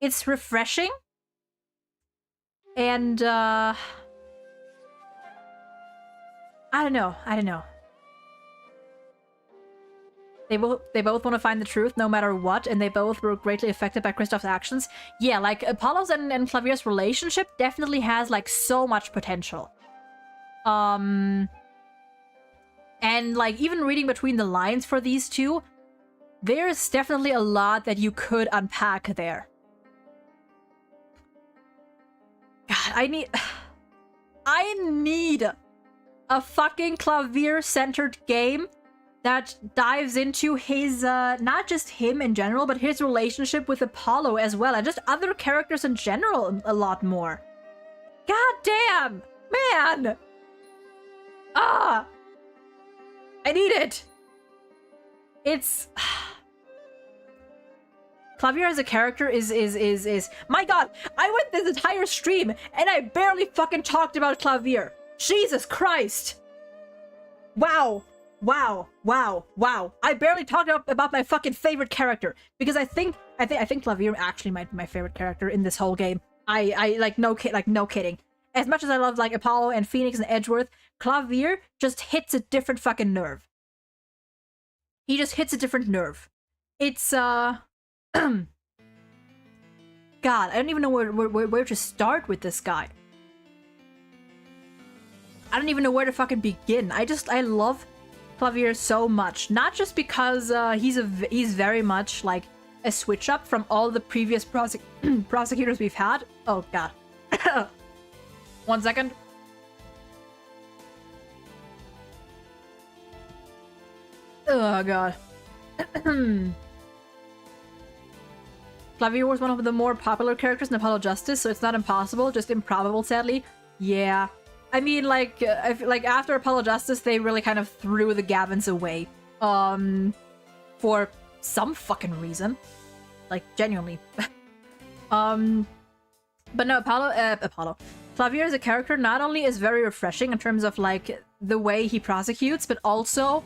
[SPEAKER 1] It's refreshing. And I don't know. They both want to find the truth no matter what, and they both were greatly affected by Kristoff's actions. Yeah, like, Apollo's and Clavier's relationship definitely has, like, so much potential. And, like, even reading between the lines for these two, there's definitely a lot that you could unpack there. God, I need a fucking Clavier-centered game that dives into his, not just him in general, but his relationship with Apollo as well, and just other characters in general a lot more. God damn! Man! Ah! I need it! It's... Clavier as a character is... My god! I went this entire stream, and I barely fucking talked about Clavier! Jesus Christ! Wow! Wow. I barely talked about my fucking favorite character because I think Clavier actually might be my favorite character in this whole game. I like no kidding. As much as I love like Apollo and Phoenix and Edgeworth, Clavier just hits a different fucking nerve. He just hits a different nerve. It's God, I don't even know where to start with this guy. I don't even know where to fucking begin. I love Clavier so much. Not just because he's very much like a switch up from all the previous prosecutors we've had. Oh god. 1 second. Oh god. Clavier was one of the more popular characters in Apollo Justice, so it's not impossible, just improbable, sadly. Yeah. I mean, like, after Apollo Justice, they really kind of threw the Gavins away. For some fucking reason. Like, genuinely. But no, Apollo. Clavier as a character not only is very refreshing in terms of, like, the way he prosecutes, but also,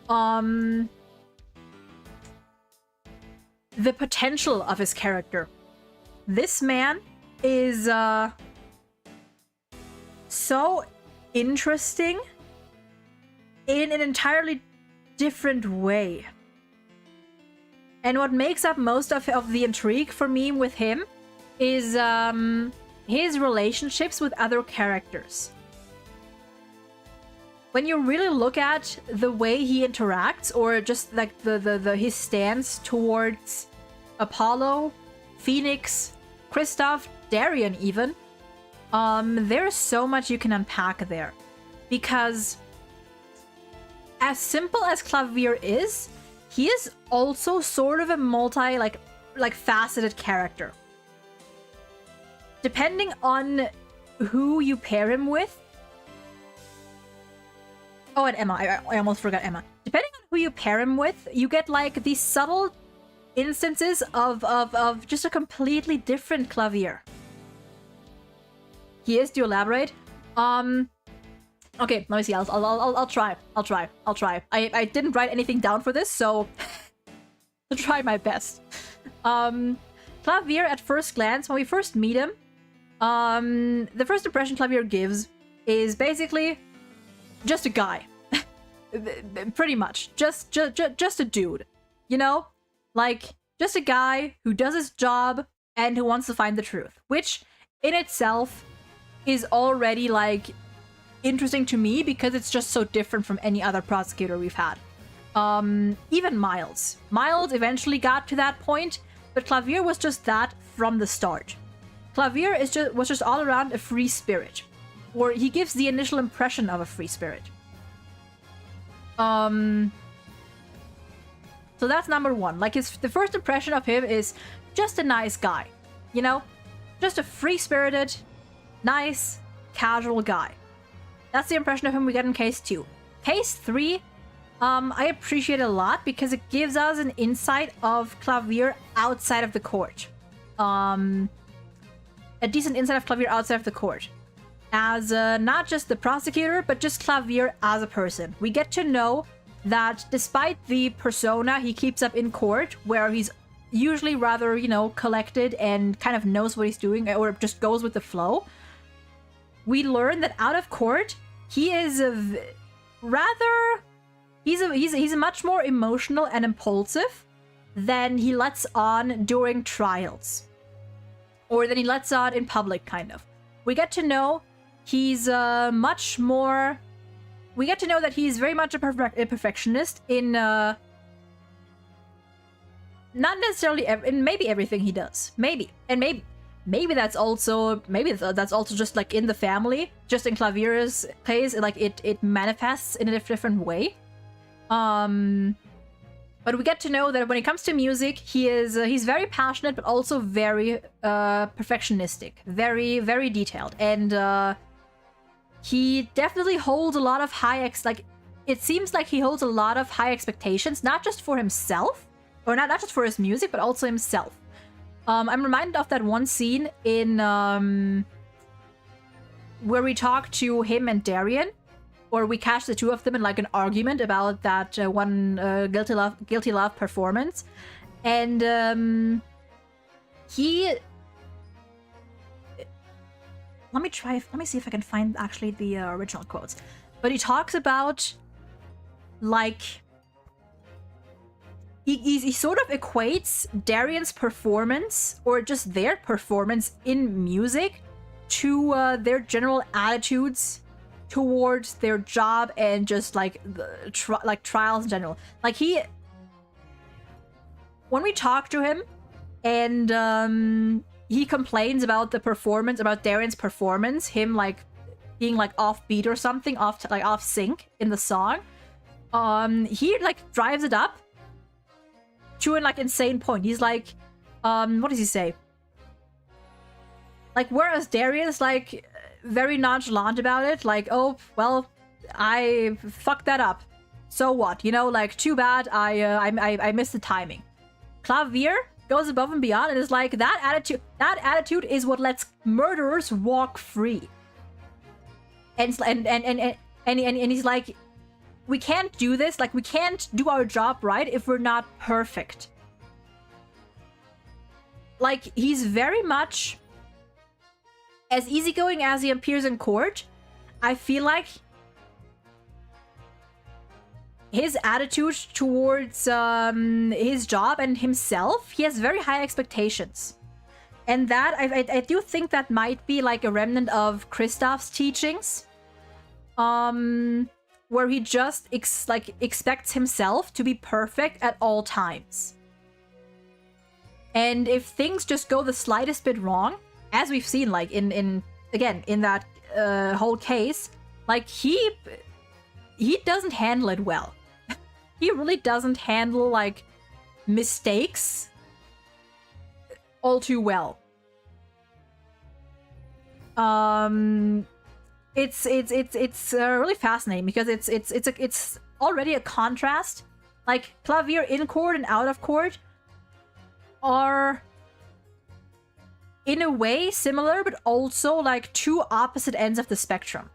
[SPEAKER 1] the potential of his character. This man is, so interesting in an entirely different way. And what makes up most of the intrigue for me with him is his relationships with other characters. When you really look at the way he interacts, or just like his stance towards Apollo, Phoenix, Kristoff, Darien even, there's so much you can unpack there. Because as simple as Clavier is, he is also sort of a multi, like faceted character. Depending on who you pair him with. Oh, and Emma. I almost forgot Emma. Depending on who you pair him with, you get like these subtle instances of just a completely different Clavier. He is, to elaborate. Okay, let me see. I'll try. I didn't write anything down for this, so I'll try my best. Clavier, at first glance, when we first meet him, the first impression Clavier gives is basically just a guy. Pretty much. Just a dude. You know? Like, just a guy who does his job and who wants to find the truth. Which, in itself, is already, like, interesting to me because it's just so different from any other prosecutor we've had. Even Miles. Miles eventually got to that point, but Clavier was just that from the start. Clavier was just all around a free spirit. Or he gives the initial impression of a free spirit. So that's number one. Like, the first impression of him is just a nice guy. You know? Just a free-spirited, nice, casual guy. That's the impression of him we get in Case 2. Case 3, I appreciate a lot because it gives us an insight of Clavier outside of the court. A decent insight of Clavier outside of the court. As not just the prosecutor, but just Clavier as a person. We get to know that despite the persona he keeps up in court, where he's usually rather, you know, collected and kind of knows what he's doing or just goes with the flow, we learn that out of court, he is he's much more emotional and impulsive than he lets on during trials. Or than he lets on in public, kind of. We get to know he's much more... We get to know that he's very much a perfectionist in... not necessarily... in maybe everything he does. Maybe. And maybe that's also... Maybe that's also just, like, in the family. Just in Clavier's case, like, it manifests in a different way. But we get to know that when it comes to music, he's very passionate, but also very perfectionistic, very, very detailed, and he definitely holds a lot of it seems like he holds a lot of high expectations, not just for himself, or not just for his music, but also himself. I'm reminded of that one scene in where we talk to him and Darien, or we catch the two of them in like an argument about that one guilty love performance, and he. Let me see if I can find actually the original quotes. But he talks about like he sort of equates Darian's performance, or just their performance in music, to their general attitudes towards their job and just like trials in general. Like when we talk to him, and he complains about the performance, about Darian's performance, him like being like offbeat or something, off sync in the song. He like drives it up to an like insane point. He's like, what does he say? Like, whereas Darian's like very nonchalant about it, like, oh well, I fucked that up. So what? You know, like, too bad. I missed the timing. Clavier goes above and beyond and is like, that attitude is what lets murderers walk free. And he's like, we can't do this. Like, we can't do our job right if we're not perfect. Like, he's very much as easygoing as he appears in court. I feel like his attitude towards his job and himself, he has very high expectations. And that, I do think that might be like a remnant of Kristoff's teachings. Where he just expects himself to be perfect at all times. And if things just go the slightest bit wrong, as we've seen, like in that whole case, like he doesn't handle it well. He really doesn't handle like mistakes all too well. It's really fascinating because it's already a contrast. Like, Clavier in court and out of court are in a way similar, but also like two opposite ends of the spectrum.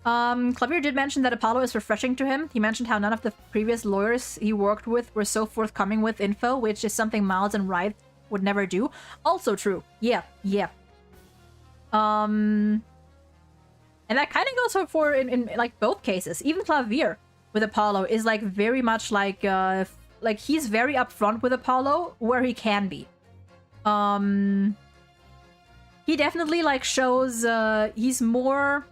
[SPEAKER 1] Clavier did mention that Apollo is refreshing to him. He mentioned how none of the previous lawyers he worked with were so forthcoming with info, which is something Miles and Wright would never do. Also true. Yeah. And that kind of goes for in like both cases. Even Clavier with Apollo is like very much like he's very upfront with Apollo where he can be. He definitely like shows he's more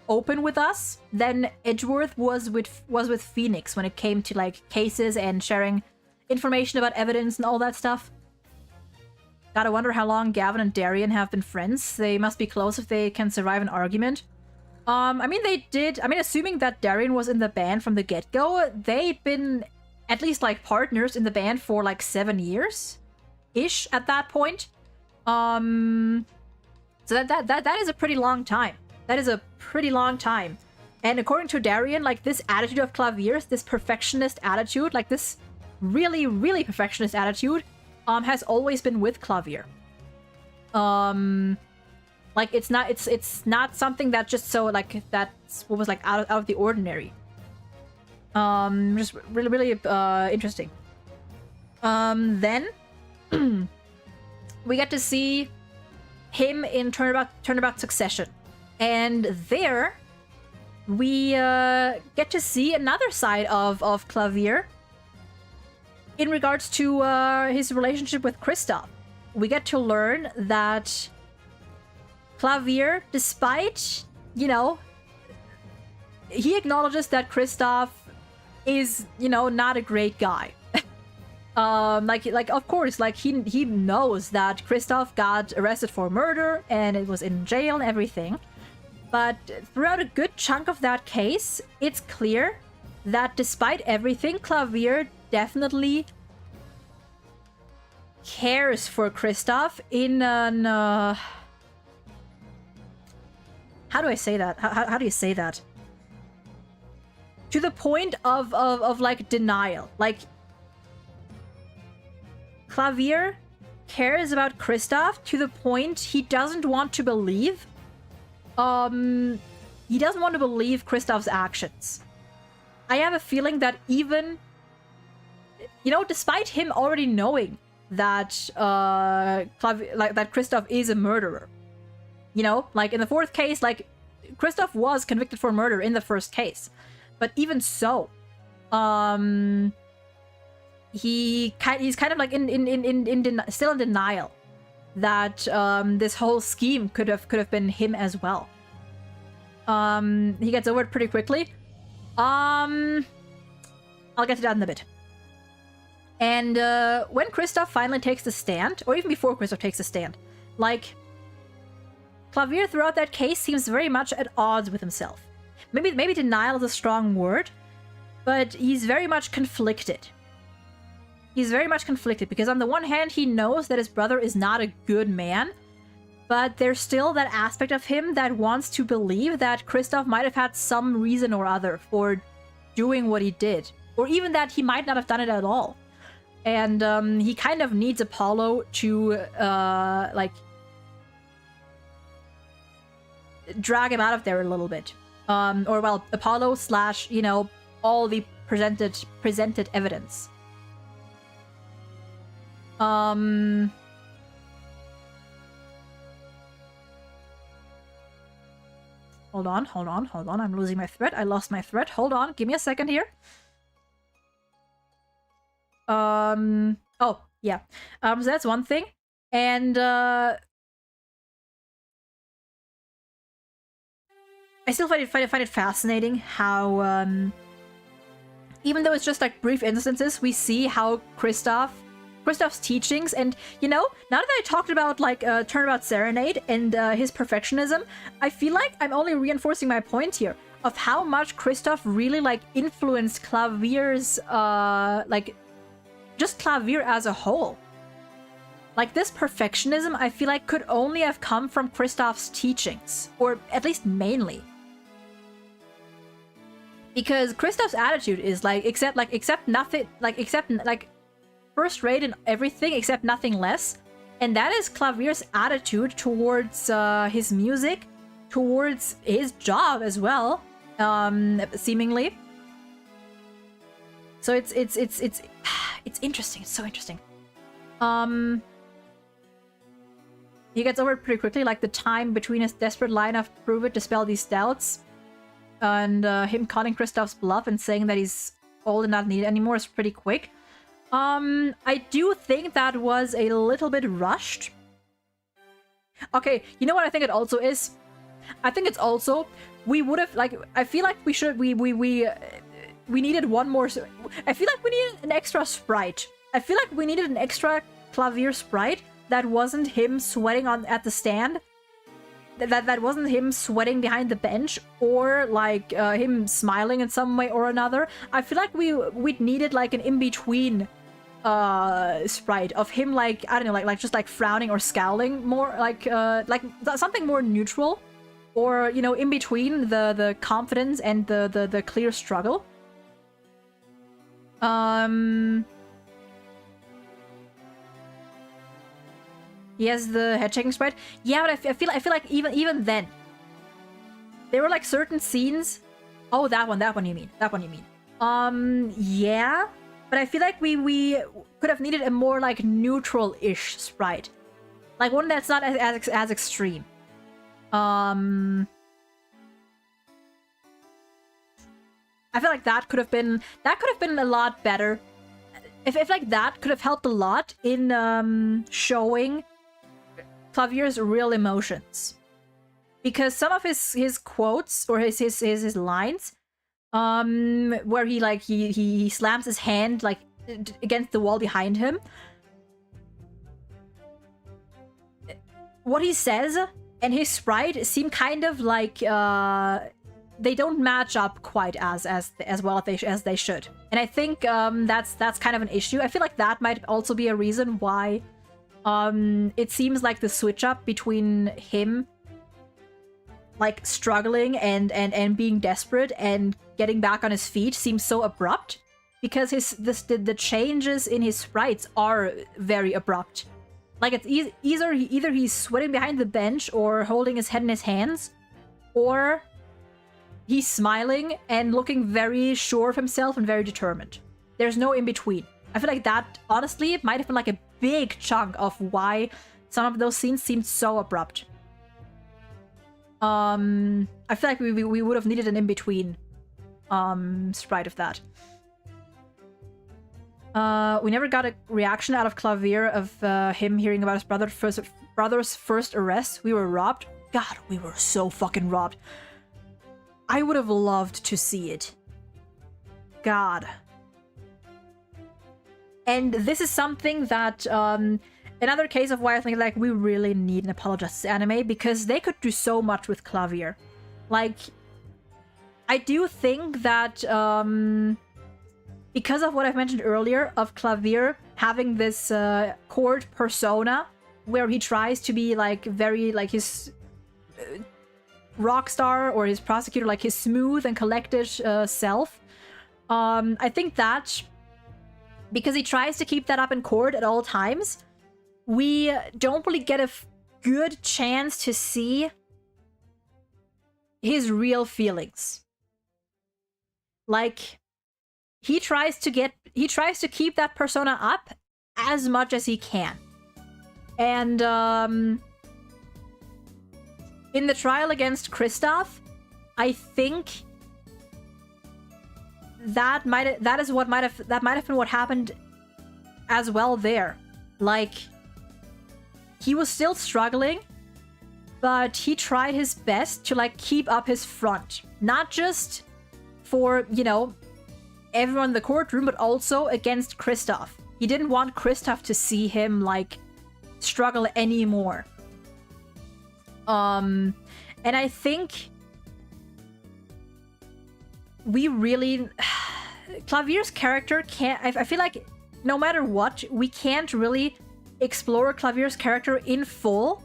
[SPEAKER 1] open with us than Edgeworth was with Phoenix when it came to like cases and sharing information about evidence and all that stuff. Gotta wonder how long Gavin and Darian have been friends. They must be close if they can survive an argument. I mean, they did. I mean, assuming that Darian was in the band from the get-go, they'd been at least like partners in the band for like 7 years-ish at that point. So that is a pretty long time. That is a pretty long time. And according to Darian, like, this attitude of Clavier's, this perfectionist attitude, like this really, really perfectionist attitude, has always been with Clavier. Like, it's not something that just so, like, that's what was, like, out of the ordinary. Just really, really, interesting. Then, we get to see him in Turnabout Succession. And there, we get to see another side of Clavier in regards to his relationship with Kristoff. We get to learn that Clavier, despite, you know, he acknowledges that Kristoff is, you know, not a great guy. Like of course, like he knows that Kristoff got arrested for murder and it was in jail and everything. But throughout a good chunk of that case, it's clear that despite everything, Clavier definitely cares for Kristoff in an how do I say that? How do you say that? To the point of like denial. Like, Clavier cares about Kristoff to the point he doesn't want to believe he doesn't want to believe Kristoff's actions. I have a feeling that even, you know, despite him already knowing that that Kristoff is a murderer, you know, like in the 4th case, like Kristoff was convicted for murder in the 1st case, but even so, he's kind of like still in denial that this whole scheme could have been him as well. He gets over it pretty quickly. I'll get to that in a bit. And when Kristoff finally takes the stand, or even before Kristoff takes the stand, like, Klavier throughout that case seems very much at odds with himself. Maybe denial is a strong word, but he's very much conflicted. He's very much conflicted because on the one hand, he knows that his brother is not a good man, but there's still that aspect of him that wants to believe that Kristoff might have had some reason or other for doing what he did, or even that he might not have done it at all. And he kind of needs Apollo to, like, drag him out of there a little bit. Or, well, Apollo / you know, all the presented evidence. Hold on. I'm losing my thread. I lost my thread. Hold on. Give me a second here. Oh, yeah. So that's one thing. And, I still find it fascinating how, even though it's just like brief instances, we see how Kristoff's teachings, and, you know, now that I talked about, like, Turnabout Serenade and his perfectionism, I feel like I'm only reinforcing my point here of how much Kristoff really, like, influenced Klavier's, like, just Klavier as a whole. Like, this perfectionism, I feel like, could only have come from Kristoff's teachings, or at least mainly. Because Kristoff's attitude is, like, accept nothing, like, first rate in everything except nothing less, and that is Klavier's attitude towards his music, towards his job as well, seemingly. So it's interesting. It's so interesting. He gets over it pretty quickly, like the time between his desperate line of "prove it" dispel these doubts, and him calling Kristoff's bluff and saying that he's old and not needed anymore is pretty quick. I do think that was a little bit rushed. Okay, you know what I think it also is? I think it's also, we would have, like, I feel like we needed one more, I feel like we needed an extra sprite. I feel like we needed an extra Klavier sprite that wasn't him sweating at the stand. That wasn't him sweating behind the bench, or like him smiling in some way or another. I feel like we'd needed like an in-between sprite of him, like, I don't know, like just like frowning or scowling more, like something more neutral, or, you know, in between the confidence and the clear struggle. He has the head shaking sprite. Yeah, but I feel like even then, there were like certain scenes. Oh, that one you mean. Yeah, but I feel like we could have needed a more like neutral-ish sprite, like one that's not as extreme. I feel like that could have been a lot better. If like that could have helped a lot in showing Klavier's real emotions, because some of his quotes or his lines, where he slams his hand like against the wall behind him, what he says and his sprite seem kind of like they don't match up quite as well as they should, and I think that's kind of an issue. I feel like that might also be a reason why it seems like the switch up between him like struggling and being desperate and getting back on his feet seems so abrupt, because the changes in his sprites are very abrupt. Like it's either he's sweating behind the bench or holding his head in his hands, or he's smiling and looking very sure of himself and very determined. There's no in-between. I feel like that, honestly, might have been like a big chunk of why some of those scenes seemed so abrupt. I feel like we would have needed an in-between sprite of that. We never got a reaction out of Clavier of him hearing about his brother's first arrest. We were robbed. God, we were so fucking robbed. I would have loved to see it. God. And this is something that, another case of why I think, like, we really need an Apollo Justice anime, because they could do so much with Clavier. Like, I do think that, because of what I've mentioned earlier, of Clavier having this court persona, where he tries to be, like, very, like, his rock star, or his prosecutor, like, his smooth and collected self. I think that, because he tries to keep that up in court at all times, we don't really get a good chance to see his real feelings. Like, he tries to keep that persona up as much as he can. And in the trial against Kristoff, I think that might have been what happened as well there. Like, he was still struggling, but he tried his best to, like, keep up his front. Not just for, you know, everyone in the courtroom, but also against Kristoff. He didn't want Kristoff to see him, like, struggle anymore. And I think we really... Clavier's character can't... I feel like no matter what, we can't really explore Clavier's character in full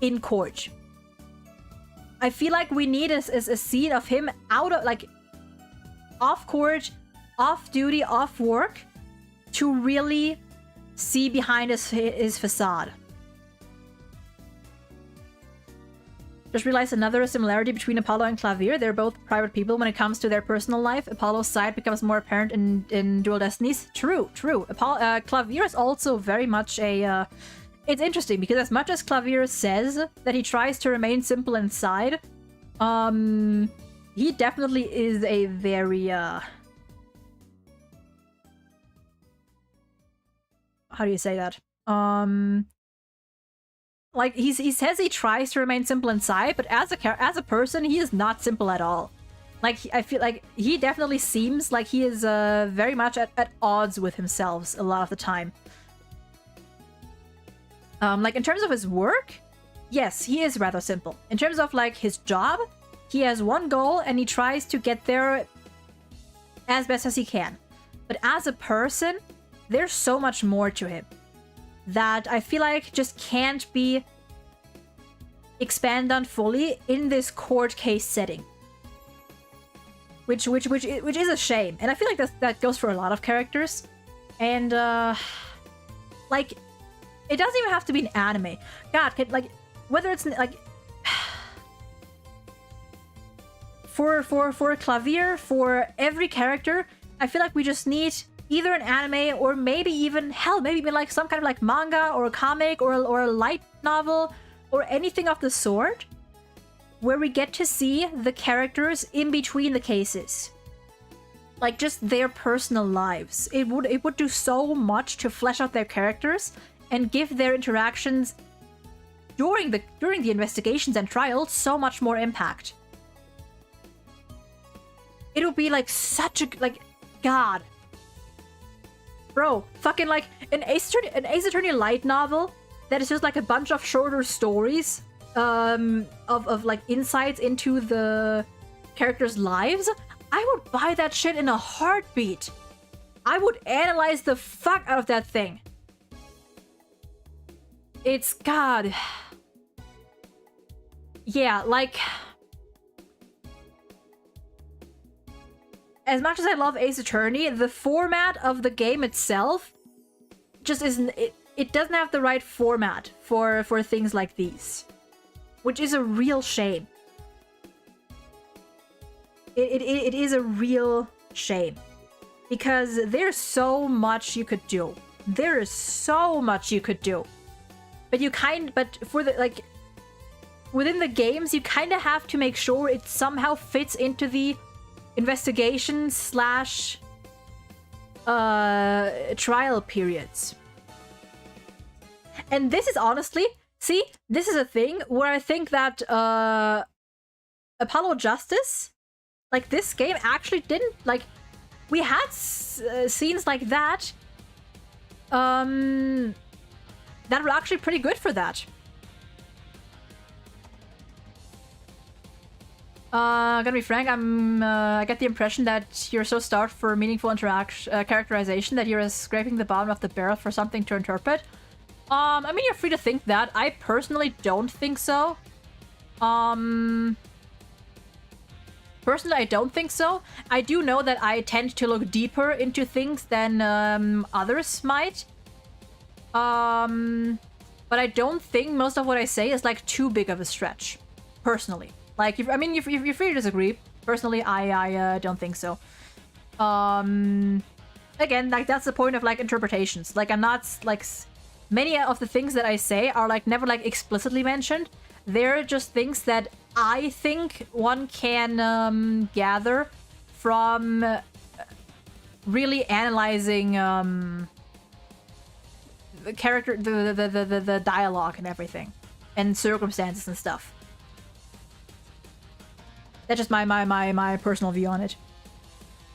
[SPEAKER 1] in court. I feel like we need a scene of him out of, like, off court, off duty, off work, to really see behind his facade. Just realized another similarity between Apollo and Clavier. They're both private people when it comes to their personal life. Apollo's side becomes more apparent in Dual Destinies. True. Clavier is also very much a... it's interesting, because as much as Clavier says that he tries to remain simple inside, he definitely is a very, how do you say that? Like, he says he tries to remain simple inside, but as a person, he is not simple at all. Like, I feel like he definitely seems like he is very much at odds with himself a lot of the time. Like, in terms of his work, yes, he is rather simple. In terms of, like, his job, he has one goal and he tries to get there as best as he can. But as a person, there's so much more to him that I feel like just can't be expanded on fully in this court case setting. Which is a shame. And I feel like that goes for a lot of characters. And, like, it doesn't even have to be an anime. God, like, whether it's, like... For Clavier, for every character, I feel like we just need either an anime or maybe even, hell, maybe even like some kind of like manga or a comic or a light novel or anything of the sort, where we get to see the characters in between the cases. Like, just their personal lives. It would do so much to flesh out their characters and give their interactions during the investigations and trials so much more impact. It would be like such a, like, God. Bro, fucking like an Ace Attorney light novel that is just like a bunch of shorter stories of like insights into the characters' lives. I would buy that shit in a heartbeat. I would analyze the fuck out of that thing. It's, God. Yeah, like... As much as I love Ace Attorney, the format of the game itself just isn't... It doesn't have the right format for things like these. Which is a real shame. it is a real shame. Because there's so much you could do. There is so much you could do. But for the, like, within the games, you kind of have to make sure it somehow fits into the investigation slash trial periods. And this is honestly, see, this is a thing where I think that Apollo Justice, like this game actually didn't, like, we had scenes like that that were actually pretty good for that. Gonna be frank, I get the impression that you're so starved for meaningful characterization that you're scraping the bottom of the barrel for something to interpret. I mean, you're free to think that. I personally don't think so. Personally, I don't think so. I do know that I tend to look deeper into things than others might. But I don't think most of what I say is like too big of a stretch, personally. Like, if you're free to disagree. Personally, I don't think so. Again, like that's the point of like interpretations. Like, I'm not like many of the things that I say are like never like explicitly mentioned. They're just things that I think one can gather from really analyzing the character, the dialogue and everything, and circumstances and stuff. That's just my personal view on it.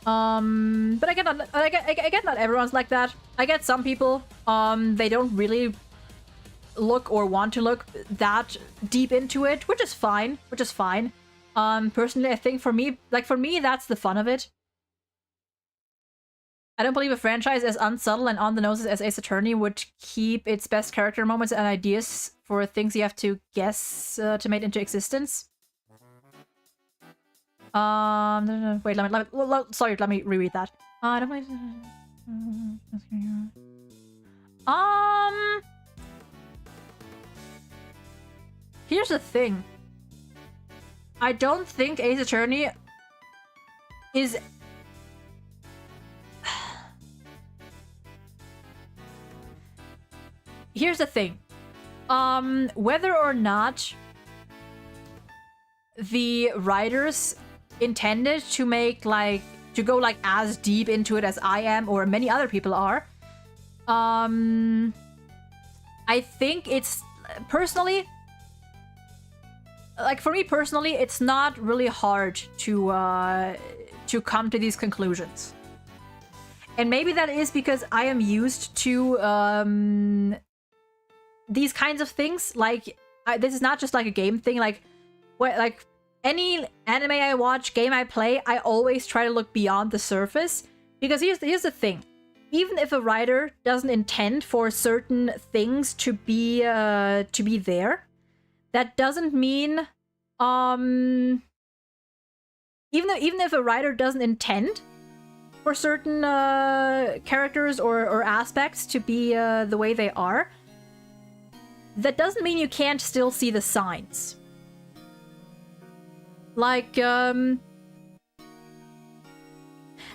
[SPEAKER 1] But I get not everyone's like that. I get some people they don't really look or want to look that deep into it, which is fine. Personally, I think for me, that's the fun of it. I don't believe a franchise as unsubtle and on the nose as Ace Attorney would keep its best character moments and ideas for things you have to guess to make into existence. Wait, let me reread that. I don't believe... Here's the thing. I don't think Ace Attorney is... Here's the thing. Whether or not the writers intended to make like to go like as deep into it as I am or many other people are, I think it's personally, like for me personally, it's not really hard to come to these conclusions. And maybe that is because I am used to these kinds of things. Like this is not just like a game thing. Like any anime I watch, game I play, I always try to look beyond the surface. Because here's the thing. Even if a writer doesn't intend for certain things to be there, that doesn't mean even if a writer doesn't intend for certain characters or aspects to be the way they are, that doesn't mean you can't still see the signs. Like this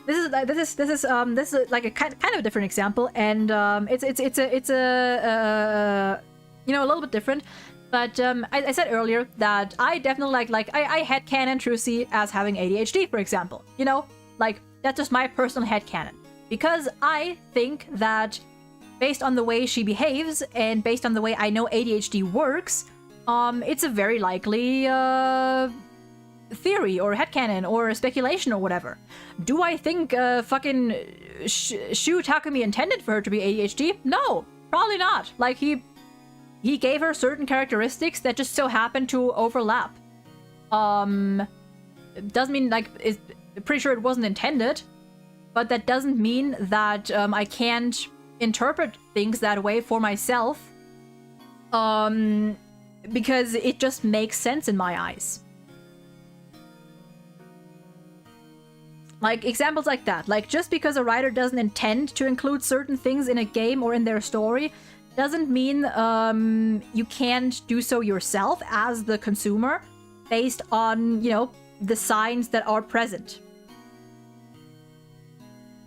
[SPEAKER 1] is like a kind of a different example, and it's a you know, a little bit different. But I said earlier that I definitely like I headcanon Trucy as having ADHD, for example. You know, like that's just my personal headcanon. Because I think that based on the way she behaves and based on the way I know ADHD works, it's a very likely theory or headcanon or speculation or whatever. Do I think fucking Shu Takumi intended for her to be ADHD? No, probably not. Like he gave her certain characteristics that just so happened to overlap. Doesn't mean like it's pretty sure it wasn't intended, but that doesn't mean that I can't interpret things that way for myself. Because it just makes sense in my eyes. Like, examples like that. Like, just because a writer doesn't intend to include certain things in a game or in their story doesn't mean you can't do so yourself as the consumer based on, you know, the signs that are present.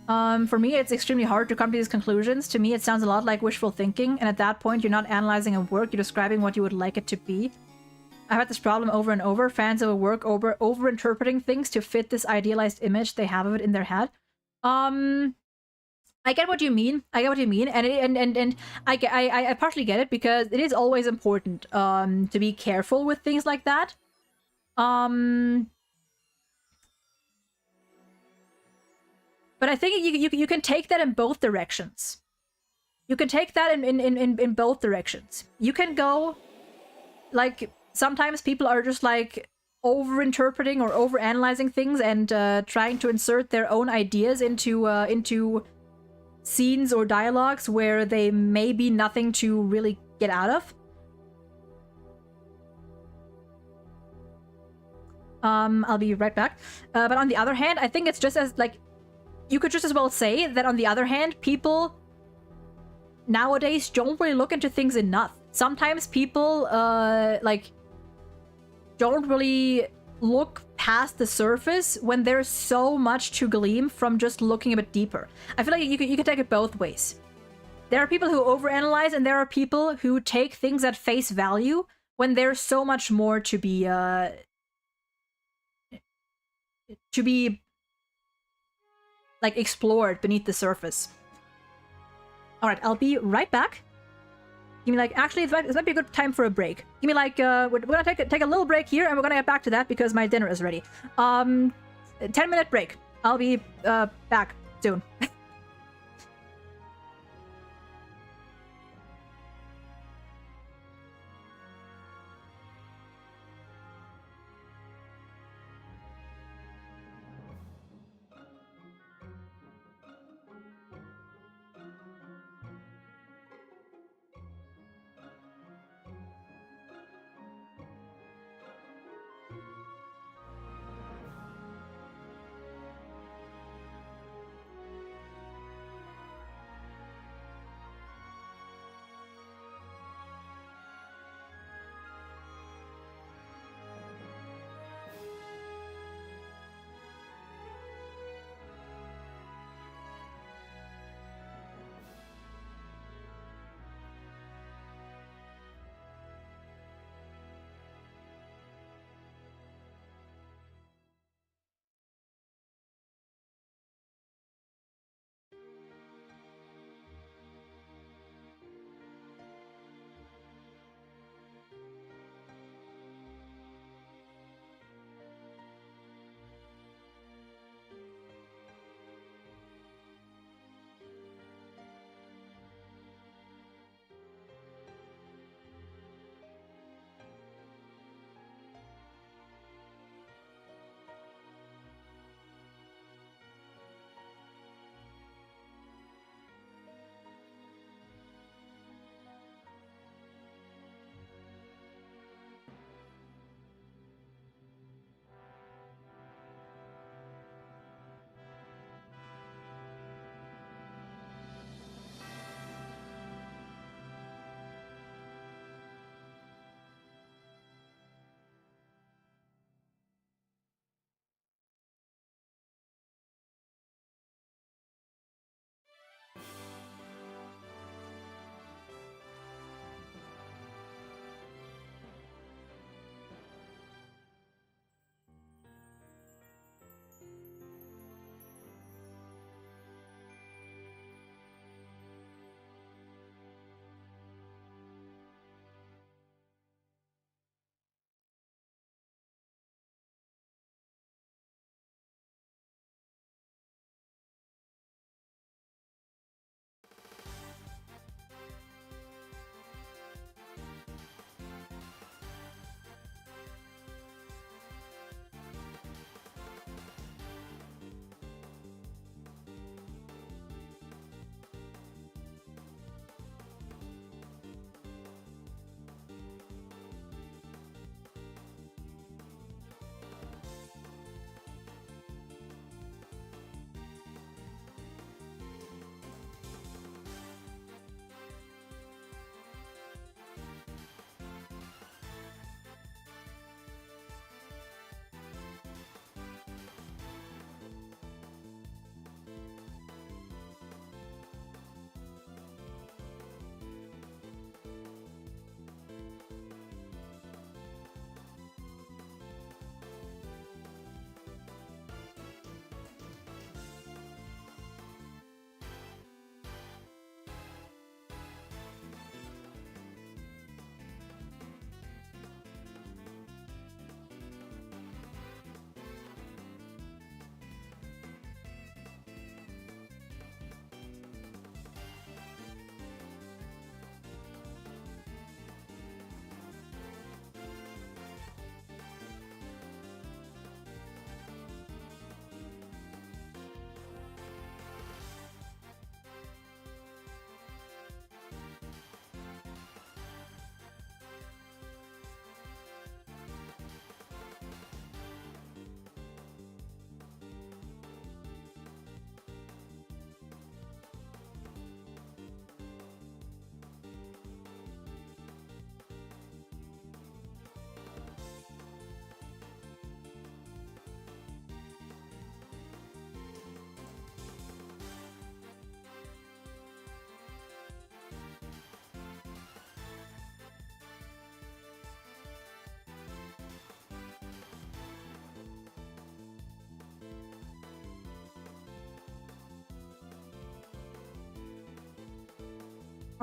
[SPEAKER 1] For me, it's extremely hard to come to these conclusions. To me, it sounds a lot like wishful thinking, and at that point, you're not analyzing a work, you're describing what you would like it to be. I've had this problem over and over. Fans of a work over-interpreting things to fit this idealized image they have of it in their head. I get what you mean. I get what you mean, and I partially get it, because it is always important to be careful with things like that. But I think you can take that in both directions. You can take that in both directions. You can go, like, sometimes people are just like over-interpreting or over-analyzing things and trying to insert their own ideas into scenes or dialogues where they may be nothing to really get out of. I'll be right back. But on the other hand, I think it's just as, like, you could just as well say that on the other hand, people nowadays don't really look into things enough. Sometimes people, like, don't really look past the surface when there's so much to glean from just looking a bit deeper. I feel like you can take it both ways. There are people who overanalyze, and there are people who take things at face value when there's so much more to be like explored beneath the surface. All right, I'll be right back. Give me like, actually, this might be a good time for a break. Give me like, we're gonna take a little break here, and we're gonna get back to that because my dinner is ready. 10-minute break. I'll be back soon.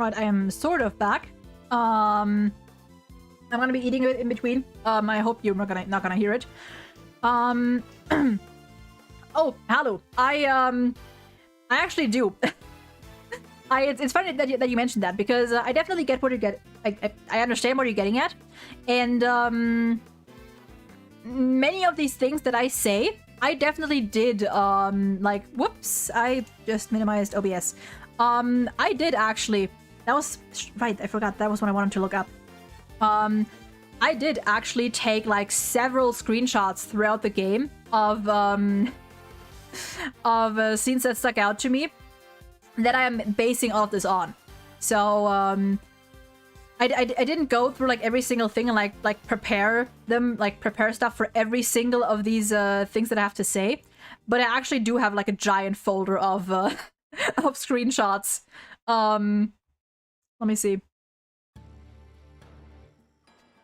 [SPEAKER 1] Alright, I am sort of back. I'm gonna be eating it in between. I hope you're not gonna hear it. Oh, hello. I actually do. It's funny that you mentioned that, because I definitely get what you get. I understand what you're getting at, and many of these things that I say, I definitely did. Like, whoops! I just minimized OBS. I did actually. That was right. I forgot. That was what I wanted to look up. I did actually take like several screenshots throughout the game of scenes that stuck out to me that I am basing all of this on. So I didn't go through like every single thing and like prepare stuff for every single of these things that I have to say, but I actually do have like a giant folder of of screenshots. Let me see.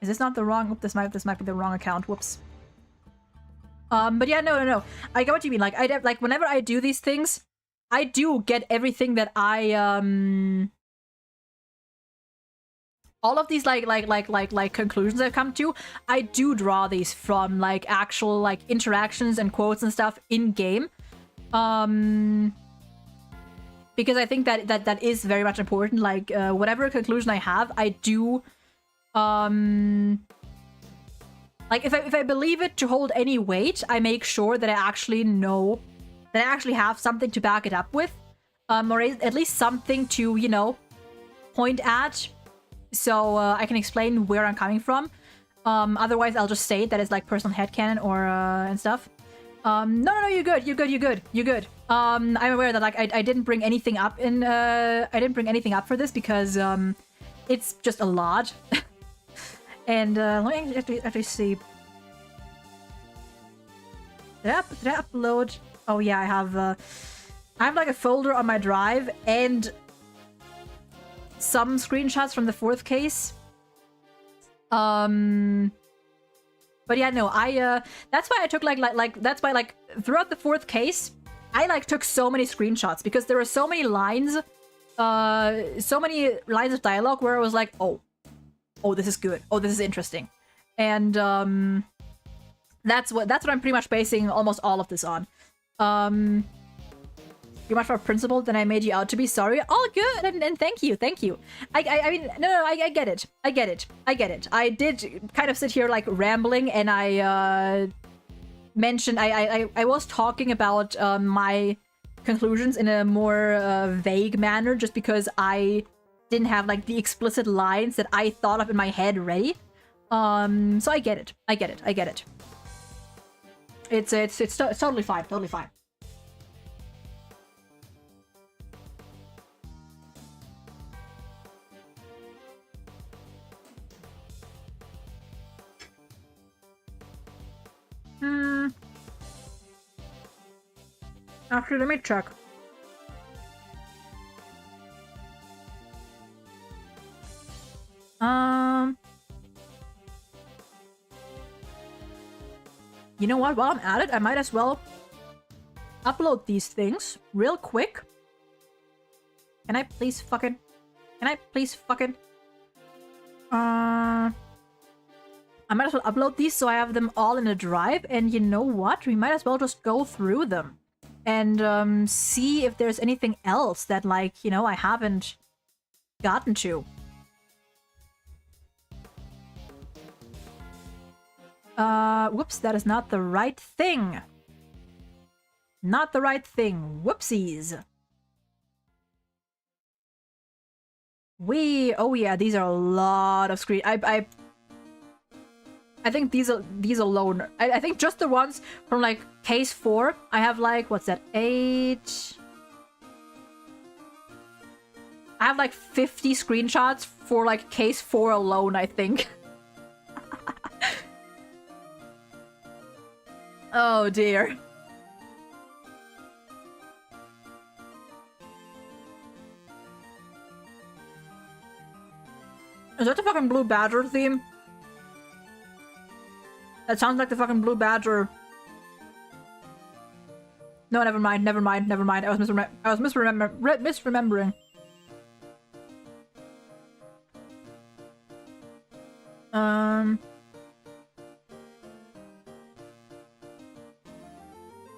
[SPEAKER 1] Is this not the wrong? Oop, this might be the wrong account. Whoops. But yeah, no. I get what you mean. Like, like whenever I do these things, I do get everything that I all of these like conclusions I've come to. I do draw these from like actual like interactions and quotes and stuff in game. Because I think that is very much important. Like whatever conclusion I have, I do. Like if I believe it to hold any weight, I make sure that I actually know that I actually have something to back it up with, or at least something to, you know, point at, so I can explain where I'm coming from. Otherwise, I'll just say that it's like personal headcanon or and stuff. No, you're good. I'm aware that like I didn't bring anything up in I didn't bring anything up for this because it's just a lot. And let me actually see. Did I upload? Oh yeah, I have like a folder on my drive and some screenshots from the 4th case. But yeah, no, that's why I took that's why like throughout the 4th case, I like took so many screenshots because there were so many lines of dialogue where I was like, oh, this is good. Oh, this is interesting. And that's what I'm pretty much basing almost all of this on. You're much more principled than I made you out to be. Sorry. All good, and thank you. I mean, no, I get it. I did kind of sit here like rambling, and I mentioned I was talking about my conclusions in a more vague manner, just because I didn't have like the explicit lines that I thought of in my head ready. So I get it. It's totally fine. Actually, let me check. You know what? While I'm at it, I might as well upload these things real quick. Can I please fucking... I might as well upload these so I have them all in a drive, and you know what? We might as well just go through them and see if there's anything else that, like, you know, I haven't gotten to. Whoops, that is not the right thing. Whoopsies. Oh yeah, these are a lot of screen. I think these alone. I think just the ones from like case 4. I have like, what's that? 8. I have like 50 screenshots for like case 4 alone, I think. Oh dear. Is that the fucking Blue Badger theme? That sounds like the fucking Blue Badger. No, never mind. I was misremembering.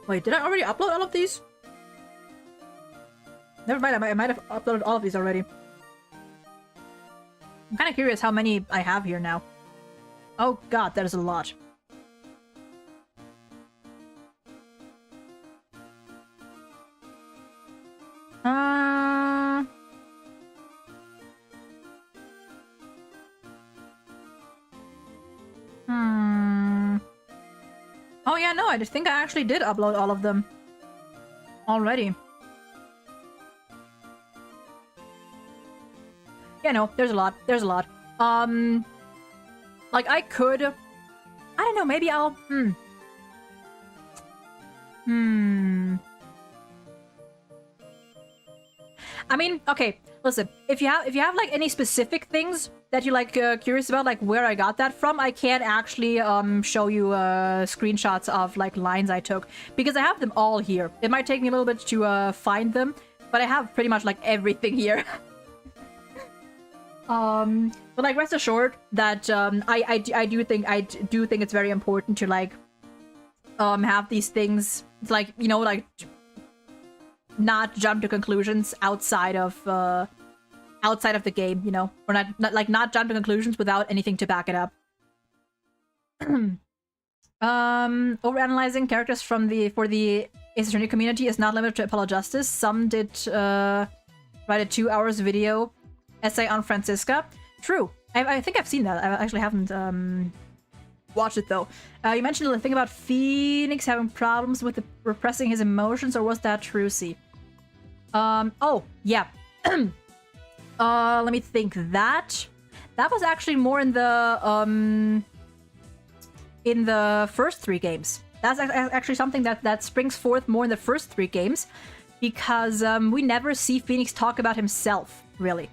[SPEAKER 1] Wait, did I already upload all of these? Never mind, I might have uploaded all of these already. I'm kind of curious how many I have here now. Oh god, that is a lot. Oh yeah, no, I just think I actually did upload all of them already. Yeah, no, there's a lot. There's a lot. Like I could, I don't know, maybe I'll, I mean, okay, listen, if you have like any specific things that you like curious about, like where I got that from, I can't actually show you screenshots of like lines I took because I have them all here. It might take me a little bit to find them, but I have pretty much like everything here. But like rest assured that I do think it's very important to like have these things like, you know, like not jump to conclusions outside of the game, you know, or not jump to conclusions without anything to back it up. Overanalyzing characters for the Ace Attorney community is not limited to Apollo Justice. Some did write a 2 hours video essay on Francisca. True. I think I've seen that. I actually haven't watched it though. You mentioned the thing about Phoenix having problems with repressing his emotions, or was that Trucy? Oh, yeah. Let me think. That was actually more in the first 3 games. That's actually something that springs forth more in the first 3 games, because we never see Phoenix talk about himself, really.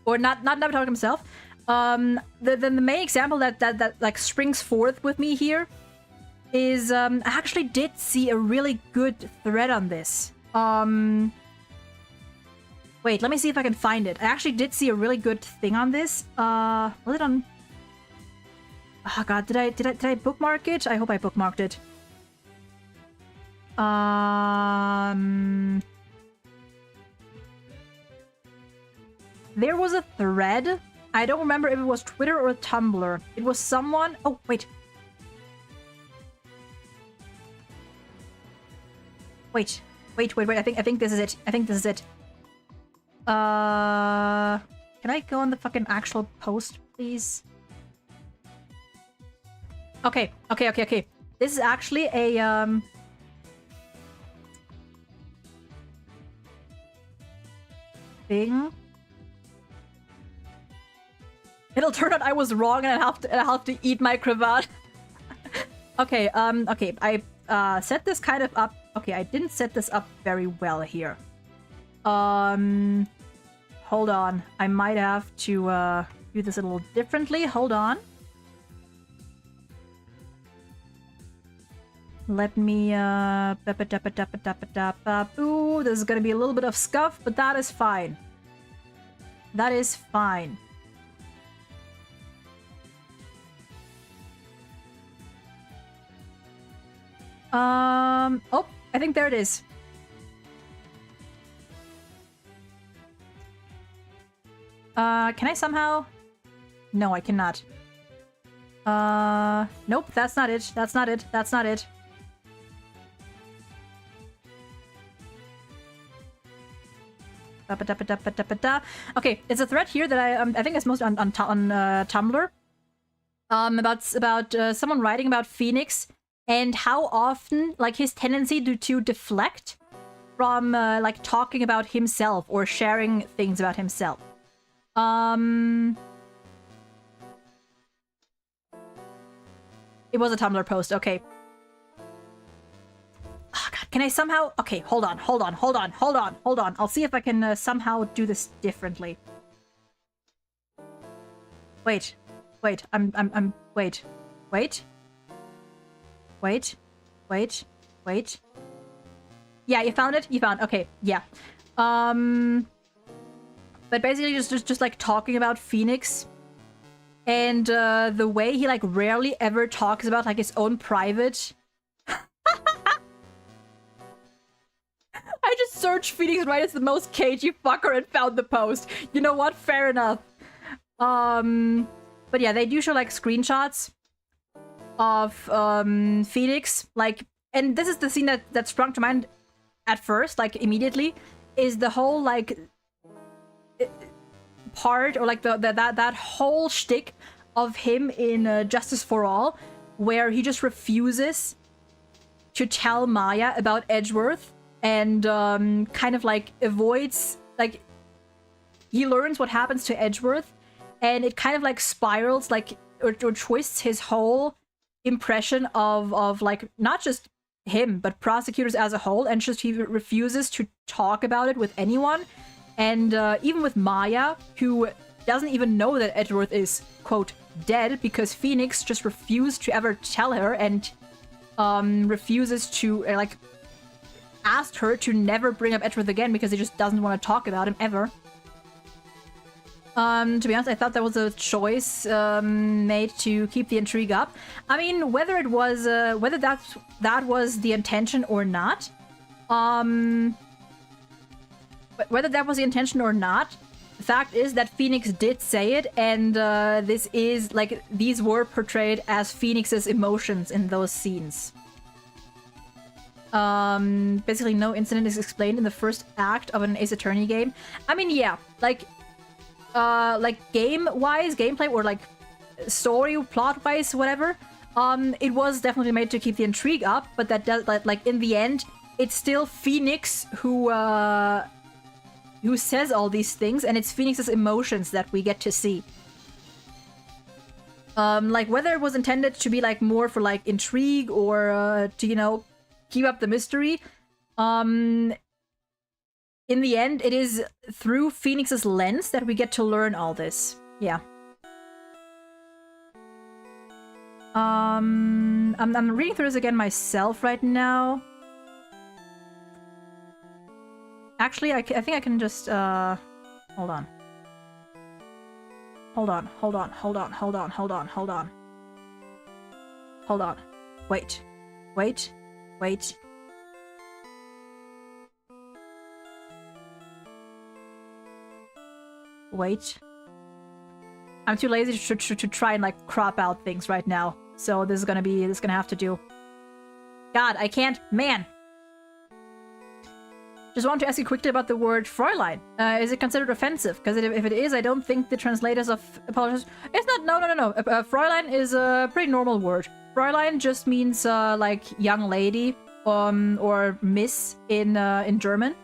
[SPEAKER 1] Or not never talk himself. The main example that like springs forth with me here is I actually did see a really good thread on this. Wait, let me see if I can find it. I actually did see a really good thing on this. Was it on? Oh god, did I bookmark it? I hope I bookmarked it. There was a thread. I don't remember if it was Twitter or Tumblr. It was someone. Oh wait. Wait. I think this is it. Can I go on the fucking actual post, please? Okay. This is actually a thing. It'll turn out I was wrong and I'll have to eat my cravat. Okay, I set this kind of up. Okay, I didn't set this up very well here. Hold on. I might have to do this a little differently. Hold on. Let me Ooh, this is gonna be a little bit of scuff, but that is fine. That is fine. Oh, I think there it is. Can I somehow? No, I cannot. Nope, that's not it. That's not it. Okay, it's a thread here that I think it's mostly on Tumblr. About someone writing about Phoenix and how often like his tendency to deflect from like talking about himself or sharing things about himself. It was a Tumblr post. Okay. Oh god, can I somehow? Okay, hold on. I'll see if I can somehow do this differently. Wait. Wait. Yeah, you found it? You found. Okay, yeah. But but basically just like talking about Phoenix. And the way he like rarely ever talks about like his own private. I just searched Phoenix Wright as the most cagey fucker and found the post. You know what? Fair enough. But yeah, they do show like screenshots of Phoenix, like, and this is the scene that sprung to mind at first, like immediately, is the whole like part, or like that whole shtick of him in Justice for All, where he just refuses to tell Maya about Edgeworth, and kind of like avoids, like, he learns what happens to Edgeworth, and it kind of like spirals, like, or twists his whole impression of like not just him but prosecutors as a whole, and just he refuses to talk about it with anyone, and even with Maya, who doesn't even know that Edgeworth is, quote, dead, because Phoenix just refused to ever tell her, and refuses to like asked her to never bring up Edgeworth again because he just doesn't want to talk about him ever. To be honest, I thought that was a choice made to keep the intrigue up. I mean, whether it was whether that was the intention or not, whether that was the intention or not, the fact is that Phoenix did say it, and this is like, these were portrayed as Phoenix's emotions in those scenes. Basically no incident is explained in the first act of an Ace Attorney game. I mean, yeah, like game-wise, gameplay, or like story, plot-wise, whatever, it was definitely made to keep the intrigue up, but that does, like, in the end, it's still Phoenix who says all these things, and it's Phoenix's emotions that we get to see. Like, whether it was intended to be, like, more for, like, intrigue, or to, you know, keep up the mystery, in the end, it is through Phoenix's lens that we get to learn all this. Yeah. I'm reading through this again myself right now. Actually, I think I can just, hold on. Hold on. Wait. I'm too lazy to try and like crop out things right now. So this is gonna have to do. God, I can't, man. Just want to ask you quickly about the word Fräulein. Is it considered offensive? Because if it is, I don't think the translators of apologies. It's not. No. Fräulein is a pretty normal word. Fräulein just means like young lady, or miss in German.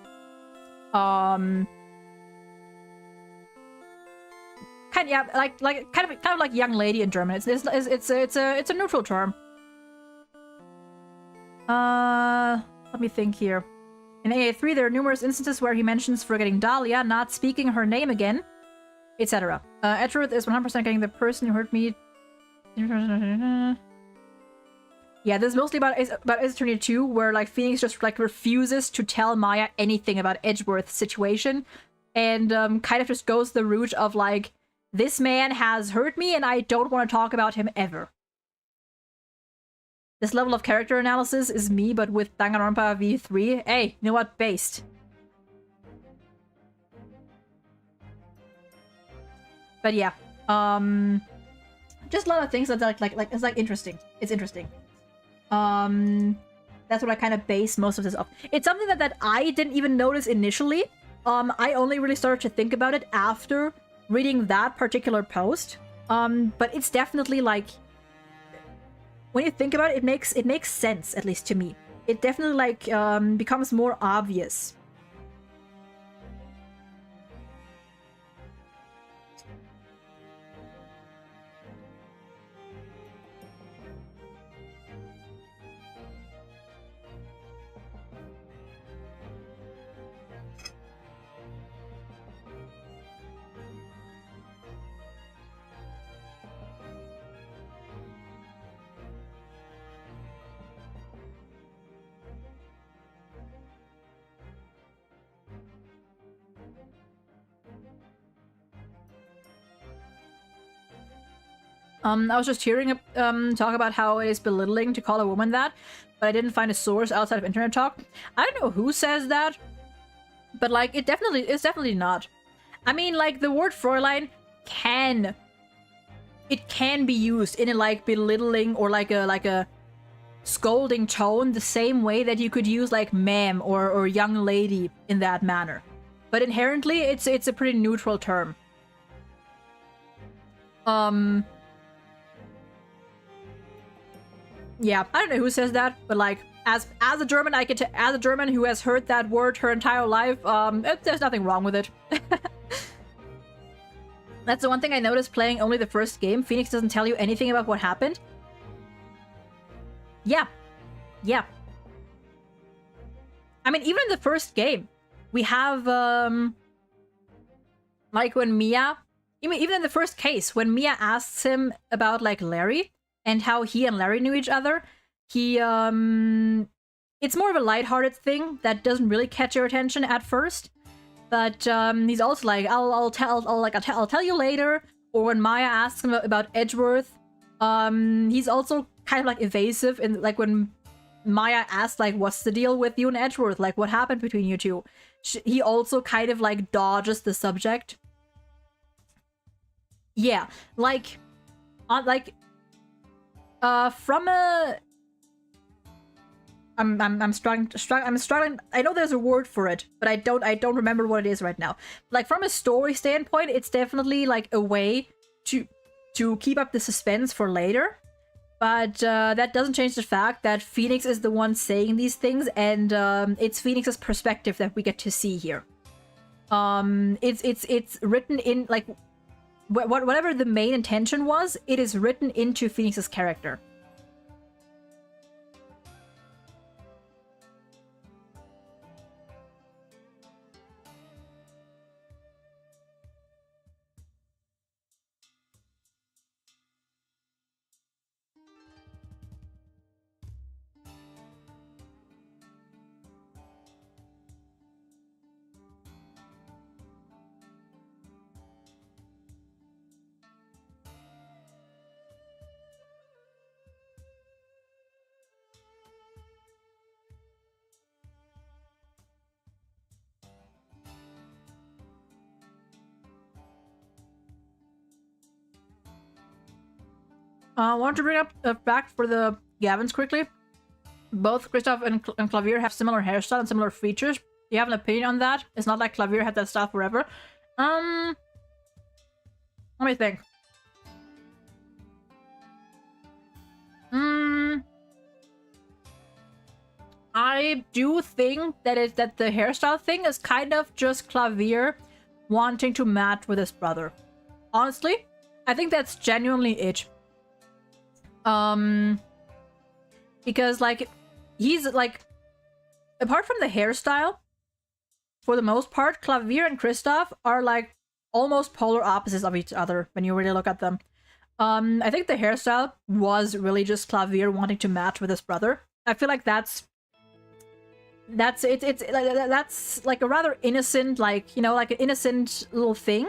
[SPEAKER 1] Kind of like young lady in German. It's a neutral term. Let me think here. In AA3, there are numerous instances where he mentions forgetting Dahlia, not speaking her name again, etc. Edgeworth is 100% getting the person who hurt me. Yeah, this is mostly about Ace Attorney 2, where like Phoenix just like refuses to tell Maya anything about Edgeworth's situation, and kind of just goes the route of like, this man has hurt me and I don't want to talk about him ever. This level of character analysis is me, but with Danganronpa V3. Hey, you know what? Based. But yeah, just a lot of things that like it's like interesting. It's interesting. That's what I kind of base most of this off. It's something that I didn't even notice initially. I only really started to think about it after reading that particular post. But it's definitely like, when you think about it, it makes sense, at least to me. It definitely like becomes more obvious. I was just hearing talk about how it is belittling to call a woman that, but I didn't find a source outside of internet talk. I don't know who says that, but like it's definitely not. I mean, like the word Fräulein can be used in a like belittling or like a scolding tone, the same way that you could use like ma'am or young lady in that manner. But inherently, it's a pretty neutral term. Yeah, I don't know who says that, but like as a German, as a German who has heard that word her entire life, there's nothing wrong with it. That's the one thing I noticed playing only the first game. Phoenix doesn't tell you anything about what happened. Yeah. Yeah. I mean, even in the first game, we have, like when Mia, even in the first case, when Mia asks him about, like, Larry and how he and Larry knew each other, he, it's more of a lighthearted thing that doesn't really catch your attention at first. But he's also like, I'll tell you later. Or when Maya asks him about Edgeworth, he's also kind of like evasive. And like when Maya asks like, "What's the deal with you and Edgeworth? Like, what happened between you two?" He also kind of like dodges the subject. Yeah, like, from a. I'm struggling. I know there's a word for it, but I don't remember what it is right now. Like from a story standpoint, it's definitely like a way to keep up the suspense for later. But that doesn't change the fact that Phoenix is the one saying these things, and it's Phoenix's perspective that we get to see here. It's written in like whatever the main intention was, it is written into Phoenix's character. I want to bring up a fact for the Gavins quickly. Both Kristoff and Klavier have similar hairstyle and similar features. Do you have an opinion on that? It's not like Klavier had that style forever. Let me think. I do think that the hairstyle thing is kind of just Klavier wanting to match with his brother. Honestly, I think that's genuinely it. Because like he's like, apart from the hairstyle, for the most part, Klavier and Kristoff are like almost polar opposites of each other when you really look at them. I think the hairstyle was really just Klavier wanting to match with his brother. I feel like that's like a rather innocent, like, you know, like an innocent little thing,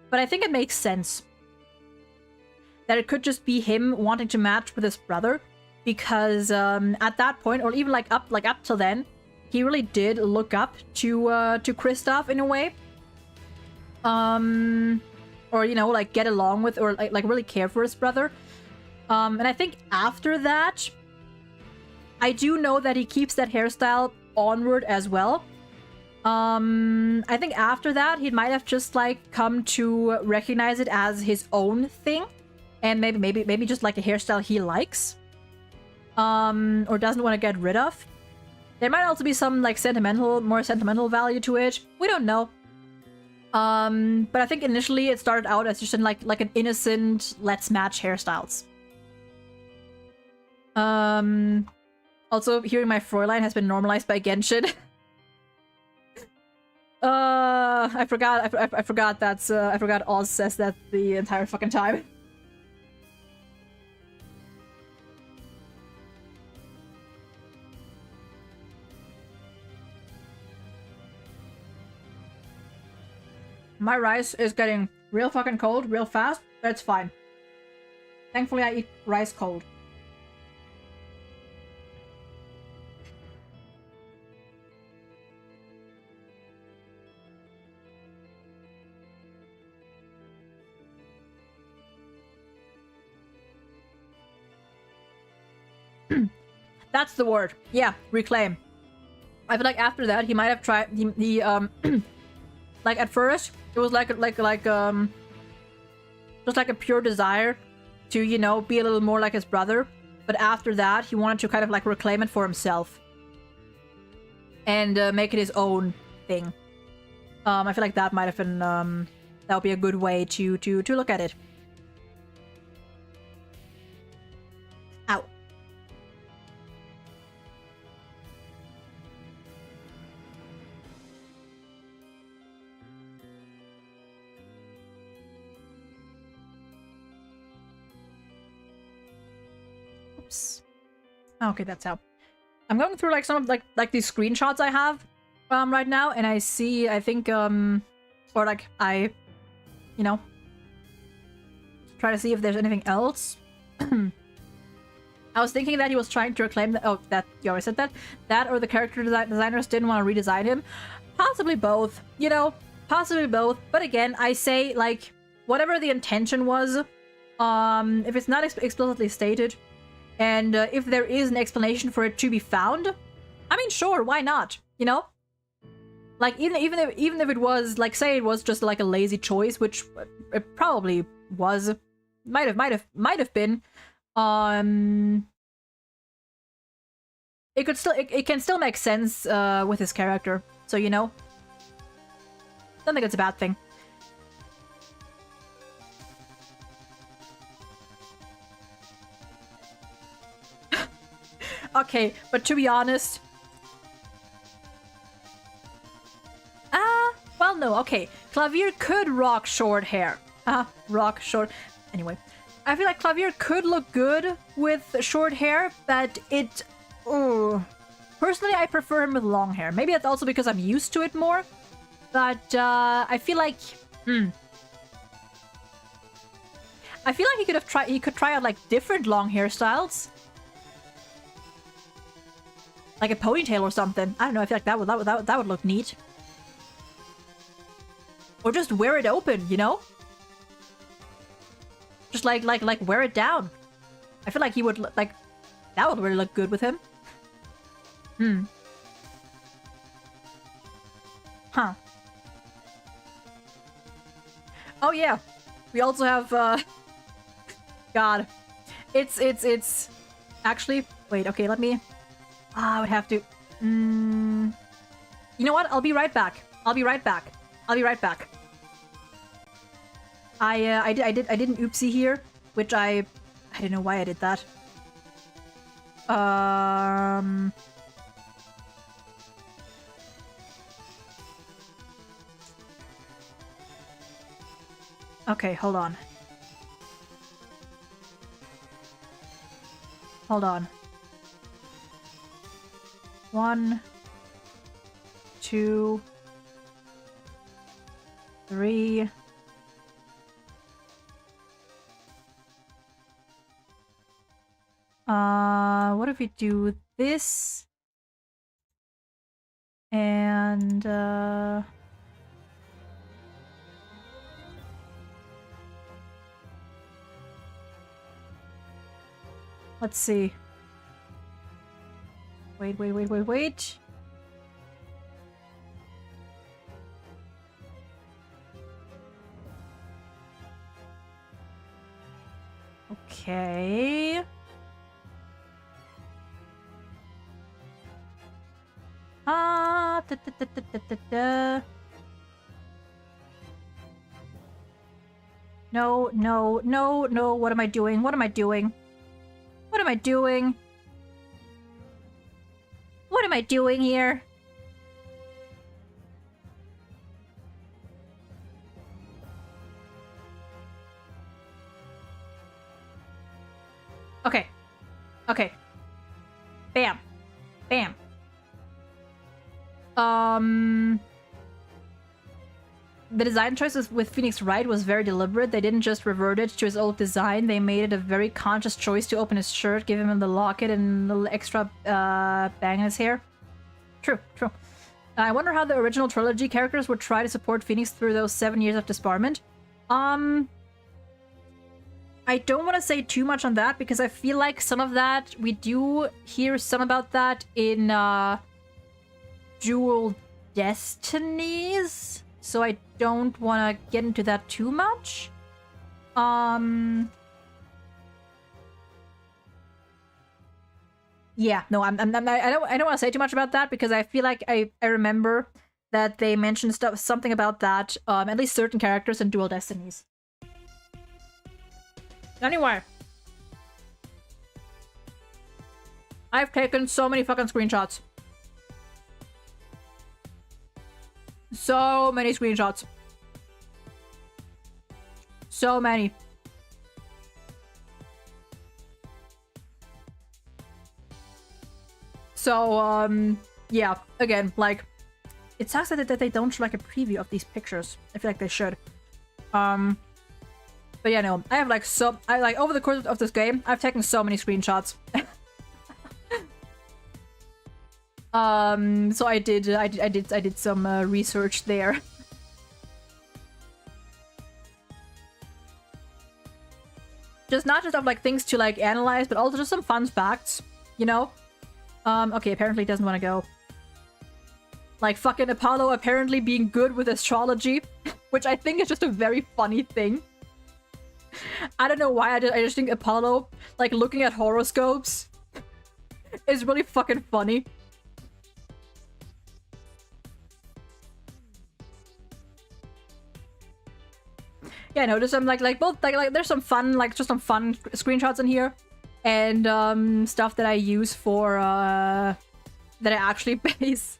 [SPEAKER 1] but I think it makes sense that it could just be him wanting to match with his brother, because at that point, or even like up till then, he really did look up to Kristoff in a way, or, you know, like get along with, or like really care for his brother. And I think after that, I do know that he keeps that hairstyle onward as well. I think after that, he might have just like come to recognize it as his own thing, and maybe just like a hairstyle he likes, or doesn't want to get rid of. There might also be some like more sentimental value to it. We don't know. But I think initially it started out as just like an innocent let's match hairstyles. Also, hearing my Fräulein has been normalized by Genshin. I forgot that's I forgot Oz says that the entire fucking time. My rice is getting real fucking cold real fast, but it's fine. Thankfully, I eat rice cold. That's the word. Yeah, reclaim. I feel like after that he might have tried he like at first it was like just like a pure desire to, you know, be a little more like his brother, but after that he wanted to kind of like reclaim it for himself and make it his own thing. I feel like that might have been that would be a good way to look at it. Ow. Okay, that's how. I'm going through like some of like these screenshots I have right now, and I see, I think or like I, you know, try to see if there's anything else. I was thinking that he was trying to reclaim that. Oh, that you already said that. That or the character designers didn't want to redesign him. Possibly both. You know, possibly both. But again, I say like whatever the intention was. If it's not explicitly stated. And if there is an explanation for it to be found, I mean, sure, why not? You know, like even if it was like, say it was just like a lazy choice, which it probably was, might have been. It could still it can still make sense with his character. So you know, don't think it's a bad thing. Okay, but to be honest... well, no, okay. Clavier could rock short hair. Rock short... Anyway. I feel like Clavier could look good with short hair, but it... Personally, I prefer him with long hair. Maybe that's also because I'm used to it more. But, I feel like... I feel like he could try out, like, different long hairstyles. Like a ponytail or something. I don't know, I feel like that would look neat. Or just wear it open, you know? Just like wear it down. I feel like he would like that would really look good with him. Huh. Oh yeah. We also have God. It's actually wait, okay, let me I would have to... You know what? I'll be right back. I'll be right back. I did an oopsie here, which I don't know why I did that. Okay, hold on. Hold on. 1, 2, 3. What if we do this? And, let's see. Wait. Okay. No. What am I doing? What am I doing here? Okay. Bam. the design choices with Phoenix Wright was very deliberate. They didn't just revert it to his old design. They made it a very conscious choice to open his shirt, give him the locket and a little extra bang in his hair. True, true. I wonder how the original trilogy characters would try to support Phoenix through those 7 years of disbarment. I don't want to say too much on that because I feel like some of that, we do hear some about that in Dual Destinies. So I don't want to get into that too much. Yeah, no, I don't want to say too much about that because I feel like I remember that they mentioned something about that, at least certain characters in Dual Destinies. Anyway, I've taken so many fucking screenshots. So many screenshots. So many. So, yeah, again, like, it sucks that they don't show, like, a preview of these pictures. I feel like they should. But yeah, no, I have, like, over the course of this game, I've taken so many screenshots. So I did some research there. not just of like things to like analyze, but also just some fun facts, you know? Okay, apparently he doesn't want to go. Like fucking Apollo apparently being good with astrology, which I think is just a very funny thing. I don't know why, I just think Apollo, like looking at horoscopes is really fucking funny. Yeah, no, there's some like both like there's some fun just some fun screenshots in here, and stuff that I use for that I actually base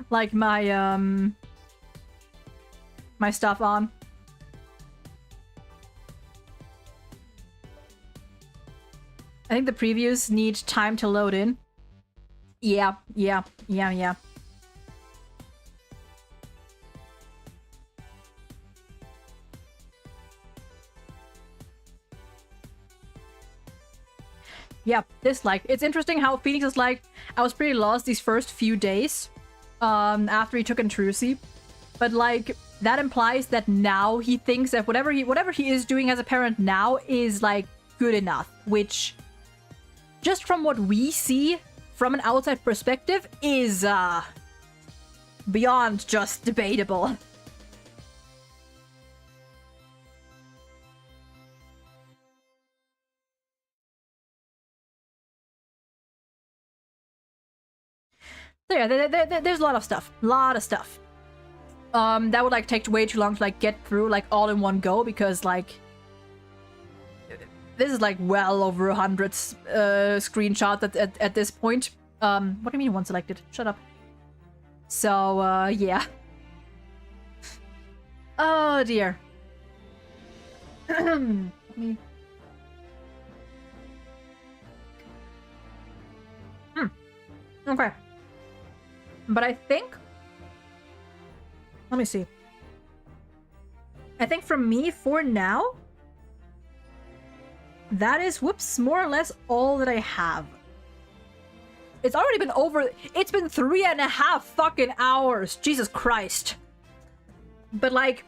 [SPEAKER 1] like my my stuff on. I think the previews need time to load in. Yeah. Yeah, this, like, it's interesting how Phoenix is like, I was pretty lost these first few days, after he took Intrusi. But, like, that implies that now he thinks that whatever he is doing as a parent now is, like, good enough. Which, just from what we see, from an outside perspective, is, beyond just debatable. So yeah, there's a lot of stuff. That would like take way too long to like get through like all in one go, because like this is like well over 100 screenshots at this point. What do you mean one selected? Shut up. So yeah. Oh dear. Me. Okay. But I think... Let me see. I think from me, for now, that is, whoops, more or less all that I have. It's already been over... It's been 3.5 fucking hours! Jesus Christ. But, like...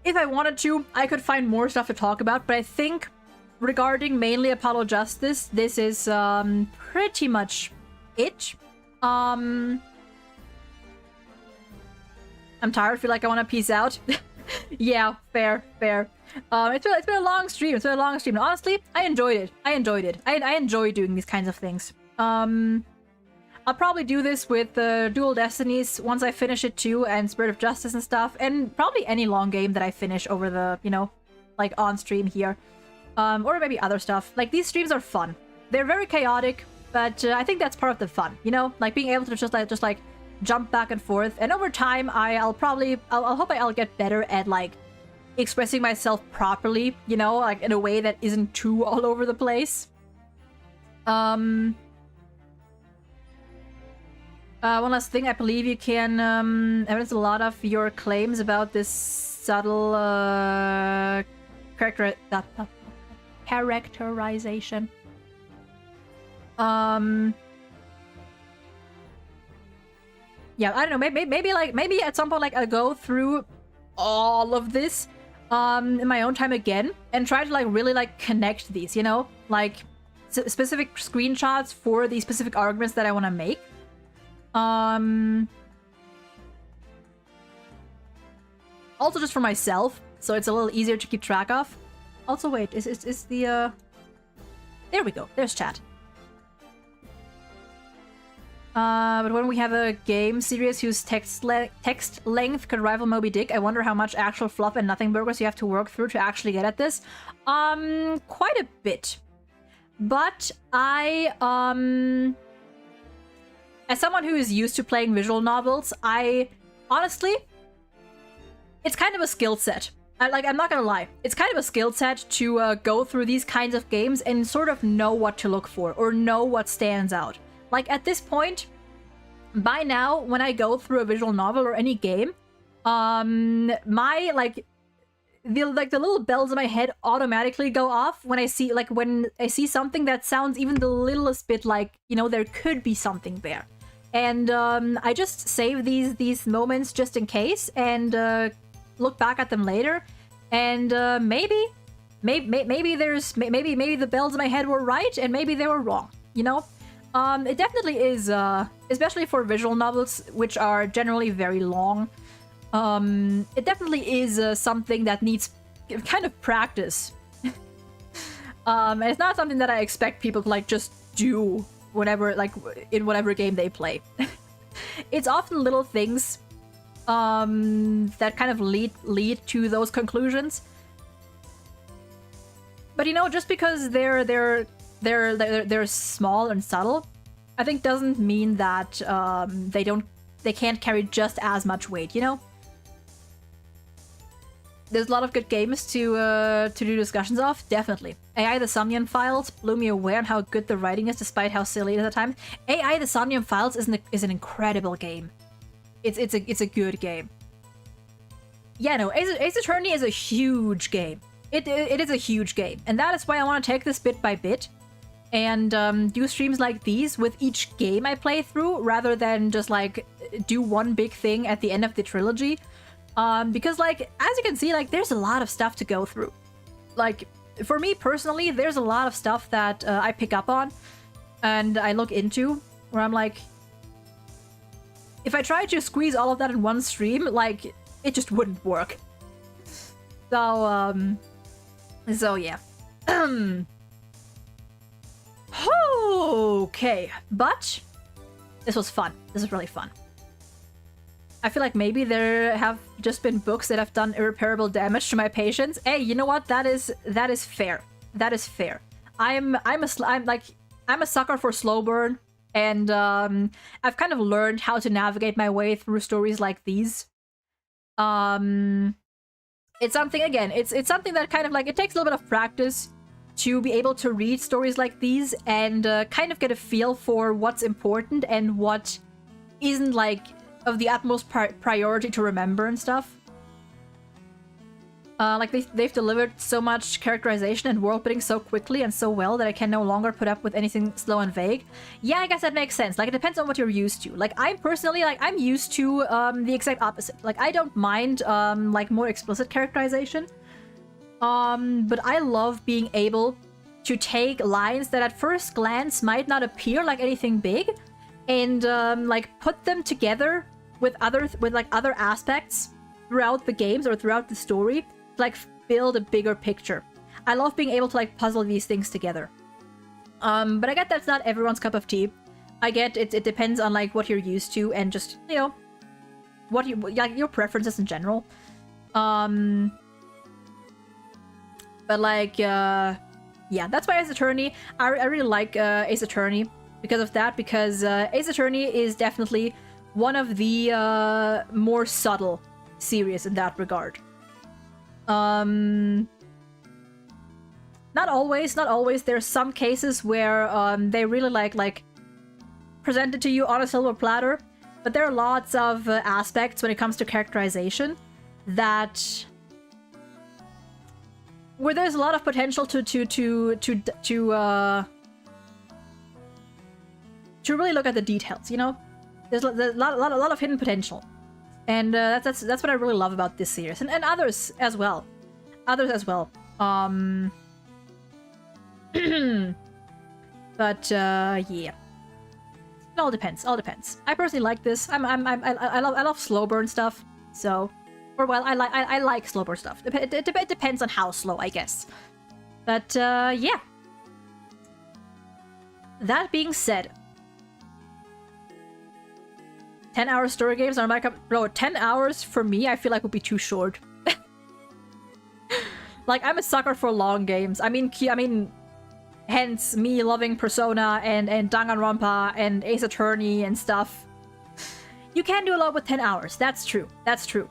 [SPEAKER 1] If I wanted to, I could find more stuff to talk about, but I think regarding mainly Apollo Justice, this is, pretty much it. I'm tired, feel like I want to peace out. Yeah, fair. It's been a long stream. And honestly, I enjoyed it. I enjoy doing these kinds of things. I'll probably do this with Dual Destinies once I finish it too, and Spirit of Justice and stuff, and probably any long game that I finish over the, you know, like on stream here. Or maybe other stuff. Like, these streams are fun. They're very chaotic, but I think that's part of the fun, you know? Like, being able to just like jump back and forth. And over time, I'll hope I'll get better at, like, expressing myself properly, you know? Like, in a way that isn't too all over the place. One last thing, I believe you can evidence a lot of your claims about this subtle characterization. Yeah, I don't know. Maybe at some point, like, I'll go through all of this in my own time again and try to like really like connect these, you know, like specific screenshots for the specific arguments that I want to make. Also just for myself, so it's a little easier to keep track of. Also, wait, is the there we go. There's chat. But when we have a game series whose text length could rival Moby Dick, I wonder how much actual fluff and nothing burgers you have to work through to actually get at this. Quite a bit. But I, as someone who is used to playing visual novels, honestly, it's kind of a skill set. I'm not gonna lie. It's kind of a skill set to go through these kinds of games and sort of know what to look for or know what stands out. Like, at this point, by now, when I go through a visual novel or any game, my, the little bells in my head automatically go off when I see, something that sounds even the littlest bit like, you know, there could be something there. And, I just save these moments just in case and, look back at them later. And, maybe the bells in my head were right and maybe they were wrong, you know? It definitely is, especially for visual novels, which are generally very long. It definitely is something that needs kind of practice. And it's not something that I expect people to, like, just do whenever, like, in whatever game they play. It's often little things, that kind of lead to those conclusions. But, you know, just because they're small and subtle, I think doesn't mean that they can't carry just as much weight, you know? There's a lot of good games to do discussions of, definitely. AI the Somnium Files blew me away on how good the writing is despite how silly it is at times. AI the Somnium Files is an incredible game. It's a good game. Yeah, no, Ace Attorney is a huge game. It is a huge game, and that is why I want to take this bit by bit and do streams like these with each game I play through, rather than just like do one big thing at the end of the trilogy. Because like, as you can see, like there's a lot of stuff to go through. Like, for me personally, there's a lot of stuff that I pick up on and I look into, where I'm like, if I tried to squeeze all of that in one stream, like, it just wouldn't work. So yeah. Okay, but this was fun. This is really fun. I feel like maybe there have just been books that have done irreparable damage to my patience. Hey, you know what? That is fair. That is fair. I'm a sucker for slow burn, and I've kind of learned how to navigate my way through stories like these. It's something, again, it's something that kind of like, it takes a little bit of practice to be able to read stories like these and kind of get a feel for what's important and what isn't, like, of the utmost priority to remember and stuff. Like, they've delivered so much characterization and world building so quickly and so well that I can no longer put up with anything slow and vague. Yeah, I guess that makes sense. Like, it depends on what you're used to. Like, I'm personally, like, I'm used to the exact opposite. Like, I don't mind, like, more explicit characterization. But I love being able to take lines that at first glance might not appear like anything big and, like, put them together with other aspects throughout the games or throughout the story to, like, build a bigger picture. I love being able to, like, puzzle these things together. But I get that's not everyone's cup of tea. I get it depends on, like, what you're used to and just, you know, what you, like, your preferences in general. But, like, yeah, that's why Ace Attorney, I really like Ace Attorney because of that, because Ace Attorney is definitely one of the more subtle series in that regard. Not always. There's some cases where they really like present it to you on a silver platter. but there are lots of aspects when it comes to characterization that where there's a lot of potential to really look at the details, you know? There's a lot of hidden potential. And that's what I really love about this series. And others as well. Others as well. But yeah. It all depends. All depends. I personally like this. I love slow burn stuff. So, or well, I like slow burn stuff. It depends on how slow, I guess. But yeah. That being said, 10-hour story games are like, bro, 10 hours for me, I feel like would be too short. Like, I'm a sucker for long games. I mean, hence me loving Persona and Danganronpa and Ace Attorney and stuff. You can do a lot with 10 hours. That's true. That's true.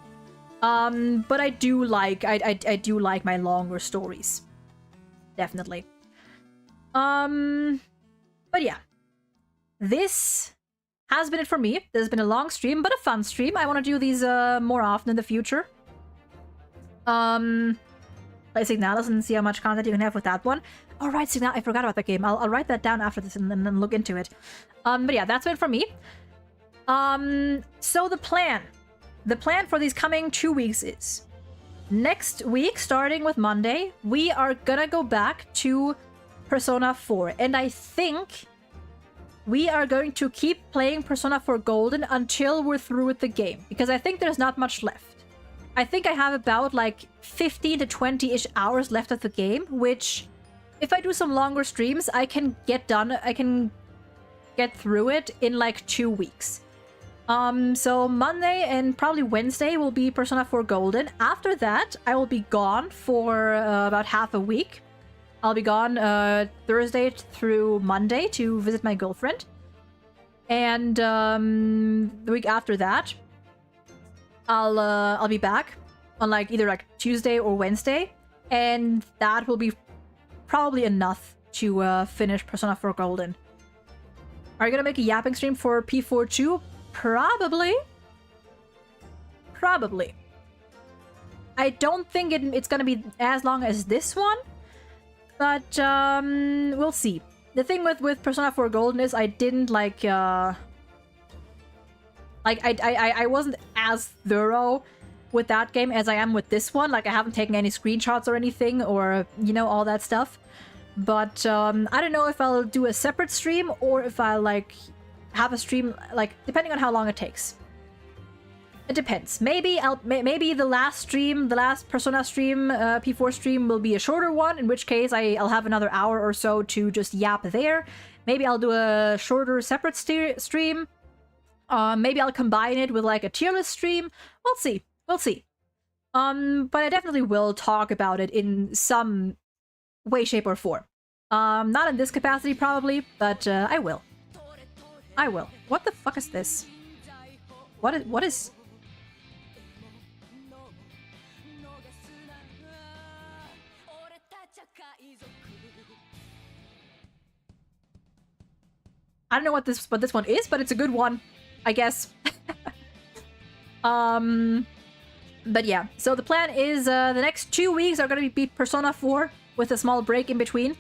[SPEAKER 1] But I do like my longer stories. Definitely. But yeah. This has been it for me. This has been a long stream, but a fun stream. I want to do these more often in the future. Play Signalis and see how much content you can have with that one. All right, Signalis, I forgot about that game. I'll write that down after this and then look into it. But yeah, that's been for me. So the plan for these coming 2 weeks is next week, starting with Monday, we are gonna go back to Persona 4, and I think we are going to keep playing Persona 4 Golden until we're through with the game, because I think there's not much left. I think I have about like 15 to 20-ish hours left of the game, which if I do some longer streams, I can get through it in like 2 weeks. So Monday and probably Wednesday will be Persona 4 Golden. After that, I will be gone for about half a week. I'll be gone Thursday through Monday to visit my girlfriend. And the week after that, I'll be back on like either like Tuesday or Wednesday, and that will be probably enough to finish Persona 4 Golden. Are you gonna make a yapping stream for P4 too? Probably. Probably. I don't think it's gonna be as long as this one, but we'll see. The thing with Persona 4 Golden is I didn't like I wasn't as thorough with that game as I am with this one. Like, I haven't taken any screenshots or anything, or, you know, all that stuff. But I don't know if I'll do a separate stream or if I'll like have a stream, like, depending on how long it takes. It depends. Maybe maybe the last Persona stream, P4 stream, will be a shorter one, in which case I'll have another hour or so to just yap there. Maybe I'll do a shorter separate stream. Maybe I'll combine it with like a tier list stream. We'll see. We'll see. But I definitely will talk about it in some way, shape, or form. Not in this capacity probably, but I will. I will. What the fuck is this? What is... I don't know what this one is, but it's a good one, I guess. But yeah, so the plan is the next 2 weeks are going to be Persona 4 with a small break in between.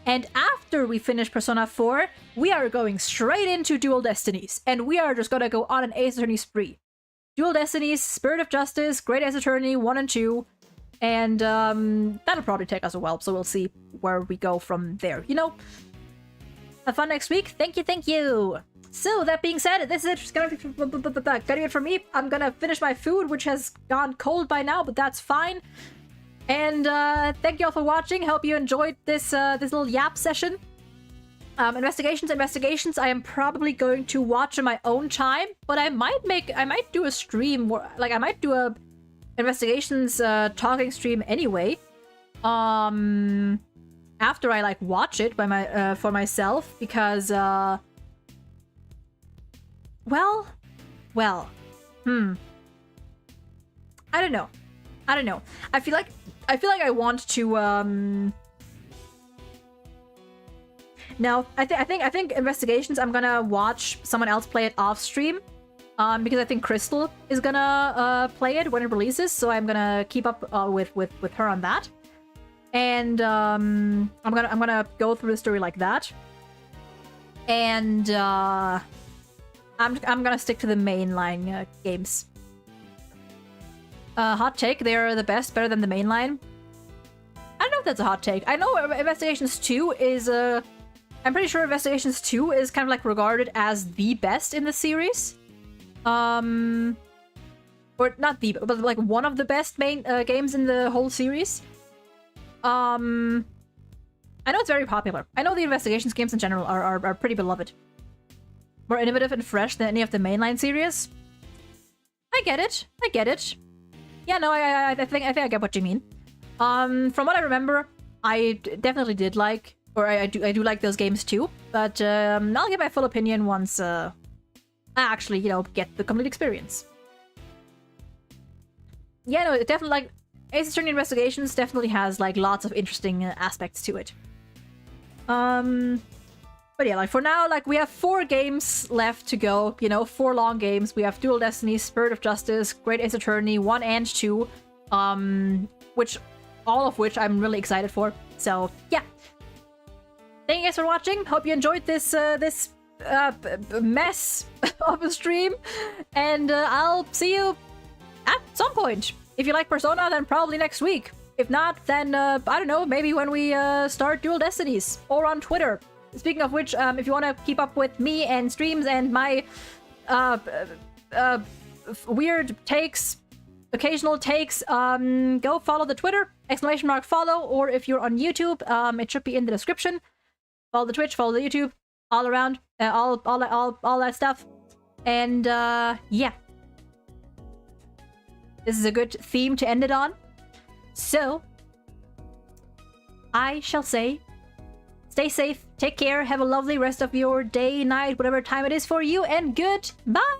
[SPEAKER 1] And after we finish Persona 4, we are going straight into Dual Destinies. And we are just going to go on an Ace Attorney spree. Dual Destinies, Spirit of Justice, Great Ace Attorney 1 and 2. And that'll probably take us a while, so we'll see where we go from there. You know, have fun next week. Thank you, thank you. So, that being said, this is it. Gonna be it for me. I'm gonna finish my food, which has gone cold by now, but that's fine. And thank you all for watching. Hope you enjoyed this this little yap session. Investigations. I am probably going to watch in my own time, but I might do a stream where, like, I might do a investigations talking stream anyway. After I like watch it by my for myself, because well, I don't know. I feel like I want to no, I think investigations I'm gonna watch someone else play it off stream. because I think Crystal is gonna play it when it releases, so I'm gonna keep up with her on that. And I'm gonna go through the story like that. And I'm gonna stick to the mainline games. Hot take, they're the best, better than the mainline. I don't know if that's a hot take. I know Investigations 2 is I'm pretty sure Investigations 2 is kind of like regarded as the best in the series. Or not the, but like one of the best main games in the whole series. I know it's very popular. I know the Investigations games in general are pretty beloved. More innovative and fresh than any of the mainline series. I get it. I get it. Yeah, no, I think I get what you mean. From what I remember, I definitely did like, or I do like those games too. But I'll get my full opinion once I actually, you know, get the complete experience. Yeah, no, it definitely, like, Ace Attorney Investigations definitely has like lots of interesting aspects to it. But yeah, like for now, like we have 4 games left to go, you know, 4 long games. We have Dual Destiny, Spirit of Justice, Great Ace Attorney 1 and 2, all of which I'm really excited for. So yeah, thank you guys for watching. Hope you enjoyed this mess of a stream, and I'll see you at some point. If you like Persona, then probably next week. If not, then I don't know, maybe when we start Dual Destinies, or on Twitter. Speaking of which, if you want to keep up with me and streams and my weird takes, occasional takes, go follow the Twitter, !follow, or if you're on YouTube, it should be in the description. Follow the Twitch, follow the YouTube, all around, all that stuff. And yeah. This is a good theme to end it on. So, I shall say, stay safe, take care, have a lovely rest of your day, night, whatever time it is for you, and goodbye!